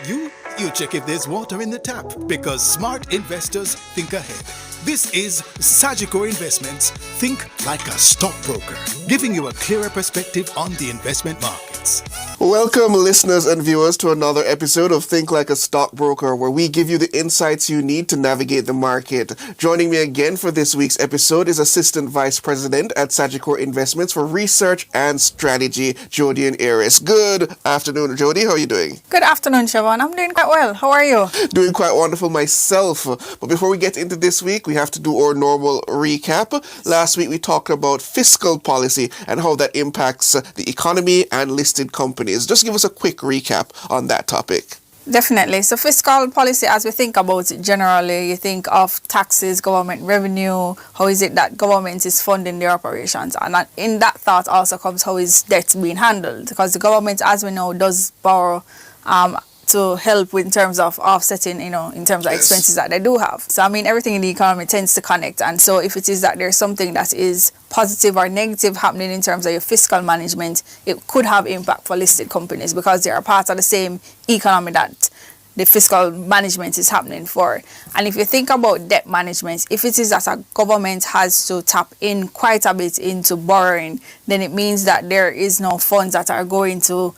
You check if there's water in the tap, because smart investors think ahead. This is Sagicor Investments. Think like a stockbroker, giving you a clearer perspective on the investment markets. Welcome, listeners and viewers, to another episode of Think Like a Stockbroker, where we give you the insights you need to navigate the market. Joining me again for this week's episode is Assistant Vice President at Sagicor Investments for Research and Strategy, Jody and Aris. Good afternoon, Jody. How are you doing? Good afternoon, Siobhan. I'm doing quite well. How are you? Doing quite wonderful myself. But before we get into this week, we have to do our normal recap. Last week, we talked about fiscal policy and how that impacts the economy and listed companies. Just give us a quick recap on that topic. Definitely. So fiscal policy, as we think about it generally, you think of taxes, government revenue, how is it that government is funding their operations? And in that thought also comes how is debt being handled? Because the government, as we know, does borrow to help in terms of offsetting, in terms of expenses that they do have. So, I mean, everything in the economy tends to connect. And so if it is that there's something that is positive or negative happening in terms of your fiscal management, it could have impact for listed companies because they are part of the same economy that the fiscal management is happening for. And if you think about debt management, if it is that a government has to tap in quite a bit into borrowing, then it means that there is no funds that are going to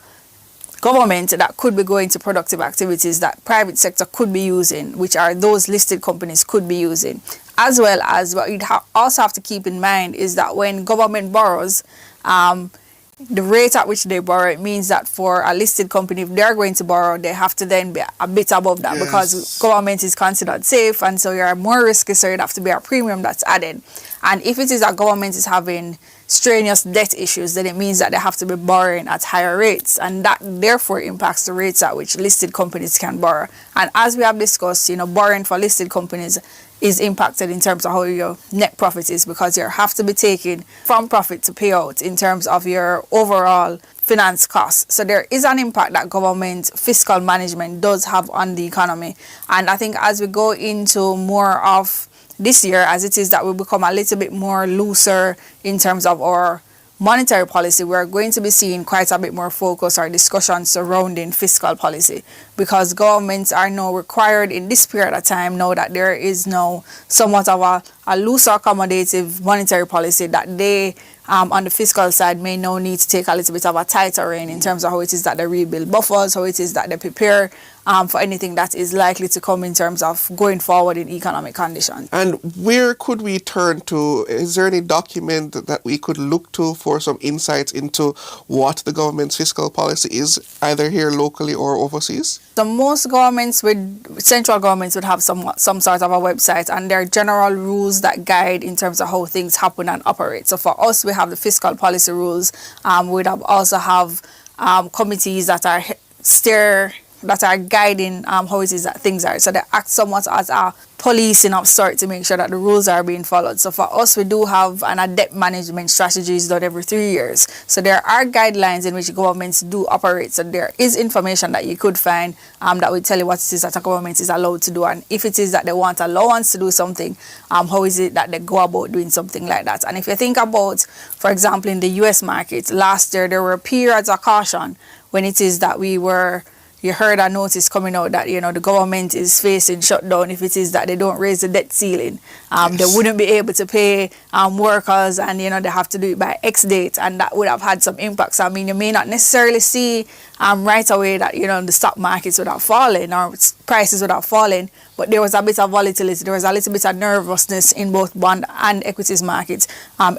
government that could be going to productive activities that private sector could be using, which are those listed companies could be using. As well as what you'd also have to keep in mind is that when government borrows, the rate at which they borrow, it means that for a listed company, if they're going to borrow, they have to then be a bit above that because government is considered safe, and so you're more risky, so you'd have to be a premium that's added. And if it is that government is having strenuous debt issues, then it means that they have to be borrowing at higher rates, and that therefore impacts the rates at which listed companies can borrow. And as we have discussed, borrowing for listed companies is impacted in terms of how your net profit is, because you have to be taking from profit to pay out in terms of your overall finance costs. So there is an impact that government fiscal management does have on the economy. And I think as we go into more of this year, as it is that we become a little bit more looser in terms of our monetary policy, we're going to be seeing quite a bit more focus or discussion surrounding fiscal policy, because governments are now required in this period of time, now that there is now somewhat of a loose accommodative monetary policy, that they on the fiscal side may now need to take a little bit of a tighter rein in terms of how it is that they rebuild buffers, how it is that they prepare for anything that is likely to come in terms of going forward in economic conditions. And where could we turn to? Is there any document that we could look to for some insights into what the government's fiscal policy is, either here locally or overseas? So most central governments would have some sort of a website, and there are general rules that guide in terms of how things happen and operate. So for us, we have the fiscal policy rules. We'd also have committees that are guiding how it is that things are. So they act somewhat as a policing of sort to make sure that the rules are being followed. So for us, we do have an debt management strategies done every 3 years. So there are guidelines in which governments do operate. So there is information that you could find that will tell you what it is that a government is allowed to do, and if it is that they want allowance to do something, how is it that they go about doing something like that. And if you think about, for example, in the US market, last year there were periods of caution when it is that you heard a notice coming out that, the government is facing shutdown if it is that they don't raise the debt ceiling. They wouldn't be able to pay workers, and, they have to do it by X date, and that would have had some impacts. I mean, you may not necessarily see right away that, the stock markets would have fallen or prices would have fallen, but there was a bit of volatility. There was a little bit of nervousness in both bond and equities markets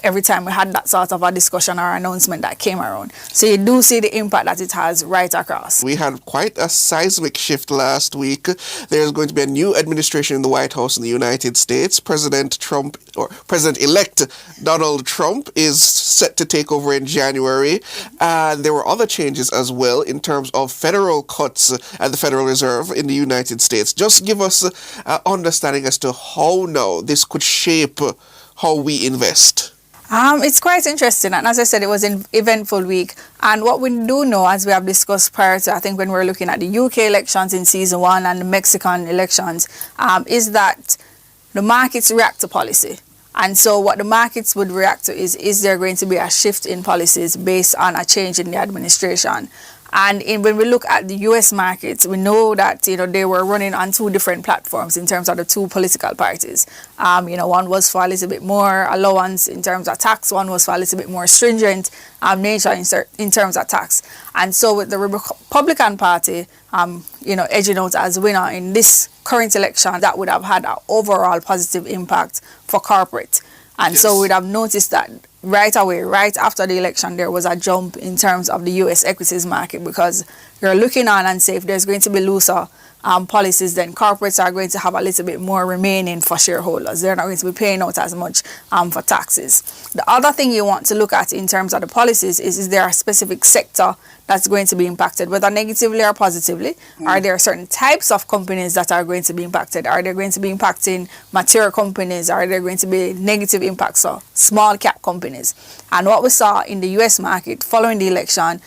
every time we had that sort of a discussion or announcement that came around. So you do see the impact that it has right across. We had quite a seismic shift last week. There's going to be a new administration in the White House in the United States. President-elect Donald Trump is set to take over in January. And there were other changes as well in terms of federal cuts at the Federal Reserve in the United States. Just give us an understanding as to how now this could shape how we invest. It's quite interesting, and as I said, it was an eventful week. And what we do know, as we have discussed prior to, I think when we were looking at the UK elections in season 1 and the Mexican elections, is that the markets react to policy. And so what the markets would react to is there going to be a shift in policies based on a change in the administration? And when we look at the US markets, we know that, they were running on 2 different platforms in terms of the 2 political parties. One was for a little bit more allowance in terms of tax. One was for a little bit more stringent nature in terms of tax. And so with the Republican Party, edging out as winner in this current election, that would have had an overall positive impact for corporate. And so we'd have noticed that right away, right after the election, there was a jump in terms of the US equities market, because you're looking on and say if there's going to be looser policies, then corporates are going to have a little bit more remaining for shareholders. They're not going to be paying out as much for taxes. The other thing you want to look at in terms of the policies is there a specific sector that's going to be impacted, whether negatively or positively? Are there certain types of companies that are going to be impacted? Are they going to be impacting mature companies? Are there going to be negative impacts on small cap companies? And what we saw in the US market following the election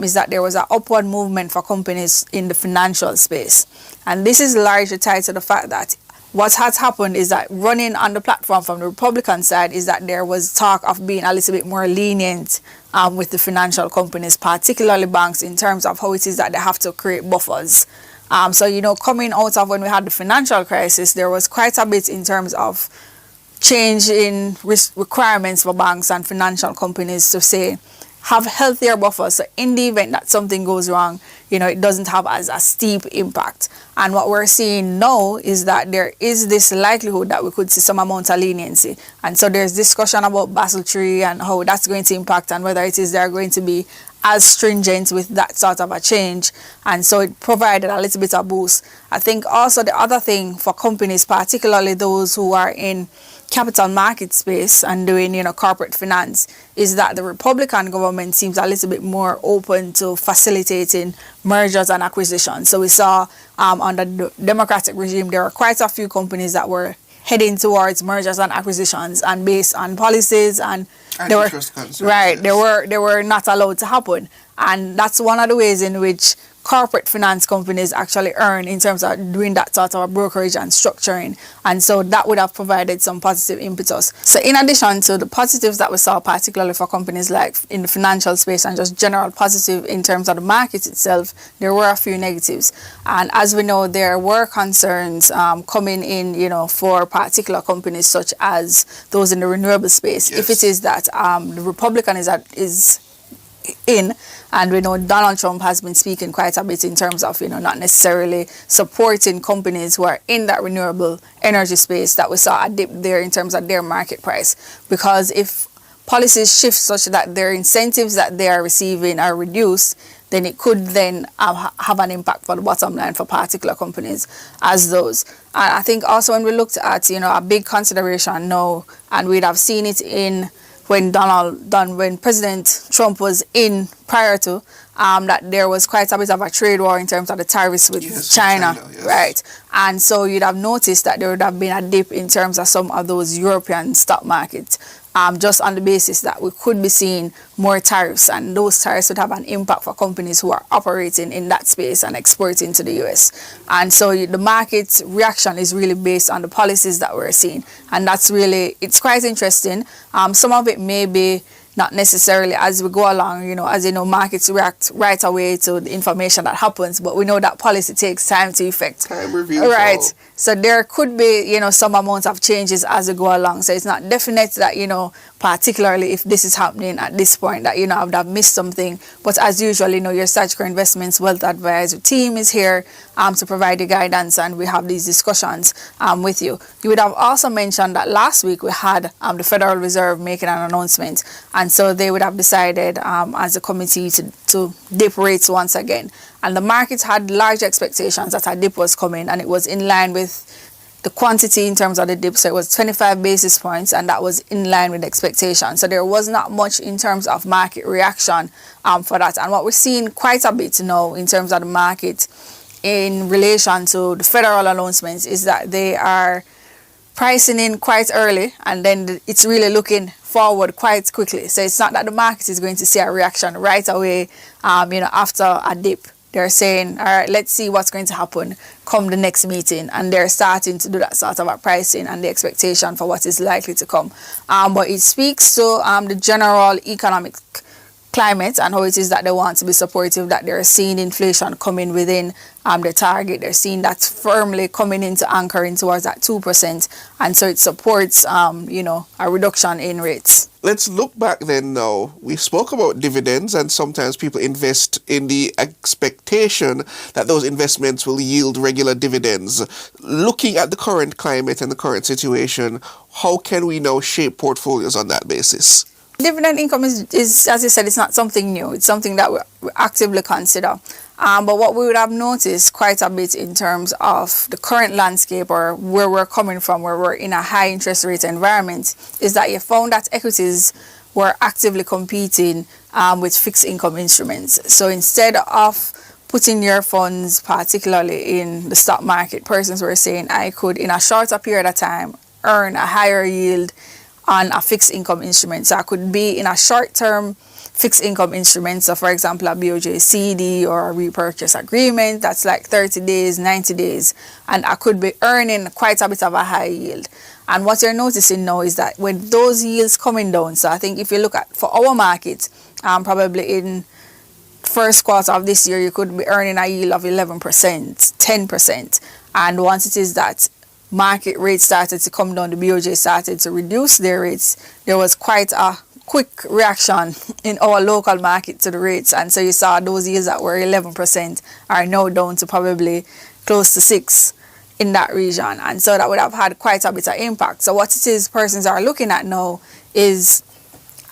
is that there was an upward movement for companies in the financial space. And this is largely tied to the fact that what has happened is that running on the platform from the Republican side is that there was talk of being a little bit more lenient with the financial companies, particularly banks, in terms of how it is that they have to create buffers. So, coming out of when we had the financial crisis, there was quite a bit in terms of change in requirements for banks and financial companies to say, have healthier buffers, so in the event that something goes wrong, it doesn't have as a steep impact. And what we're seeing now is that there is this likelihood that we could see some amount of leniency. And so there's discussion about Basel III and how that's going to impact, and whether it is they're going to be as stringent with that sort of a change. And so it provided a little bit of boost. I think also the other thing for companies, particularly those who are in capital market space and doing, corporate finance, is that the Republican government seems a little bit more open to facilitating mergers and acquisitions. So we saw under the Democratic regime, there were quite a few companies that were heading towards mergers and acquisitions, and based on policies and they were not allowed to happen. And that's one of the ways in which corporate finance companies actually earn in terms of doing that sort of brokerage and structuring. And so that would have provided some positive impetus. So in addition to the positives that we saw, particularly for companies like in the financial space and just general positive in terms of the market itself, there were a few negatives. And as we know, there were concerns coming in, for particular companies such as those in the renewable space. Yes. If it is that the Republican is in, and we know Donald Trump has been speaking quite a bit in terms of, not necessarily supporting companies who are in that renewable energy space, that we saw a dip there in terms of their market price. Because if policies shift such that their incentives that they are receiving are reduced, then it could then have an impact for the bottom line for particular companies as those. And I think also when we looked at, a big consideration now, and we'd have seen it in when President Trump was in prior to, that there was quite a bit of a trade war in terms of the tariffs with China, yes. Right? And so you'd have noticed that there would have been a dip in terms of some of those European stock markets, just on the basis that we could be seeing more tariffs, and those tariffs would have an impact for companies who are operating in that space and exporting to the US. And so the market reaction is really based on the policies that we're seeing. And that's really, it's quite interesting. Some of it may be not necessarily as we go along, as markets react right away to the information that happens, but we know that policy takes time to effect. Time review. Right. So there could be, some amount of changes as we go along. So it's not definite that, particularly if this is happening at this point, that, I would have missed something. But as usual, your Statutory Investments Wealth Advisory team is here to provide the guidance, and we have these discussions with you. You would have also mentioned that last week we had the Federal Reserve making an announcement, and so they would have decided as a committee to dip rates once again. And the markets had large expectations that a dip was coming, and it was in line with the quantity in terms of the dip. So it was 25 basis points, and that was in line with expectations. So there was not much in terms of market reaction for that. And what we're seeing quite a bit now in terms of the market in relation to the federal announcements is that they are pricing in quite early, and then it's really looking forward quite quickly. So it's not that the market is going to see a reaction right away, after a dip. They're saying, all right, let's see what's going to happen come the next meeting. And they're starting to do that sort of a pricing and the expectation for what is likely to come. But it speaks to the general economic climate and how it is that they want to be supportive, that they're seeing inflation coming within the target. They're seeing that firmly coming into anchoring towards that 2%. And so it supports, a reduction in rates. Let's look back then now. We spoke about dividends, and sometimes people invest in the expectation that those investments will yield regular dividends. Looking at the current climate and the current situation, how can we now shape portfolios on that basis? Dividend income is, as you said, it's not something new. It's something that we actively consider. But what we would have noticed quite a bit in terms of the current landscape, or where we're coming from, where we're in a high interest rate environment, is that you found that equities were actively competing with fixed income instruments. So instead of putting your funds, particularly in the stock market, persons were saying, I could, in a shorter period of time, earn a higher yield on a fixed income instrument. So I could be in a short-term fixed income instrument, so for example a BOJ CD or a repurchase agreement that's like 30 days, 90 days, and I could be earning quite a bit of a high yield. And what you're noticing now is that when those yields coming down, so I think if you look at for our market, probably in first quarter of this year you could be earning a yield of 11%, 10%, and once it is that market rates started to come down, the BOJ started to reduce their rates, there was quite a quick reaction in our local market to the rates, and so you saw those yields that were 11% are now down to probably close to 6% in that region, and so that would have had quite a bit of impact. So what it is persons are looking at now is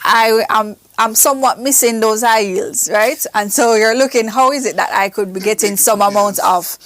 I'm somewhat missing those high yields, right? And so you're looking, how is it that I could be getting some amount of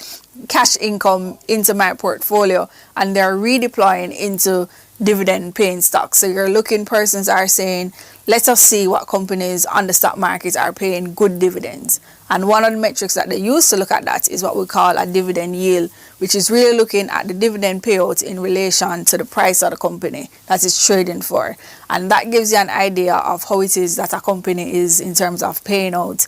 cash income into my portfolio, and they're redeploying into dividend paying stocks. So you're looking, persons are saying, let us see what companies on the stock market are paying good dividends. And one of the metrics that they use to look at that is what we call a dividend yield, which is really looking at the dividend payout in relation to the price of the company that is trading for. And that gives you an idea of how it is that a company is in terms of paying out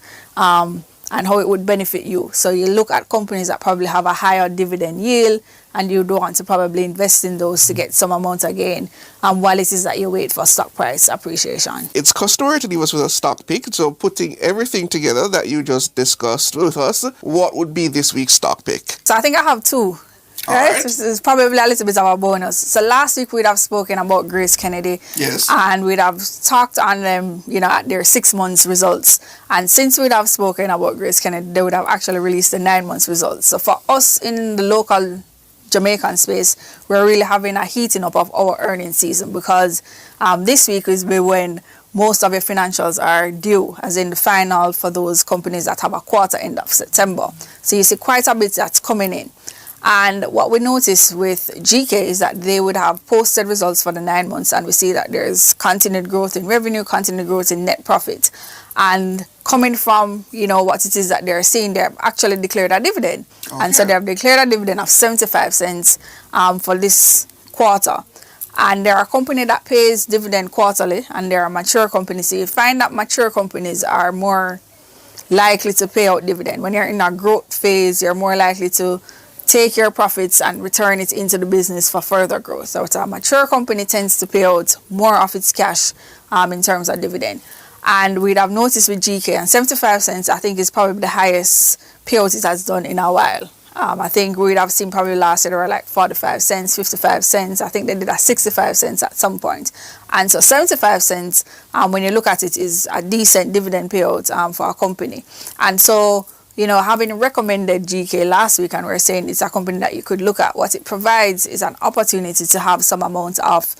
and how it would benefit you. So you look at companies that probably have a higher dividend yield, and you don't want to probably invest in those to get some amount again, while it is that you wait for stock price appreciation. It's customary to leave us with a stock pick, so putting everything together that you just discussed with us, what would be this week's stock pick? So I think I have two. Right? It's probably a little bit of a bonus. So last week we'd have spoken about Grace Kennedy. Yes. And we'd have talked on them, at their 6 months results. And since we'd have spoken about Grace Kennedy, they would have actually released the 9 months results. So for us in the local Jamaican space, we're really having a heating up of our earnings season, because this week is when most of your financials are due, as in the final for those companies that have a quarter end of September. So you see quite a bit that's coming in. And what we noticed with GK is that they would have posted results for the 9 months, and we see that there's continued growth in revenue, continued growth in net profit. And coming from, what it is that they're seeing, they've actually declared a dividend. Okay. And so they have declared a dividend of 75 cents for this quarter. And they're a company that pays dividend quarterly, and they're a mature company. So you find that mature companies are more likely to pay out dividend. When you're in a growth phase, you're more likely to take your profits and return it into the business for further growth. So it's a mature company tends to pay out more of its cash in terms of dividend. And we'd have noticed with GK, and 75 cents I think is probably the highest payout it has done in a while. I think we'd have seen probably last year they were like 45 cents, 55 cents. I think they did a 65 cents at some point. And so 75 cents, when you look at it, is a decent dividend payout for a company. And so, having recommended GK last week, and we're saying it's a company that you could look at, what it provides is an opportunity to have some amount of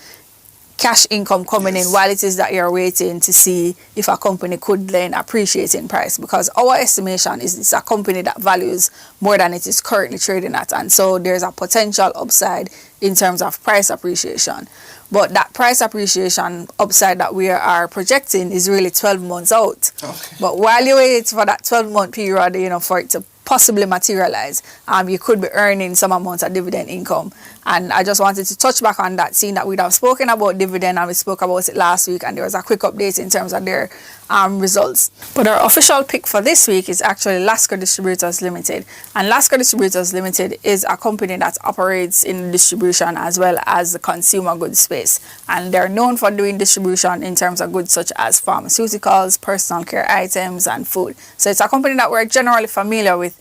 cash income coming in while it is that you're waiting to see if a company could then appreciate in price, because our estimation is it's a company that values more than it is currently trading at, and so there's a potential upside in terms of price appreciation. But that price appreciation upside that we are projecting is really 12 months out. Okay. But while you wait for that 12-month period, for it to possibly materialize, you could be earning some amount of dividend income. And I just wanted to touch back on that, seeing that we'd have spoken about dividend, and we spoke about it last week, and there was a quick update in terms of their results. But our official pick for this week is actually Lasco Distributors Limited. And Lasco Distributors Limited is a company that operates in distribution as well as the consumer goods space. And they're known for doing distribution in terms of goods such as pharmaceuticals, personal care items, and food. So it's a company that we're generally familiar with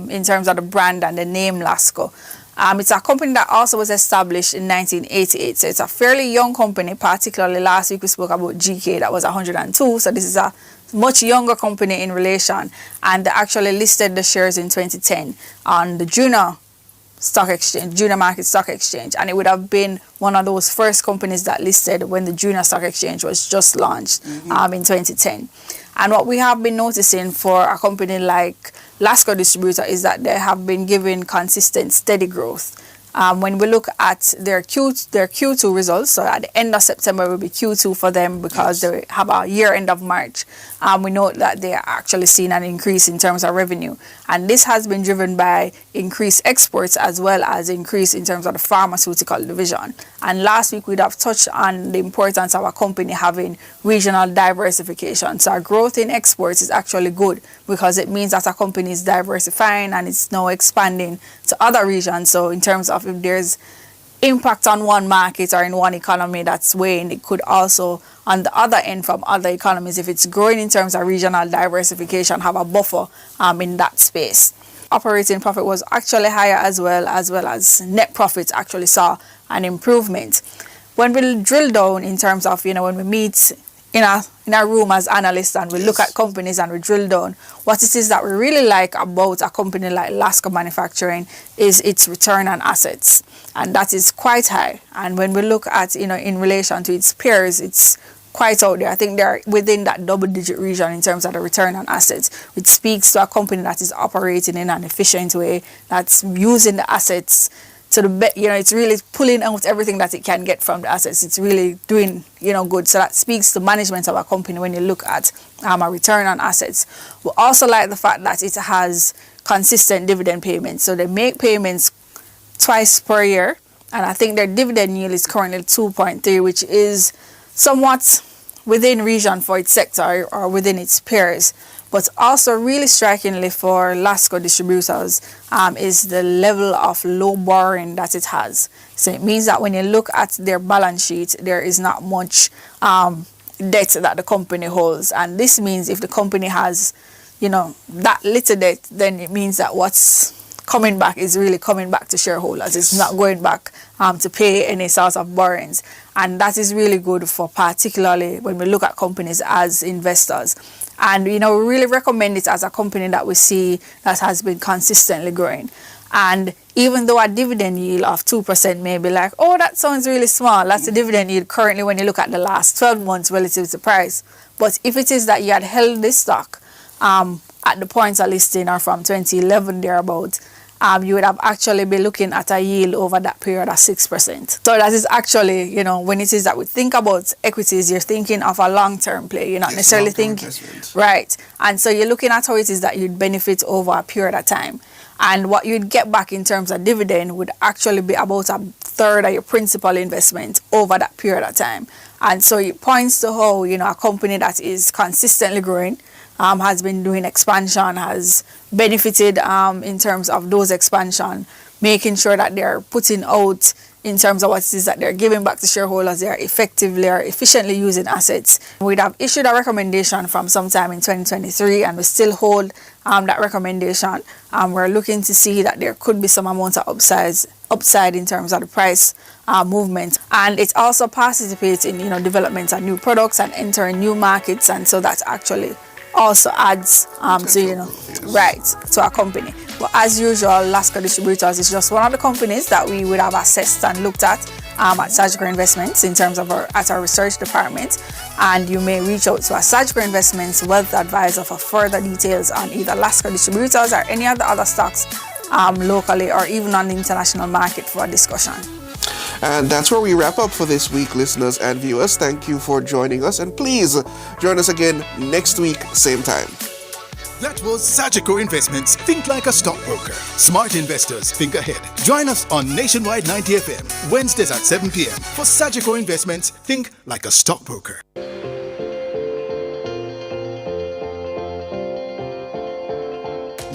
in terms of the brand and the name Lasco. It's a company that also was established in 1988. So it's a fairly young company, particularly last week we spoke about GK, that was 102. So this is a much younger company in relation. And they actually listed the shares in 2010 on the Junior Market Stock Exchange. And it would have been one of those first companies that listed when the Junior Stock Exchange was just launched in 2010. And what we have been noticing for a company like Lasco Distributor is that they have been giving consistent, steady growth. When we look at their Q2 results, so at the end of September will be Q2 for them, because they have a year end of March. We know that they are actually seeing an increase in terms of revenue. And this has been driven by increased exports as well as increase in terms of the pharmaceutical division. And last week we'd have touched on the importance of a company having regional diversification. So our growth in exports is actually good, because it means that a company is diversifying and it's now expanding to other regions. So in terms of if there's impact on one market or in one economy that's weighing, it could also on the other end from other economies, if it's growing in terms of regional diversification, have a buffer in that space. Operating profit was actually higher as well as net profits actually saw an improvement. When we drill down in terms of, when we meet in a room as analysts and we look at companies and we drill down, what it is that we really like about a company like Lasco Manufacturing is its return on assets. And that is quite high. And when we look at, in relation to its peers, it's quite out there. I think they're within that double-digit region in terms of the return on assets, which speaks to a company that is operating in an efficient way, that's using the assets to the best. It's really pulling out everything that it can get from the assets. It's really doing, good. So that speaks to management of a company when you look at a return on assets. We also like the fact that it has consistent dividend payments. So they make payments twice per year, and I think their dividend yield is currently 2.3, which is somewhat within region for its sector or within its peers. But also really strikingly for Lasco distributors is the level of low borrowing that it has. So it means that when you look at their balance sheet, there is not much debt that the company holds. And this means if the company has, that little debt, then it means that what's coming back is really coming back to shareholders. It's not going back to pay any sort of borrowings. And that is really good for particularly when we look at companies as investors. And, we really recommend it as a company that we see that has been consistently growing. And even though a dividend yield of 2% may be like, oh, that sounds really small. That's the dividend yield currently when you look at the last 12 months relative to price. But if it is that you had held this stock at the point of listing or from 2011 thereabout, you would have actually be looking at a yield over that period of 6%. So that is actually, when it is that we think about equities, you're thinking of a long-term play. You're not necessarily thinking, right. And so you're looking at how it is that you'd benefit over a period of time. And what you'd get back in terms of dividend would actually be about a third of your principal investment over that period of time. And so it points to how, a company that is consistently growing, has been doing expansion, has benefited in terms of those expansion, making sure that they're putting out in terms of what it is that they're giving back to shareholders, they're effectively or efficiently using assets. We'd have issued a recommendation from sometime in 2023 and we still hold that recommendation. We're looking to see that there could be some amount of upside in terms of the price movement, and it also participates in development of new products and entering new markets, and so that actually also adds to our company. But as usual, Lasco Distributors is just one of the companies that we would have assessed and looked at Surgical Investments in terms of at our research department, and you may reach out to our Surgical Investments wealth advisor for further details on either Lasco Distributors or any of the other stocks locally or even on the international market for a discussion. And that's where we wrap up for this week, listeners and viewers. Thank you for joining us, and please join us again next week, same time. That was Sagicor Investments. Think like a stockbroker. Smart investors think ahead. Join us on Nationwide 90 FM, Wednesdays at 7 p.m. for Sagicor Investments. Think like a stockbroker.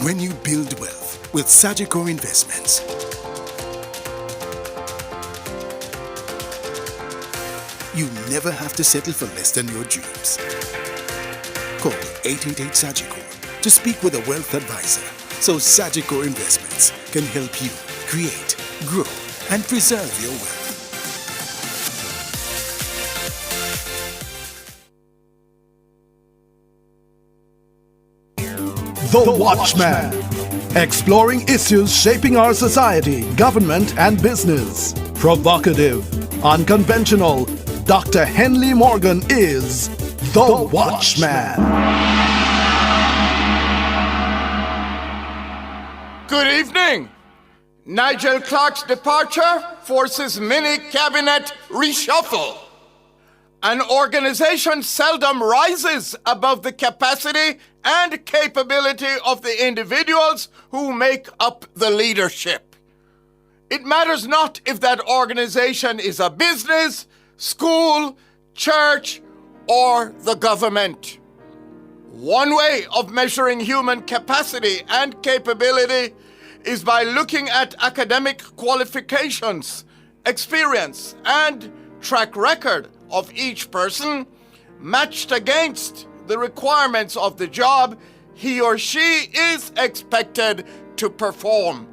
When you build wealth with Sagicor Investments, you never have to settle for less than your dreams. Call 888-SAGICOR to speak with a wealth advisor so Sagicor Investments can help you create, grow, and preserve your wealth. The Watchman. Exploring issues shaping our society, government, and business. Provocative, unconventional. Dr. Henley Morgan is The Watchman. Good evening. Nigel Clark's departure forces mini cabinet reshuffle. An organization seldom rises above the capacity and capability of the individuals who make up the leadership. It matters not if that organization is a business, school, church, or the government. One way of measuring human capacity and capability is by looking at academic qualifications, experience, and track record of each person matched against the requirements of the job he or she is expected to perform.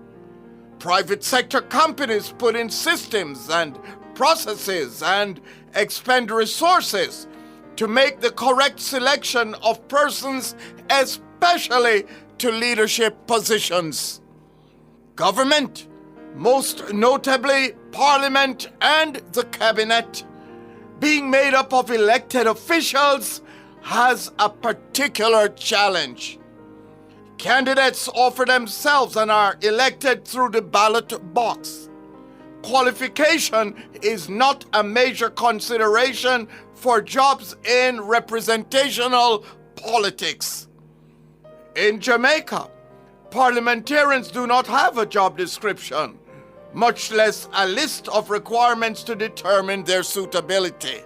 Private sector companies put in systems and processes and expend resources to make the correct selection of persons, especially to leadership positions. Government, most notably Parliament and the Cabinet, being made up of elected officials, has a particular challenge. Candidates offer themselves and are elected through the ballot box. Qualification is not a major consideration for jobs in representational politics. In Jamaica, parliamentarians do not have a job description, much less a list of requirements to determine their suitability.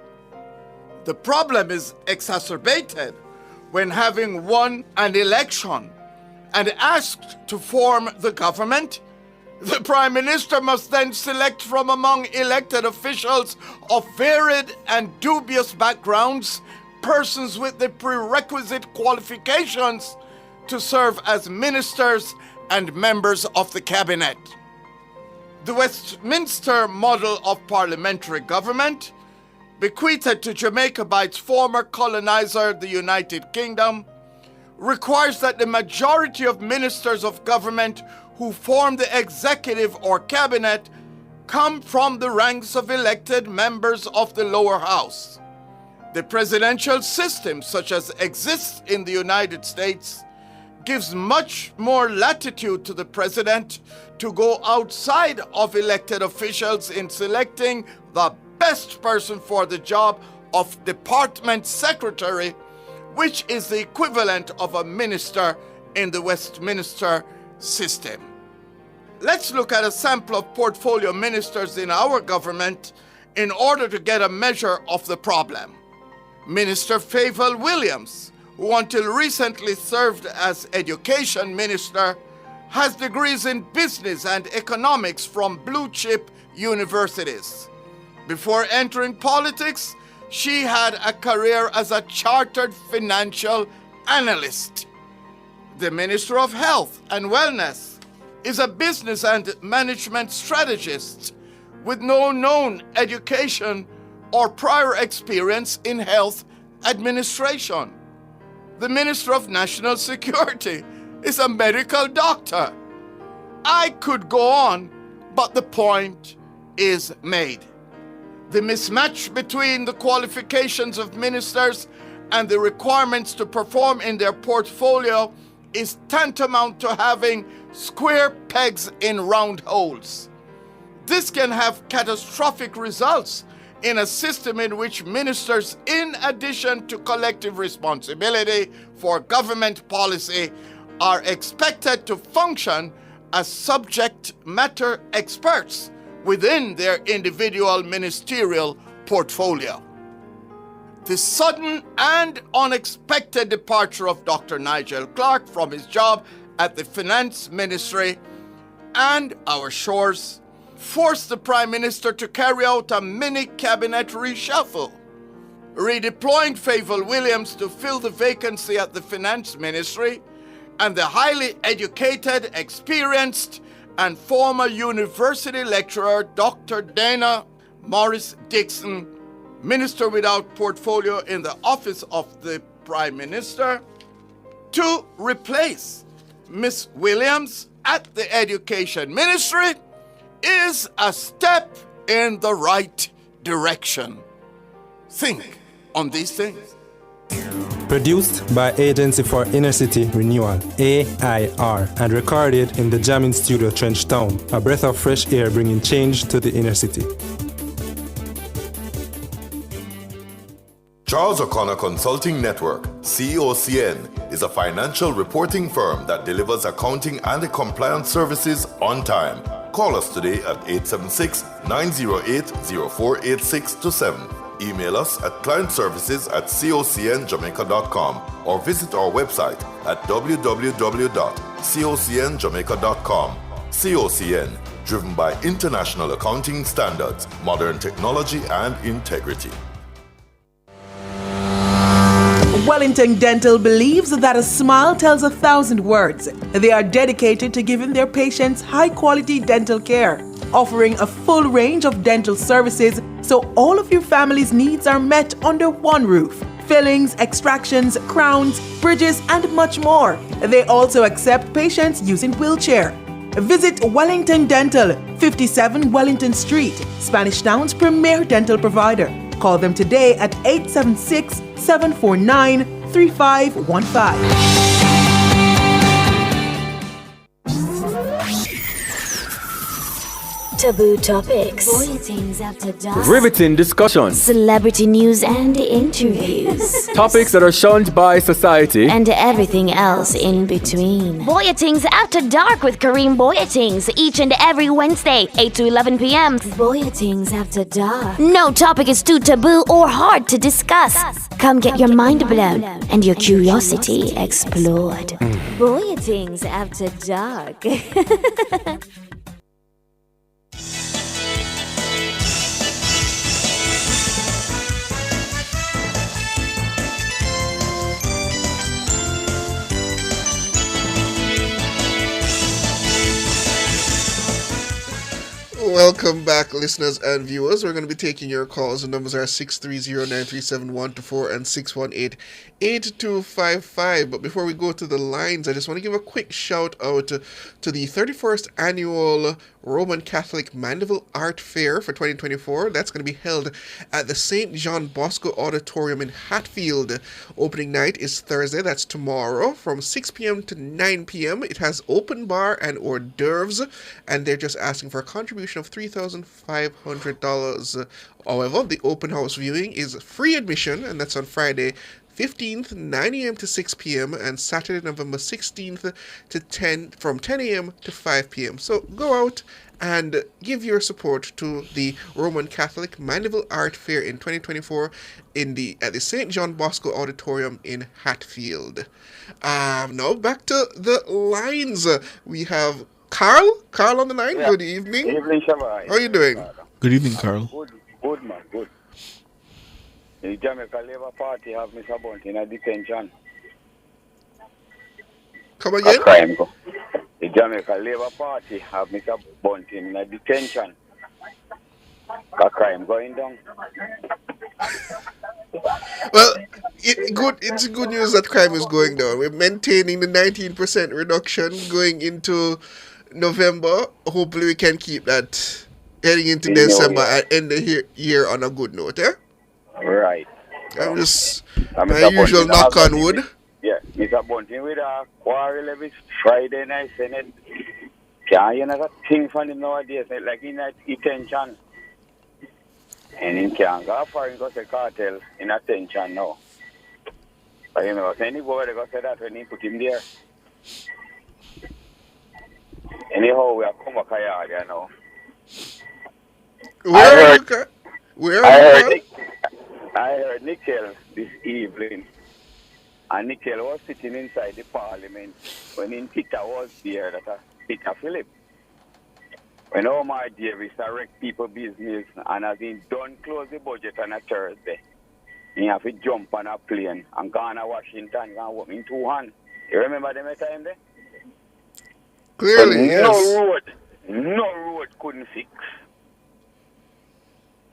The problem is exacerbated when having won an election and asked to form the government, the Prime Minister must then select from among elected officials of varied and dubious backgrounds persons with the prerequisite qualifications to serve as ministers and members of the cabinet. The Westminster model of parliamentary government, bequeathed to Jamaica by its former colonizer, the United Kingdom, requires that the majority of ministers of government who form the executive or cabinet come from the ranks of elected members of the lower house. The presidential system, such as exists in the United States, gives much more latitude to the president to go outside of elected officials in selecting the best person for the job of department secretary, which is the equivalent of a minister in the Westminster system. Let's look at a sample of portfolio ministers in our government in order to get a measure of the problem. Minister Favour Williams, who until recently served as education minister, has degrees in business and economics from blue-chip universities. Before entering politics, she had a career as a chartered financial analyst. The Minister of Health and Wellness is a business and management strategist with no known education or prior experience in health administration. The Minister of National Security is a medical doctor. I could go on, but the point is made. The mismatch between the qualifications of ministers and the requirements to perform in their portfolio is tantamount to having square pegs in round holes. This can have catastrophic results in a system in which ministers, in addition to collective responsibility for government policy, are expected to function as subject matter experts within their individual ministerial portfolio. The sudden and unexpected departure of Dr. Nigel Clark from his job at the Finance Ministry and our shores forced the Prime Minister to carry out a mini-cabinet reshuffle, redeploying Favour Williams to fill the vacancy at the Finance Ministry and the highly educated, experienced, and former university lecturer Dr. Dana Morris Dixon, Minister without portfolio in the office of the Prime Minister, to replace Miss Williams at the Education Ministry is a step in the right direction. Think on these things. Produced by Agency for Inner City Renewal, AIR, and recorded in the Jamming Studio Trench Town, a breath of fresh air bringing change to the inner city. Charles O'Connor Consulting Network, COCN, is a financial reporting firm that delivers accounting and compliance services on time. Call us today at 876-908-0486-7. Email us at clientservices@cocnjamaica.com or visit our website at www.cocnjamaica.com. COCN, driven by international accounting standards, modern technology, and integrity. Wellington Dental believes that a smile tells 1,000 words. They are dedicated to giving their patients high-quality dental care, offering a full range of dental services so all of your family's needs are met under one roof. Fillings, extractions, crowns, bridges, and much more. They also accept patients using wheelchair. Visit Wellington Dental, 57 Wellington Street, Spanish Town's premier dental provider. Call them today at 876-749-3515. Taboo topics. Bulletins after dark. Riveting discussion. Celebrity news and interviews. Topics that are shunned by society. And everything else in between. Boyatings After Dark with Kareem Boyatings each and every Wednesday, 8 to 11 p.m. Boyatings After Dark. No topic is too taboo or hard to discuss. Come get your mind blown and your curiosity explored. Boyatings After Dark. Welcome back, listeners and viewers. We're going to be taking your calls. The numbers are 630-937-124 and 618-8255. But before we go to the lines, I just want to give a quick shout out to the 31st annual Roman Catholic Mandeville Art Fair for 2024. That's going to be held at the St. John Bosco Auditorium in Hatfield. Opening night is Thursday, that's tomorrow, from 6 p.m. to 9 p.m. It has open bar and hors d'oeuvres, and they're just asking for a contribution of $3,500. However, the open house viewing is free admission, and that's on Friday 15th, 9 a.m. to 6 p.m. and Saturday, November 16th from 10 a.m. to 5 p.m. So go out and give your support to the Roman Catholic Mandeville Art Fair in 2024 at the St. John Bosco Auditorium in Hatfield. Now back to the lines. We have Carl on the line. Yeah. Good evening. Good evening, Shabba. How are you doing? Good evening, Carl. Good man, good. The Jamaica Labour Party have Mr. Bunt in a detention. Come again? A crime go. The Jamaica Labour Party have Mr. Bunt in a detention. A crime going down. Well, it's good news that crime is going down. We're maintaining the 19% reduction going into November. Hopefully we can keep that heading into December and end the year on a good note, eh? Right. I'm just my usual knock on wood. Yeah, Mr. Bunting with a quarrel every Friday night, Senate. Can't you know that thing from him nowadays, like in that detention. And he can't go for him because the cartel in attention now. But you know, anybody go say that when he put him there. Anyhow, we are come back here, you know. I heard Nickel this evening, and Nickel was sitting inside the parliament when Peter was there, Peter Philip. When Omar Davis direct people business and has been done close the budget on a Thursday, he have to jump on a plane and go to Washington and work in 2 hands. You remember them time there? Clearly, yes. No road couldn't fix.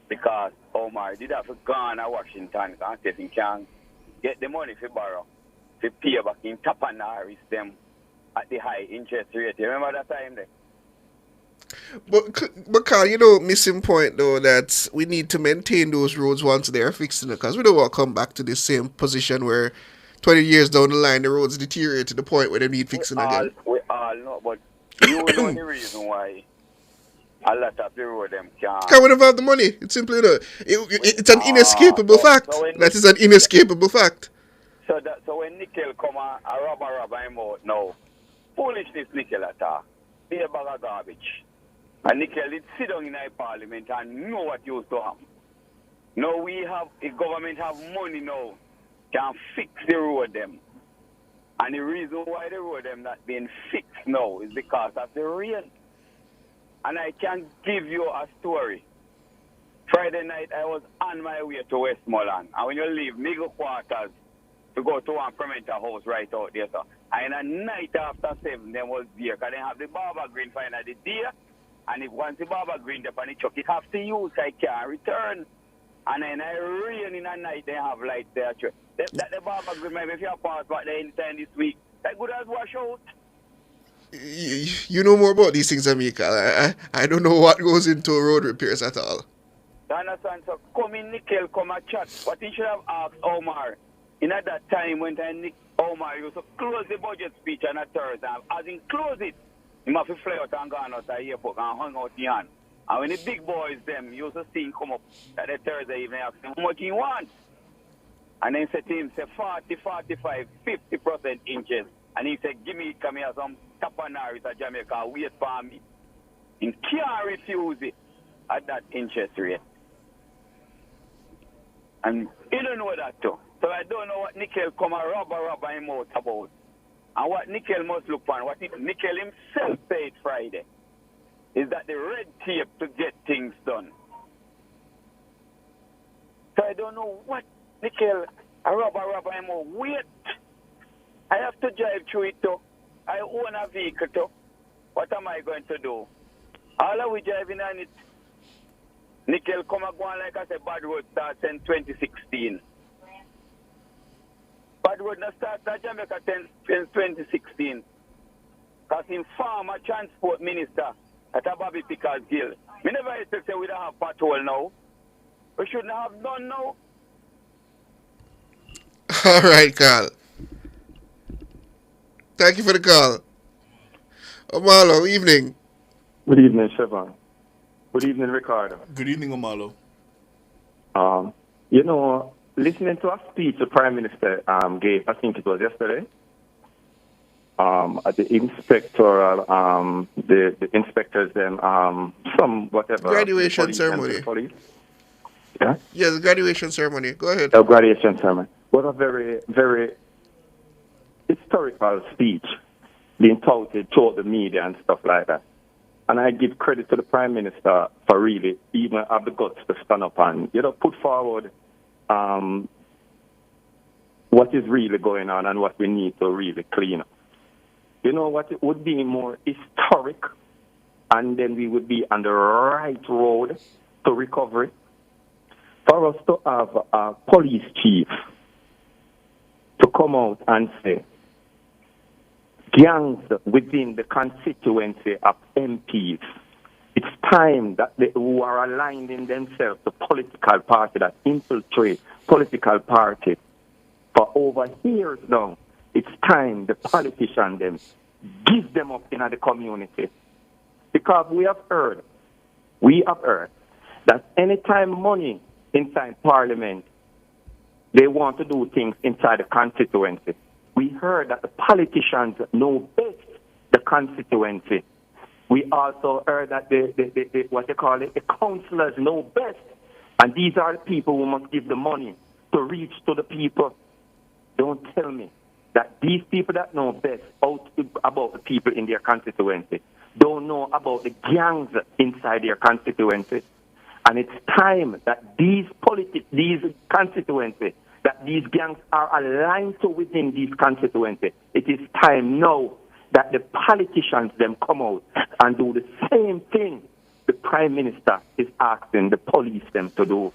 Because Omar did have to go to Washington and say he can get the money for borrow, to pay back in Tapanaris them at the high interest rate. You remember that time there? But Carl, missing point though, that we need to maintain those roads once they're fixed, because we don't want to come back to the same position where 20 years down the line the roads deteriorate to the point where they need fixing again. We all know, but you know the reason why a lot of the road them can't. Because we don't have the money. It's simply it's an inescapable fact. That is an inescapable fact. So when Nickel come and robber him out now, foolishness Nickel attack. Be a bag of garbage. And Nickel did sit down in the parliament and know what used to happen. Now the government have money now, can fix the road them. And the reason why the road them not being fixed now is because of the rain. And I can give you a story. Friday night, I was on my way to Westmoreland. And when you leave Middle Quarters to go to one Permanent house right out there, sir. And a night after 7, they was there. Because they have the barber green fine at the day. And if once the barber green up on the truck, it have to use, I can't return. And then I rain in a night, they have lights there. That the barber green, maybe if you pass back there anytime this week, that good as wash out. You know more about these things than me, Carl. I don't know what goes into road repairs at all. You understand? So come in, Nickel, come and chat. What he should have asked Omar, in at that time when Omar used to close the budget speech on a Thursday, as in close it, he must fly out and go out of the airport and hang out the hand. And when the big boys, them, used to see him come up that Thursday evening, ask him how much he wants. And then said to him, say 40, 45, 50% inches. And he said, give me, come here, some tapanaris at Jamaica, wait for me. He can't refuse it at that interest rate. And he don't know that too. So I don't know what Nickel come and rubber him out about. And what Nickel must look for, what Nickel himself said Friday, is that the red tape to get things done. So I don't know what Nickel rubber him out. Wait. I have to drive through it too. I own a vehicle too. What am I going to do? All of we driving on it. Nickel come and go on like I said, bad road starts in 2016. Bad road not starts in Jamaica since 2016. Because in former transport minister at a Bobby Pickers Gill. We never used to say we don't have patrol now. We shouldn't have none now. All right, Carl. Thank you for the call. Omalo, evening. Good evening, Siobhan. Good evening, Ricardo. Good evening, Omalo. You know, listening to a speech the Prime Minister gave, I think it was yesterday, at the inspectoral, the inspectors, some whatever. Graduation ceremony. Yeah? Yeah, the graduation ceremony. Go ahead. The graduation ceremony. Was a very, very historical speech being touted throughout the media and stuff like that. And I give credit to the Prime Minister for really even have the guts to stand up and, put forward what is really going on and what we need to really clean up. You know what? It would be more historic, and then we would be on the right road to recovery. For us to have a police chief to come out and say, gangs within the constituency of MPs, it's time that they who are aligning themselves to political party that infiltrate political party for over years now. It's time the politicians them give them up in the community. Because we have heard that anytime money inside parliament, they want to do things inside the constituency. We heard that the politicians know best the constituency. We also heard that the councillors know best. And these are the people who must give the money to reach to the people. Don't tell me that these people that know best about the people in their constituency don't know about the gangs inside their constituency. And it's time that these constituencies, that these gangs are aligned to within these constituencies. It is time now that the politicians them come out and do the same thing the Prime Minister is asking the police them to do.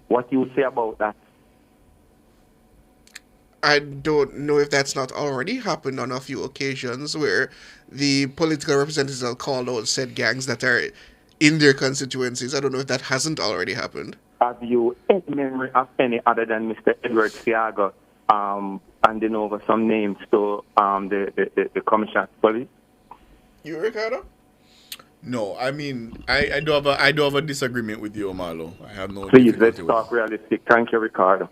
What do you say about that? I don't know if that's not already happened on a few occasions where the political representatives have called out said gangs that are in their constituencies. I don't know if that hasn't already happened. Have you any memory of any other than Mr. Edward Siaga handing over some names to the Commissioner of Police? You, Ricardo? No, I mean, I do have a disagreement with you, Omalo. I have no. Please, let's talk realistic. Thank you, Ricardo.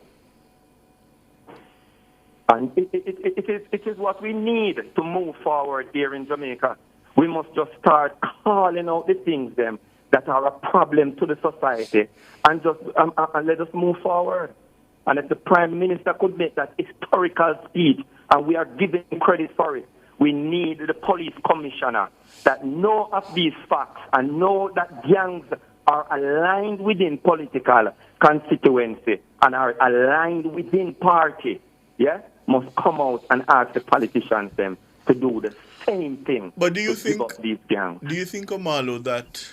And it is what we need to move forward here in Jamaica. We must just start calling out the things them that are a problem to the society and just and let us move forward. And if the Prime Minister could make that historical speech, and we are giving credit for it, we need the police commissioner that know of these facts and know that gangs are aligned within political constituency and are aligned within party, must come out and ask the politicians them to do the same thing. But do you think these gangs? Do you think, Omalo, that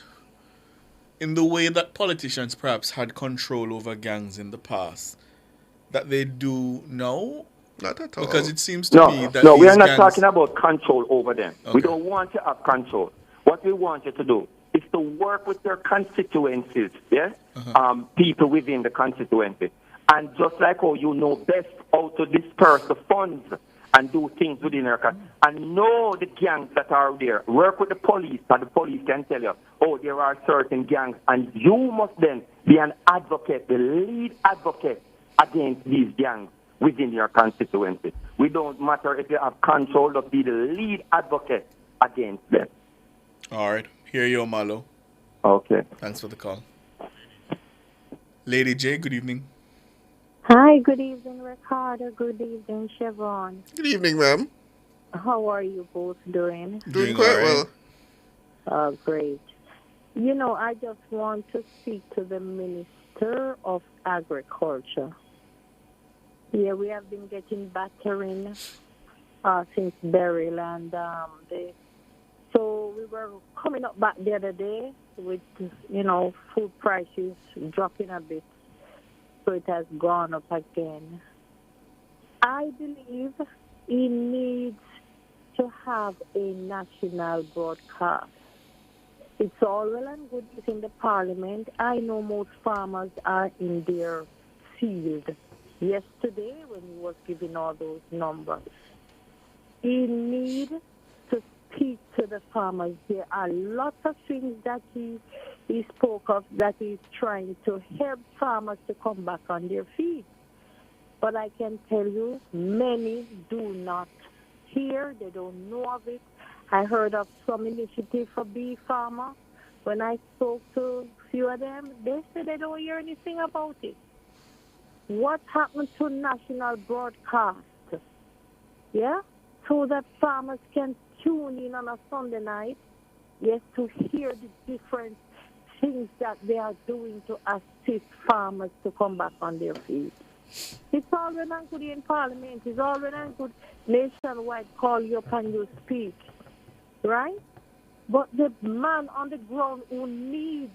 in the way that politicians perhaps had control over gangs in the past, that they do now? Not at all. Because it seems to me that we are not talking about control over them. Okay. We don't want to have control. What we want you to do is to work with your constituencies, people within the constituency. And just like how you know best how to disperse the funds and do things within your country and know the gangs that are there. Work with the police, and the police can tell you, oh, there are certain gangs, and you must then be an advocate, the lead advocate against these gangs within your constituency. We don't matter if you have control, but be the lead advocate against them. All right. Here you, Malo. Okay. Thanks for the call. Lady J, good evening. Hi, good evening, Ricardo. Good evening, Chevron. Good evening, ma'am. How are you both doing? Doing quite well. Great. You know, I just want to speak to the Minister of Agriculture. Yeah, we have been getting battering since burial, and so we were coming up back the other day with, you know, food prices dropping a bit. So it has gone up again. I believe he needs to have a national broadcast. It's all well and good in the parliament. I know most farmers are in their field. Yesterday, when he was giving all those numbers, he needs to speak to the farmers. There are lots of things that he spoke of that he's trying to help farmers to come back on their feet. But I can tell you, many do not hear. They don't know of it. I heard of some initiative for bee farmer. When I spoke to a few of them, they said they don't hear anything about it. What happened to national broadcast? Yeah? So that farmers can tune in on a Sunday night, yes, to hear the different things that they are doing to assist farmers to come back on their feet. It's all well and good in Parliament. It's all well and good nationwide call you up and you speak, right? But the man on the ground who needs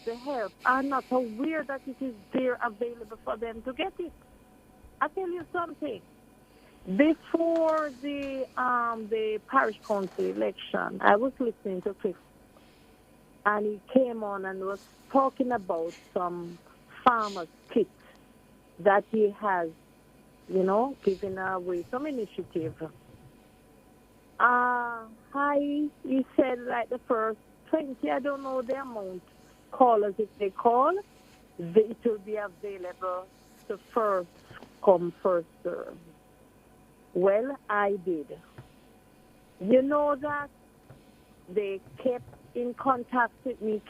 the help are not aware that it is there available for them to get it. I tell you something. Before the parish council election, I was listening to Cliff, and he came on and was talking about some farmers' kits that he has, you know, given away, some initiative. He said like the first 20, I don't know the amount, callers if they call, it will be available to first come, first serve. Well, I did. You know that they kept in contact with me.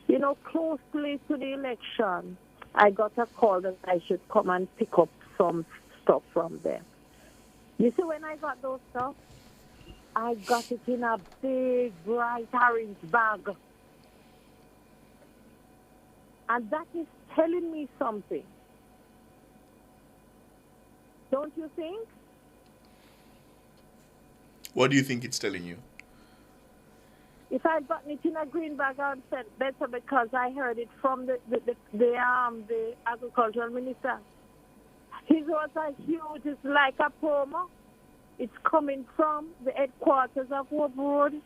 You know, closely to the election, I got a call that I should come and pick up some stuff from them. You see, when I got those stuff, I got it in a big, bright orange bag. And that is telling me something. Don't you think? What do you think it's telling you? If I'd gotten it in a green bag, I would have said better because I heard it from the agricultural minister. His was a huge, it's like a promo. It's coming from the headquarters of Hope Road.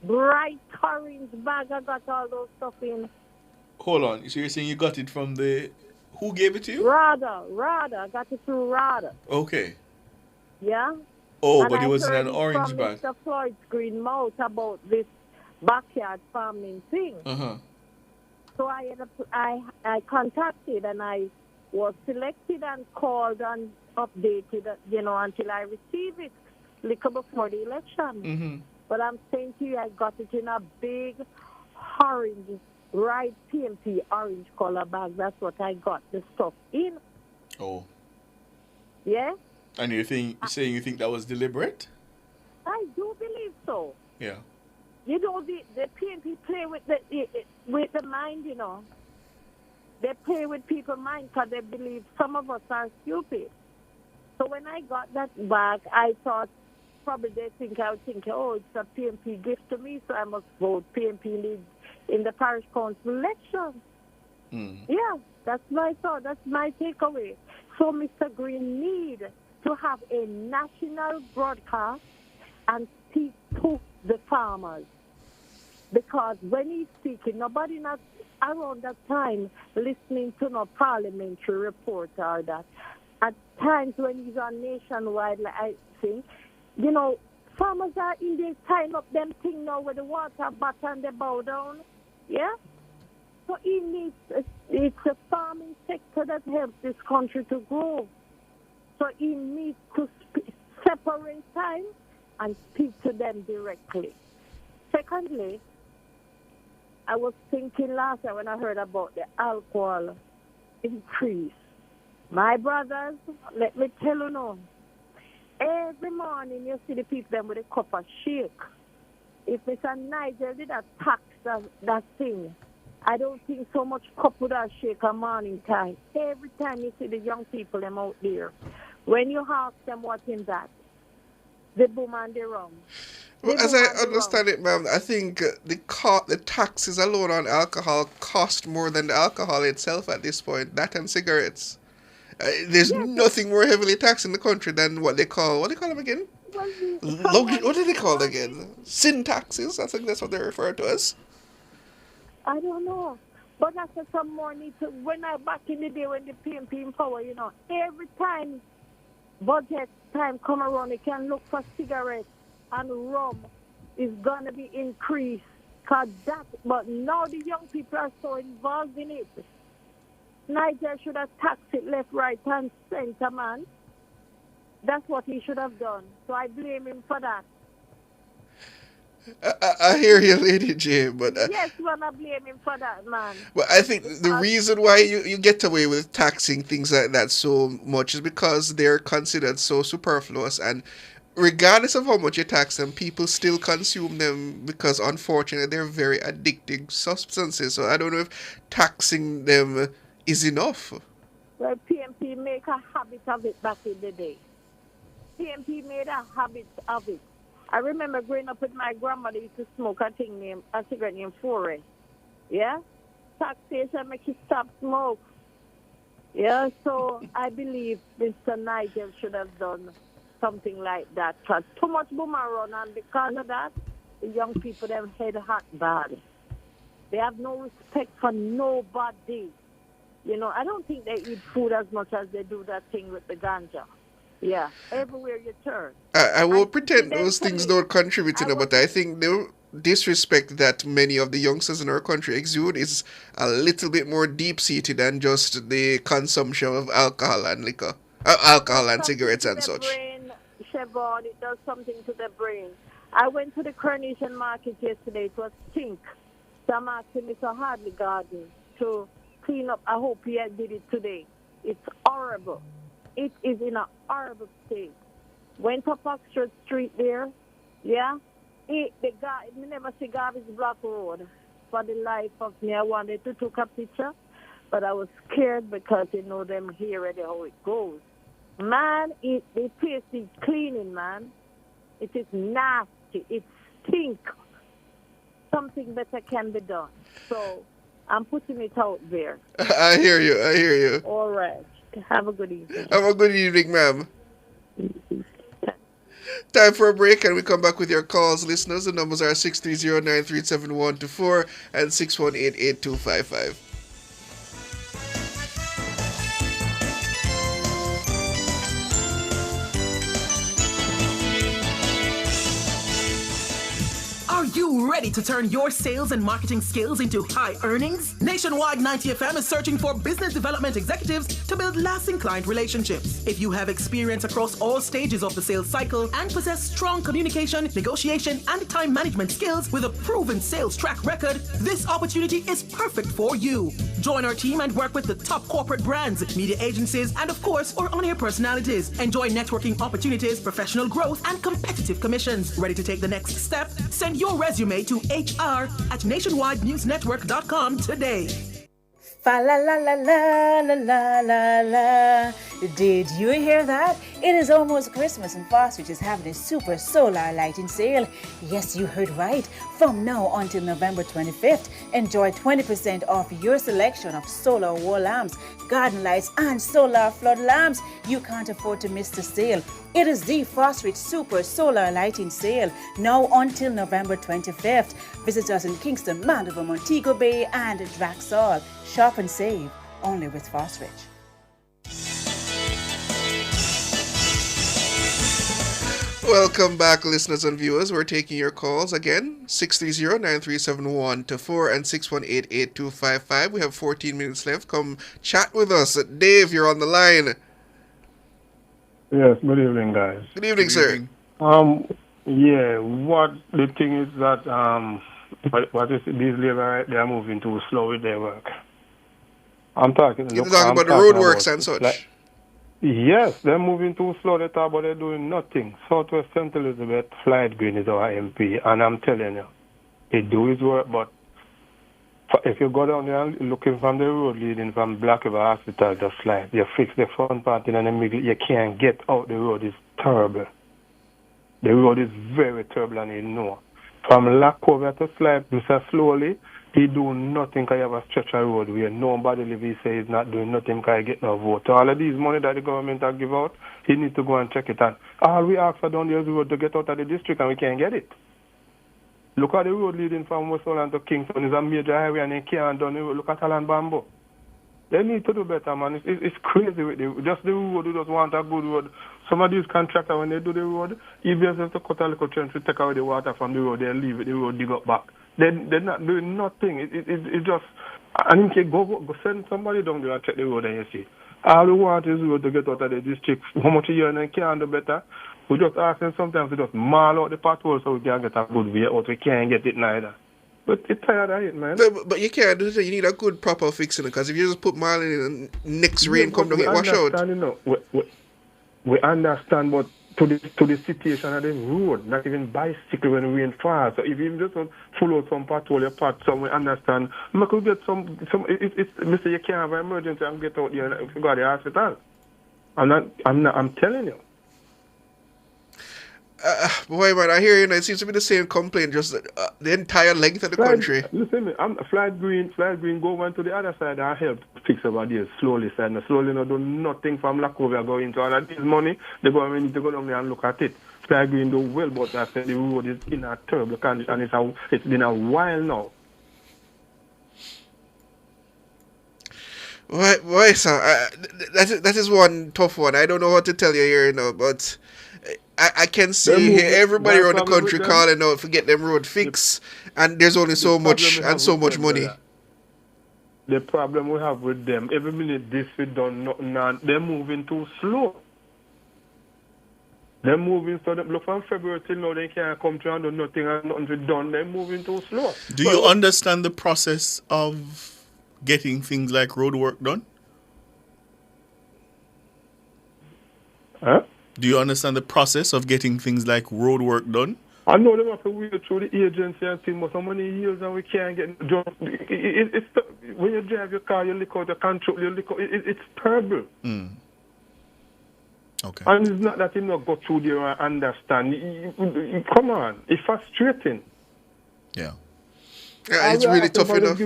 Bright orange bag, I got all those stuff in. Hold on. So you're saying you got it from the... Who gave it to you? Rada. I got it through Rada. Okay. Yeah? Oh, and but it was in an I orange heard bag. Mr. Floyd's green mouth about this backyard farming thing. Uh-huh. So I contacted and I was selected and called and updated, you know, until I received it, little before the election. Mm-hmm. But I'm saying to you, I got it in a big orange, right PMP orange color bag. That's what I got the stuff in. Oh. Yeah? And you're saying you think that was deliberate? I do believe so. Yeah. You know, the PNP play with the mind, you know. They play with people's mind because they believe some of us are stupid. So when I got that bag, I thought probably I would think, oh, it's a PNP gift to me, so I must vote PNP in the parish council election. Mm. Yeah, that's my thought. That's my takeaway. So Mr. Green need to have a national broadcast and speak to the farmers. Because when he's speaking, nobody not around that time listening to no parliamentary report or that. times when he's on Nationwide, like I think, you know, farmers are in there tying up them thing now with the water bottle and they bow down. Yeah? So he needs, it's a farming sector that helps this country to grow. So he needs to separate time and speak to them directly. Secondly, I was thinking last time when I heard about the alcohol increase. My brothers, let me tell you now, every morning you see the people them with a cup of shake. If Mr. Nigel did a tax that thing, I don't think so much cup would have shake a morning time. Every time you see the young people them out there, when you ask them what in that, the boom and the rum. Well, as I understand it, ma'am, I think the taxes alone on alcohol cost more than the alcohol itself at this point, that and cigarettes. There's nothing more heavily taxed in the country than what do they call them again? What do they call it again? Sin taxes, I think that's what they refer to as. I don't know. But that's some more need to, when I back in the day when the PMP in power, you know, every time budget time come around, you can look for cigarettes and rum is going to be increased. But now the young people are so involved in it. Niger should have taxed it left, right, and center, man. That's what he should have done. So I blame him for that. I hear you, Lady J, but... yes, man, I blame him for that, man. But I think the reason why you get away with taxing things like that so much is because they're considered so superfluous, and regardless of how much you tax them, people still consume them because, unfortunately, they're very addictive substances. So I don't know if taxing them is enough. Well, PMP make a habit of it back in the day. PMP made a habit of it. I remember growing up with my grandmother used to smoke a cigarette named Foray. Yeah? Taxation makes you stop smoke. Yeah, so I believe Mr. Nigel should have done something like that. Because too much boomerang, and because of that, the young people, them head hot bad. They have no respect for nobody. You know, I don't think they eat food as much as they do that thing with the ganja. Yeah, everywhere you turn. I won't pretend those things don't contribute, but I think the disrespect that many of the youngsters in our country exude is a little bit more deep-seated than just the consumption of alcohol and liquor. Alcohol and cigarettes and such. Brain, Chevron, it does something to the brain. I went to the Coronation Market yesterday. It was stink. So I'm asking Mr. Hardley Garden to clean up. I hope he did it today. It's horrible. It is in a horrible state. Went up Oxford Street there, yeah. The guy, me never see garbage block road. For the life of me, I wanted to take a picture, but I was scared because you know them here already how it goes. Man, the place is cleaning, man. It is nasty. It stinks. Something better can be done. So I'm putting it out there. I hear you. All right. Have a good evening. Have a good evening, ma'am. Time for a break, and we come back with your calls, listeners. The numbers are 630-937-124 and 618-8255. Are you ready to turn your sales and marketing skills into high earnings? Nationwide 90 FM is searching for business development executives to build lasting client relationships. If you have experience across all stages of the sales cycle and possess strong communication, negotiation, and time management skills with a proven sales track record, this opportunity is perfect for you. Join our team and work with the top corporate brands, media agencies, and of course, our on-air personalities. Enjoy networking opportunities, professional growth, and competitive commissions. Ready to take the next step? Send your resume to hr@nationwidenewsnetwork.com today. Fa la la la la la la la la. Did you hear that? It is almost Christmas and Fosrich is having a super solar lighting sale. Yes, you heard right. From now until November 25th, enjoy 20% off your selection of solar wall lamps, garden lights, and solar flood lamps. You can't afford to miss the sale. It is the Fosrich Super Solar Lighting Sale, now until November 25th. Visit us in Kingston, Mandeville, Montego Bay, and Draxall. Shop and save, only with Fosrich. Welcome back, listeners and viewers. We're taking your calls again, 630-9371-4 and 618-8255. We have 14 minutes left. Come chat with us. Dave, you're on the line. Yes, good evening, guys. Good evening, sir. Yeah, what the thing is that what is these labor, they are moving too slow with their work. I'm talking. You're talking about the roadworks and such. Like, yes, they're moving too slow. They talk about they're doing nothing. Southwest St. Elizabeth, Flight Green is our MP, and I'm telling you, he do his work, but if you go down there and looking from the road leading from Black River Hospital, just like you fix the front part in the middle, you can't get out. The road is terrible. The road is very terrible, and you know. From Lackover to Slide, do so slowly, he do nothing because you have a stretch of road where nobody live. He say he's not doing nothing because he get no vote. So all of these money that the government have give out, he need to go and check it. And all we ask for down there is the road to get out of the district, and we can't get it. Look at the road leading from West Holland to Kingston. It's a major highway and they can't done the road. Look at Alan Bamboo. They need to do better, man. It's crazy with just the road. We just want a good road. Some of these contractors, when they do the road, even if they have to cut a little trench to take away the water from the road, they leave it, the road dig up back. They're not doing nothing. It's just, and you can go send somebody down there and check the road and you see. All we want is the road to get out of the district. How much a year and they can't do better? We just asking sometimes to just maul out the potholes so we can get a good way out. We can't get it neither. But it's tired of it, man. But you can't do it. You need a good proper fixing it, because if you just put marling in and next rain come down, it wash out. You know, we understand, but to the situation of the road, not even bicycle when rain falls. So if you just pull out some patrol, your part, some we understand. I could get some. Mister, you can't have an emergency and get out there and go to the hospital. I'm telling you. Boy, man, I hear you. It seems to be the same complaint, just the entire length of the country. Listen, me, I'm Flight Green, go on to the other side and help fix about this slowly, side. And slowly, no do nothing from Lackover going to all of this money. The government need to go down there and look at it. Flight Green do well, but I said the road is in a terrible condition, and it's been a while now. Why, sir? That is one tough one. I don't know what to tell you here, but I can see here everybody around the country calling out for get them road fixed, and there's only so much and so much money. The problem we have with them, every minute this we done nothing, and they're moving too slow. They're moving so look from February till now they can't come through and do nothing and nothing done. They're moving too slow. Do you understand the process of getting things like road work done? Huh? Do you understand the process of getting things like road work done? I know they have to wait through the agency and things, but so many years and we can't get just. When you drive your car, you look out the control, you look out, it's terrible. Okay. And it's not that you not go through there and understand. Come on, it's frustrating. Yeah. It's really tough enough. It's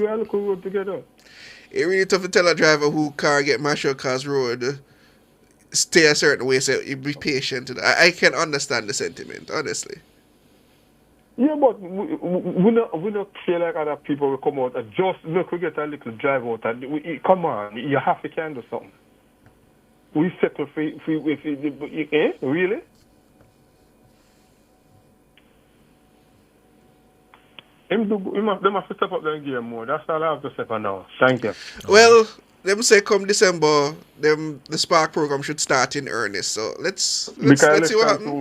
really tough to tell a driver who can't get mashed up cars road stay a certain way, so you be patient. I can understand the sentiment, honestly. Yeah, but we not feel like other people will come out and just look, we get a little drive out and come on, you have to can do something. We settle for really? They must step up their game more. That's all I have to say for now. Thank you. Well, them say come December, the Spark program should start in earnest. So let's see what happens.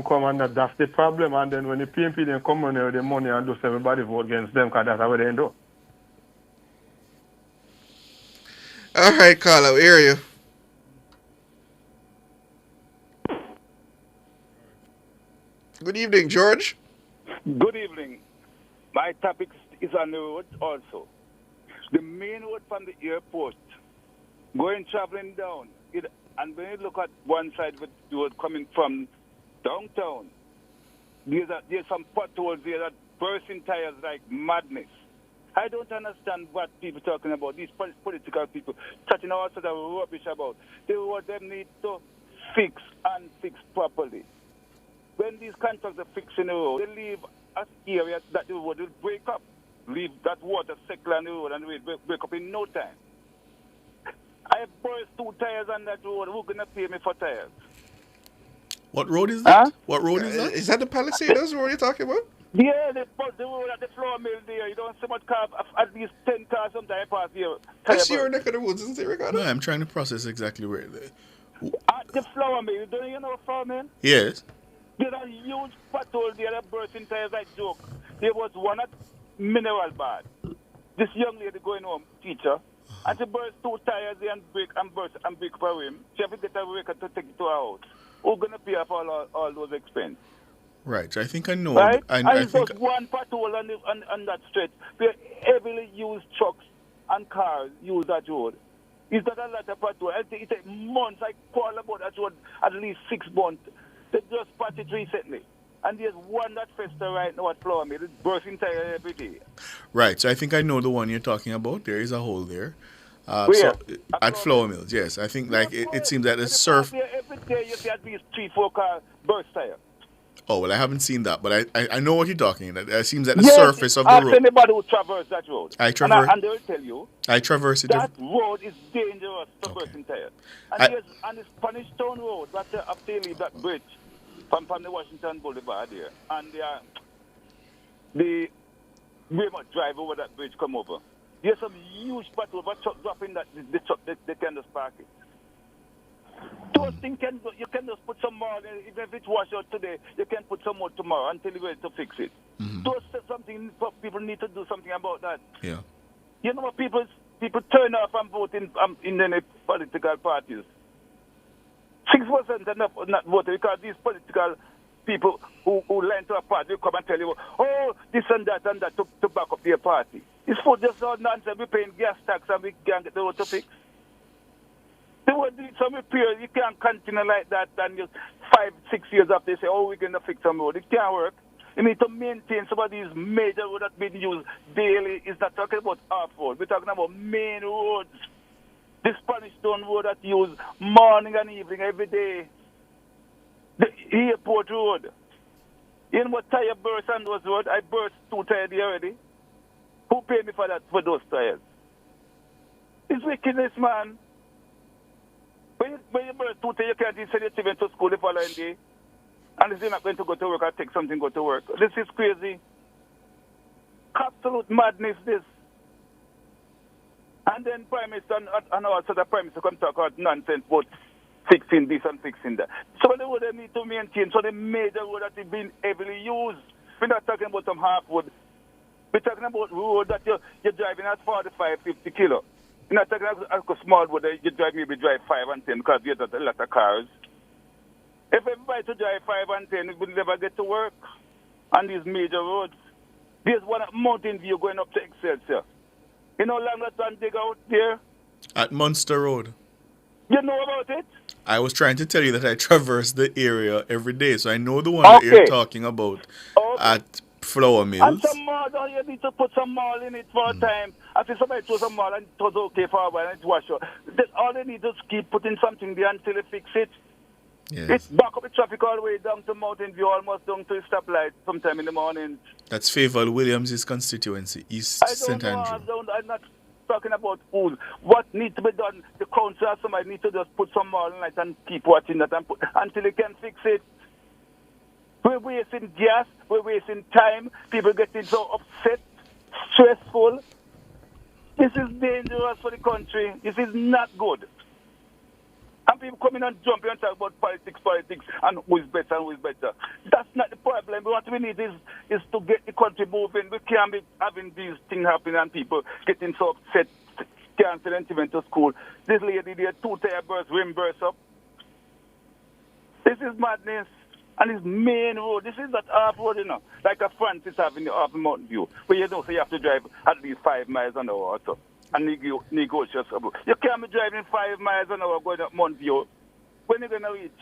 Come and that's the problem. And then when the PMP then come on with the money and just everybody vote against them, because that's how they do. All right, Carla, we hear you. Good evening, George. Good evening. My topic is on the road also. The main road from the airport, traveling down, and when you look at one side of the road coming from downtown, there's some potholes there that bursting tires like madness. I don't understand what people talking about, these political people touching all sorts of rubbish about. The road them need to fix and fix properly. When these contractors are fixing the road, they leave an area that the road will break up. Leave that water settle on the road and it will break up in no time. I burst 2 tires on that road. Who's going to pay me for tires? What road is that? What road is that? Is that the Palisades road you're talking about? Yeah, the road at the flour mill there. You don't see much car, at least 10 cars sometimes pass here. That's your neck of the woods, isn't it, Ricardo? No, I'm trying to process exactly where they. At the flour mill, don't you know flour mill? Yes. There's a huge patrol there that burst in tires like joke. There was one at Mineral Bar. This young lady going home, teacher, and she burst 2 tires there and break for him. She have to get a worker to take it to her house. Who's going to pay for all those expenses? Right, I think I know. Right? I and think just one patrol on that stretch where heavily used trucks and cars use that road. It's not a lot of patrol. I think it takes months. I call about that road at least 6 months. They just patched it recently. And there's one that fester right now at Flower Mill. It's bursting tire every day. Right, so I think I know the one you're talking about. There is a hole there. Where? So, at Flour Mills, yes. I think like it seems that the surf. Every day you see at least 3-4 car burst tire. Oh well, I haven't seen that, but I know what you're talking. It seems that the Yes, surface of the ask road. anybody who traverse that road. I traverse. And they'll tell you. I traverse it. That road is dangerous for bursting tires. And it's Spanish Town Road. That's up there, that bridge from the Washington Boulevard there. And we must drive over that bridge, come over. There's some huge patrol, but truck dropping that the truck, they can just park it. Those things you can just put some more, even if it's washed out today, you can put some more tomorrow until you're ready to fix it. Those something people need to do something about that. Yeah. You know what people turn off and vote in any political parties. 6% are not voting because these political people who line to a party come and tell you, oh, this and that to back up their party. It's for just all nonsense. We're paying gas tax and we can't get the road to fix. They will do some repair. You can't continue like that and just 5-6 years after they say, oh, we're going to fix some road. It can't work. You need to maintain some of these major roads that being used daily. It's not talking about half road. We're talking about main roads. The Spanish Town Road that used morning and evening every day. The airport road. You know what tire burst on those roads? I burst 2 tires there already. Who paid me for that, for those tires? It's wickedness, man. When you burst 2 tires, you can't even send your children to school the following day. And if you're not going to go to work or take something, go to work. This is crazy. Absolute madness, this. And then Prime Minister and also the Prime Minister come talk about nonsense about fixing this and fixing that. So the road they need to maintain. So the major road that is being heavily used. We're not talking about some half road. We're talking about road that you're driving at 45, 50 kilo. We're not talking about a small road that you drive 5 and 10 because you have a lot of cars. If everybody to drive 5 and 10, we will never get to work on these major roads. There's one at Mountain View going up to Excelsior. You know how long that one dig out there? At Munster Road. You know about it? I was trying to tell you that I traverse the area every day, so I know the one that you're talking about at Flour Mills. And some more, you need to put some more in it for a time. After somebody throws some more and it was okay for a while and it was sure. All they need is keep putting something there until they fix it. Yes. It's back up the traffic all the way down to Mountain View, almost down to the stoplight sometime in the morning. That's Favourable Williams' constituency, East St. Andrew. I'm not talking about who. What needs to be done, the council or somebody needs to just put some more light and keep watching that until they can fix it. We're wasting gas, we're wasting time, people getting so upset, stressful. This is dangerous for the country. This is not good. And people come in and jump in and talk about politics, and who is better and who is better. That's not the problem. What we need is to get the country moving. We can't be having these things happening and people getting so upset, can't send them to school. This lady there, 2 tire bursts, rim bursts up. This is madness. And it's main road. This is not half road, you know. Like a Francis Avenue off Mountain View, where you know so you have to drive at least 5 miles an hour or so. And negotiate. You can't be driving 5 miles an hour going up Mountain View. When are you going to reach?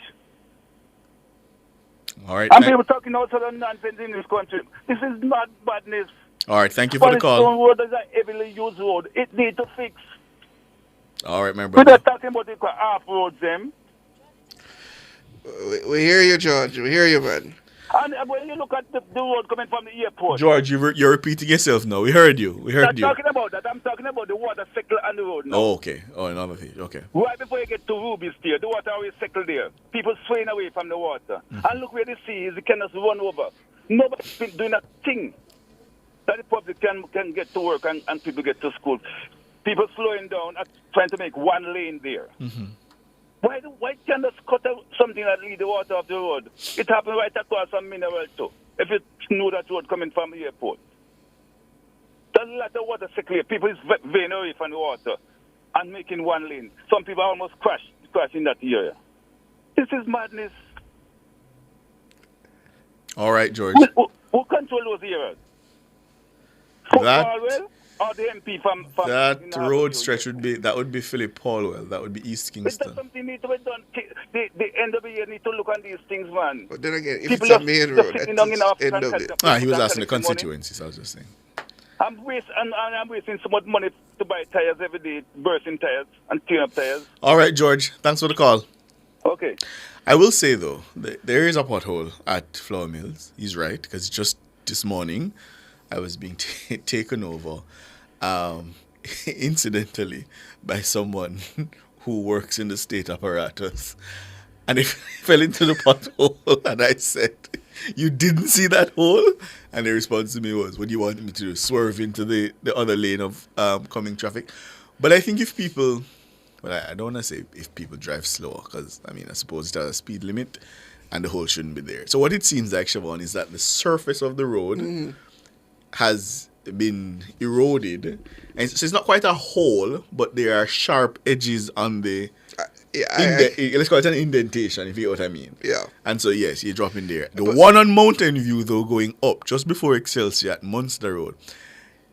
All right. And people talking also the nonsense in this country. This is not badness. All right, thank you for the call. Stone Road is a heavily used road. It needs to fix. All right, my We're brother. not talking about the half roads, them. We hear you, George. We hear you, man. And when you look at the road coming from the airport. George, you're repeating yourself now. We heard you. We heard you. I'm talking about that. I'm talking about the water cycle on the road now. Oh, okay. Oh, another thing. Okay. Right before you get to Ruby's there, the water always cycle there. People swaying away from the water. And look where the sea is. It can just run over. Nobody's been doing a thing that the public can get to work and people get to school. People slowing down and trying to make one lane there. Why can't just cut out something that lead the water off the road? It happened right across from Mineral too. If you know that road coming from the airport. There's a lot of water cycling. People is veering away from the water and making one lane. Some people almost crash in that area. This is madness. All right, George. Who control those areas? Paulwell or the MP from that road stretch would be Philip Paulwell. That would be East Kingston. But something need to be done. The end of the year need to look on these things, man. But then again, if it's a main road, that's the end of it. He was asking the constituencies. I was just saying. I'm wasting so much money to buy tires every day, bursting tires and clean up tires. All right, George. Thanks for the call. Okay. I will say, though, there is a pothole at Flour Mills. He's right, because just this morning, I was being taken over, incidentally, by someone who works in the state apparatus. And it fell into the pothole, and I said, "You didn't see that hole?" And the response to me was, "What do you want me to do? Swerve into the other lane of coming traffic?" But I think if people... Well, I don't want to say if people drive slower, because, I suppose it has a speed limit, and the hole shouldn't be there. So what it seems like, Siobhan, is that the surface of the road has been eroded. And so it's not quite a hole, but there are sharp edges on the... let's call it an indentation, if you know what I mean. Yeah. And so, yes, you're dropping there. The one on Mountain View, though, going up, just before Excelsior at Munster Road,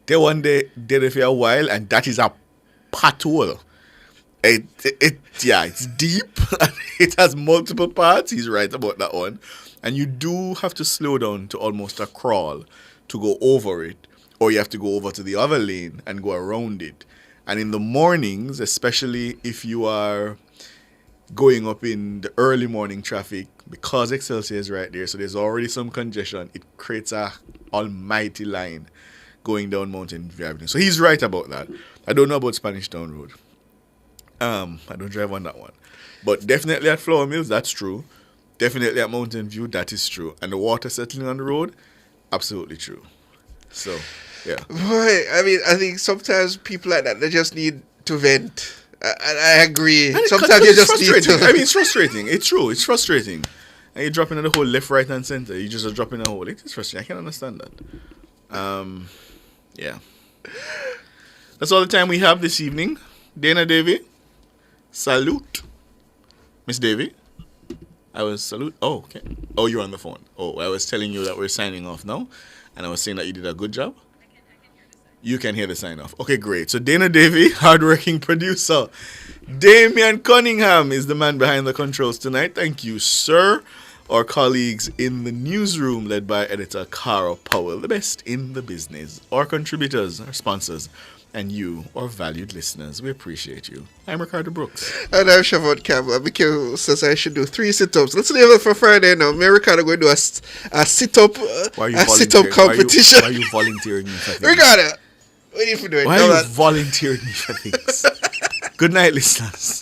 they one day did it for a while, and that is a pothole. It's deep. It has multiple parts. He's right about that one. And you do have to slow down to almost a crawl to go over it, or you have to go over to the other lane and go around it. And in the mornings, especially if you are going up in the early morning traffic, because Excelsior is right there, so there's already some congestion, it creates a almighty line going down Mountain View Avenue. So he's right about that. I don't know about Spanish Town Road. I don't drive on that one. But definitely at Flour Mills, that's true. Definitely at Mountain View, that is true. And the water settling on the road, absolutely true. So, yeah. Boy, I think sometimes people like that, they just need to vent. I agree. Sometimes you just need to... it's frustrating. It's true. It's frustrating. And you're dropping in the hole left, right, and center. You just are dropping a hole. It's frustrating. I can understand that. Yeah. That's all the time we have this evening. Dana Davy, salute. Miss Davy, I was salute. Oh, okay. Oh, you're on the phone. Oh, I was telling you that we're signing off now, and I was saying that you did a good job. You can hear the sign off. Okay, great. So Dana Davy, hardworking producer. Damian Cunningham is the man behind the controls tonight. Thank you, sir. Our colleagues in the newsroom, led by editor Cara Powell, the best in the business. Our contributors, our sponsors, and you, our valued listeners, we appreciate you. I'm Ricardo Brooks. And I'm Siobhan Campbell. Mikhail says I should do 3 sit-ups. Let's leave it for Friday now. Me and Ricardo going to do a sit-up competition. Why are you volunteering me for things? Ricardo, what are you for doing? Why are you volunteering me for things? Good night, listeners.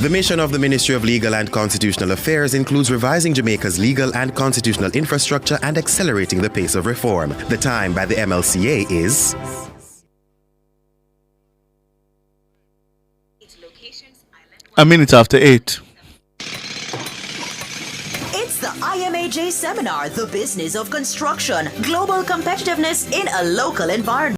The mission of the Ministry of Legal and Constitutional Affairs includes revising Jamaica's legal and constitutional infrastructure and accelerating the pace of reform. The time by the MLCA is... A minute after 8. It's the IMAJ seminar, The Business of Construction, Global Competitiveness in a Local Environment.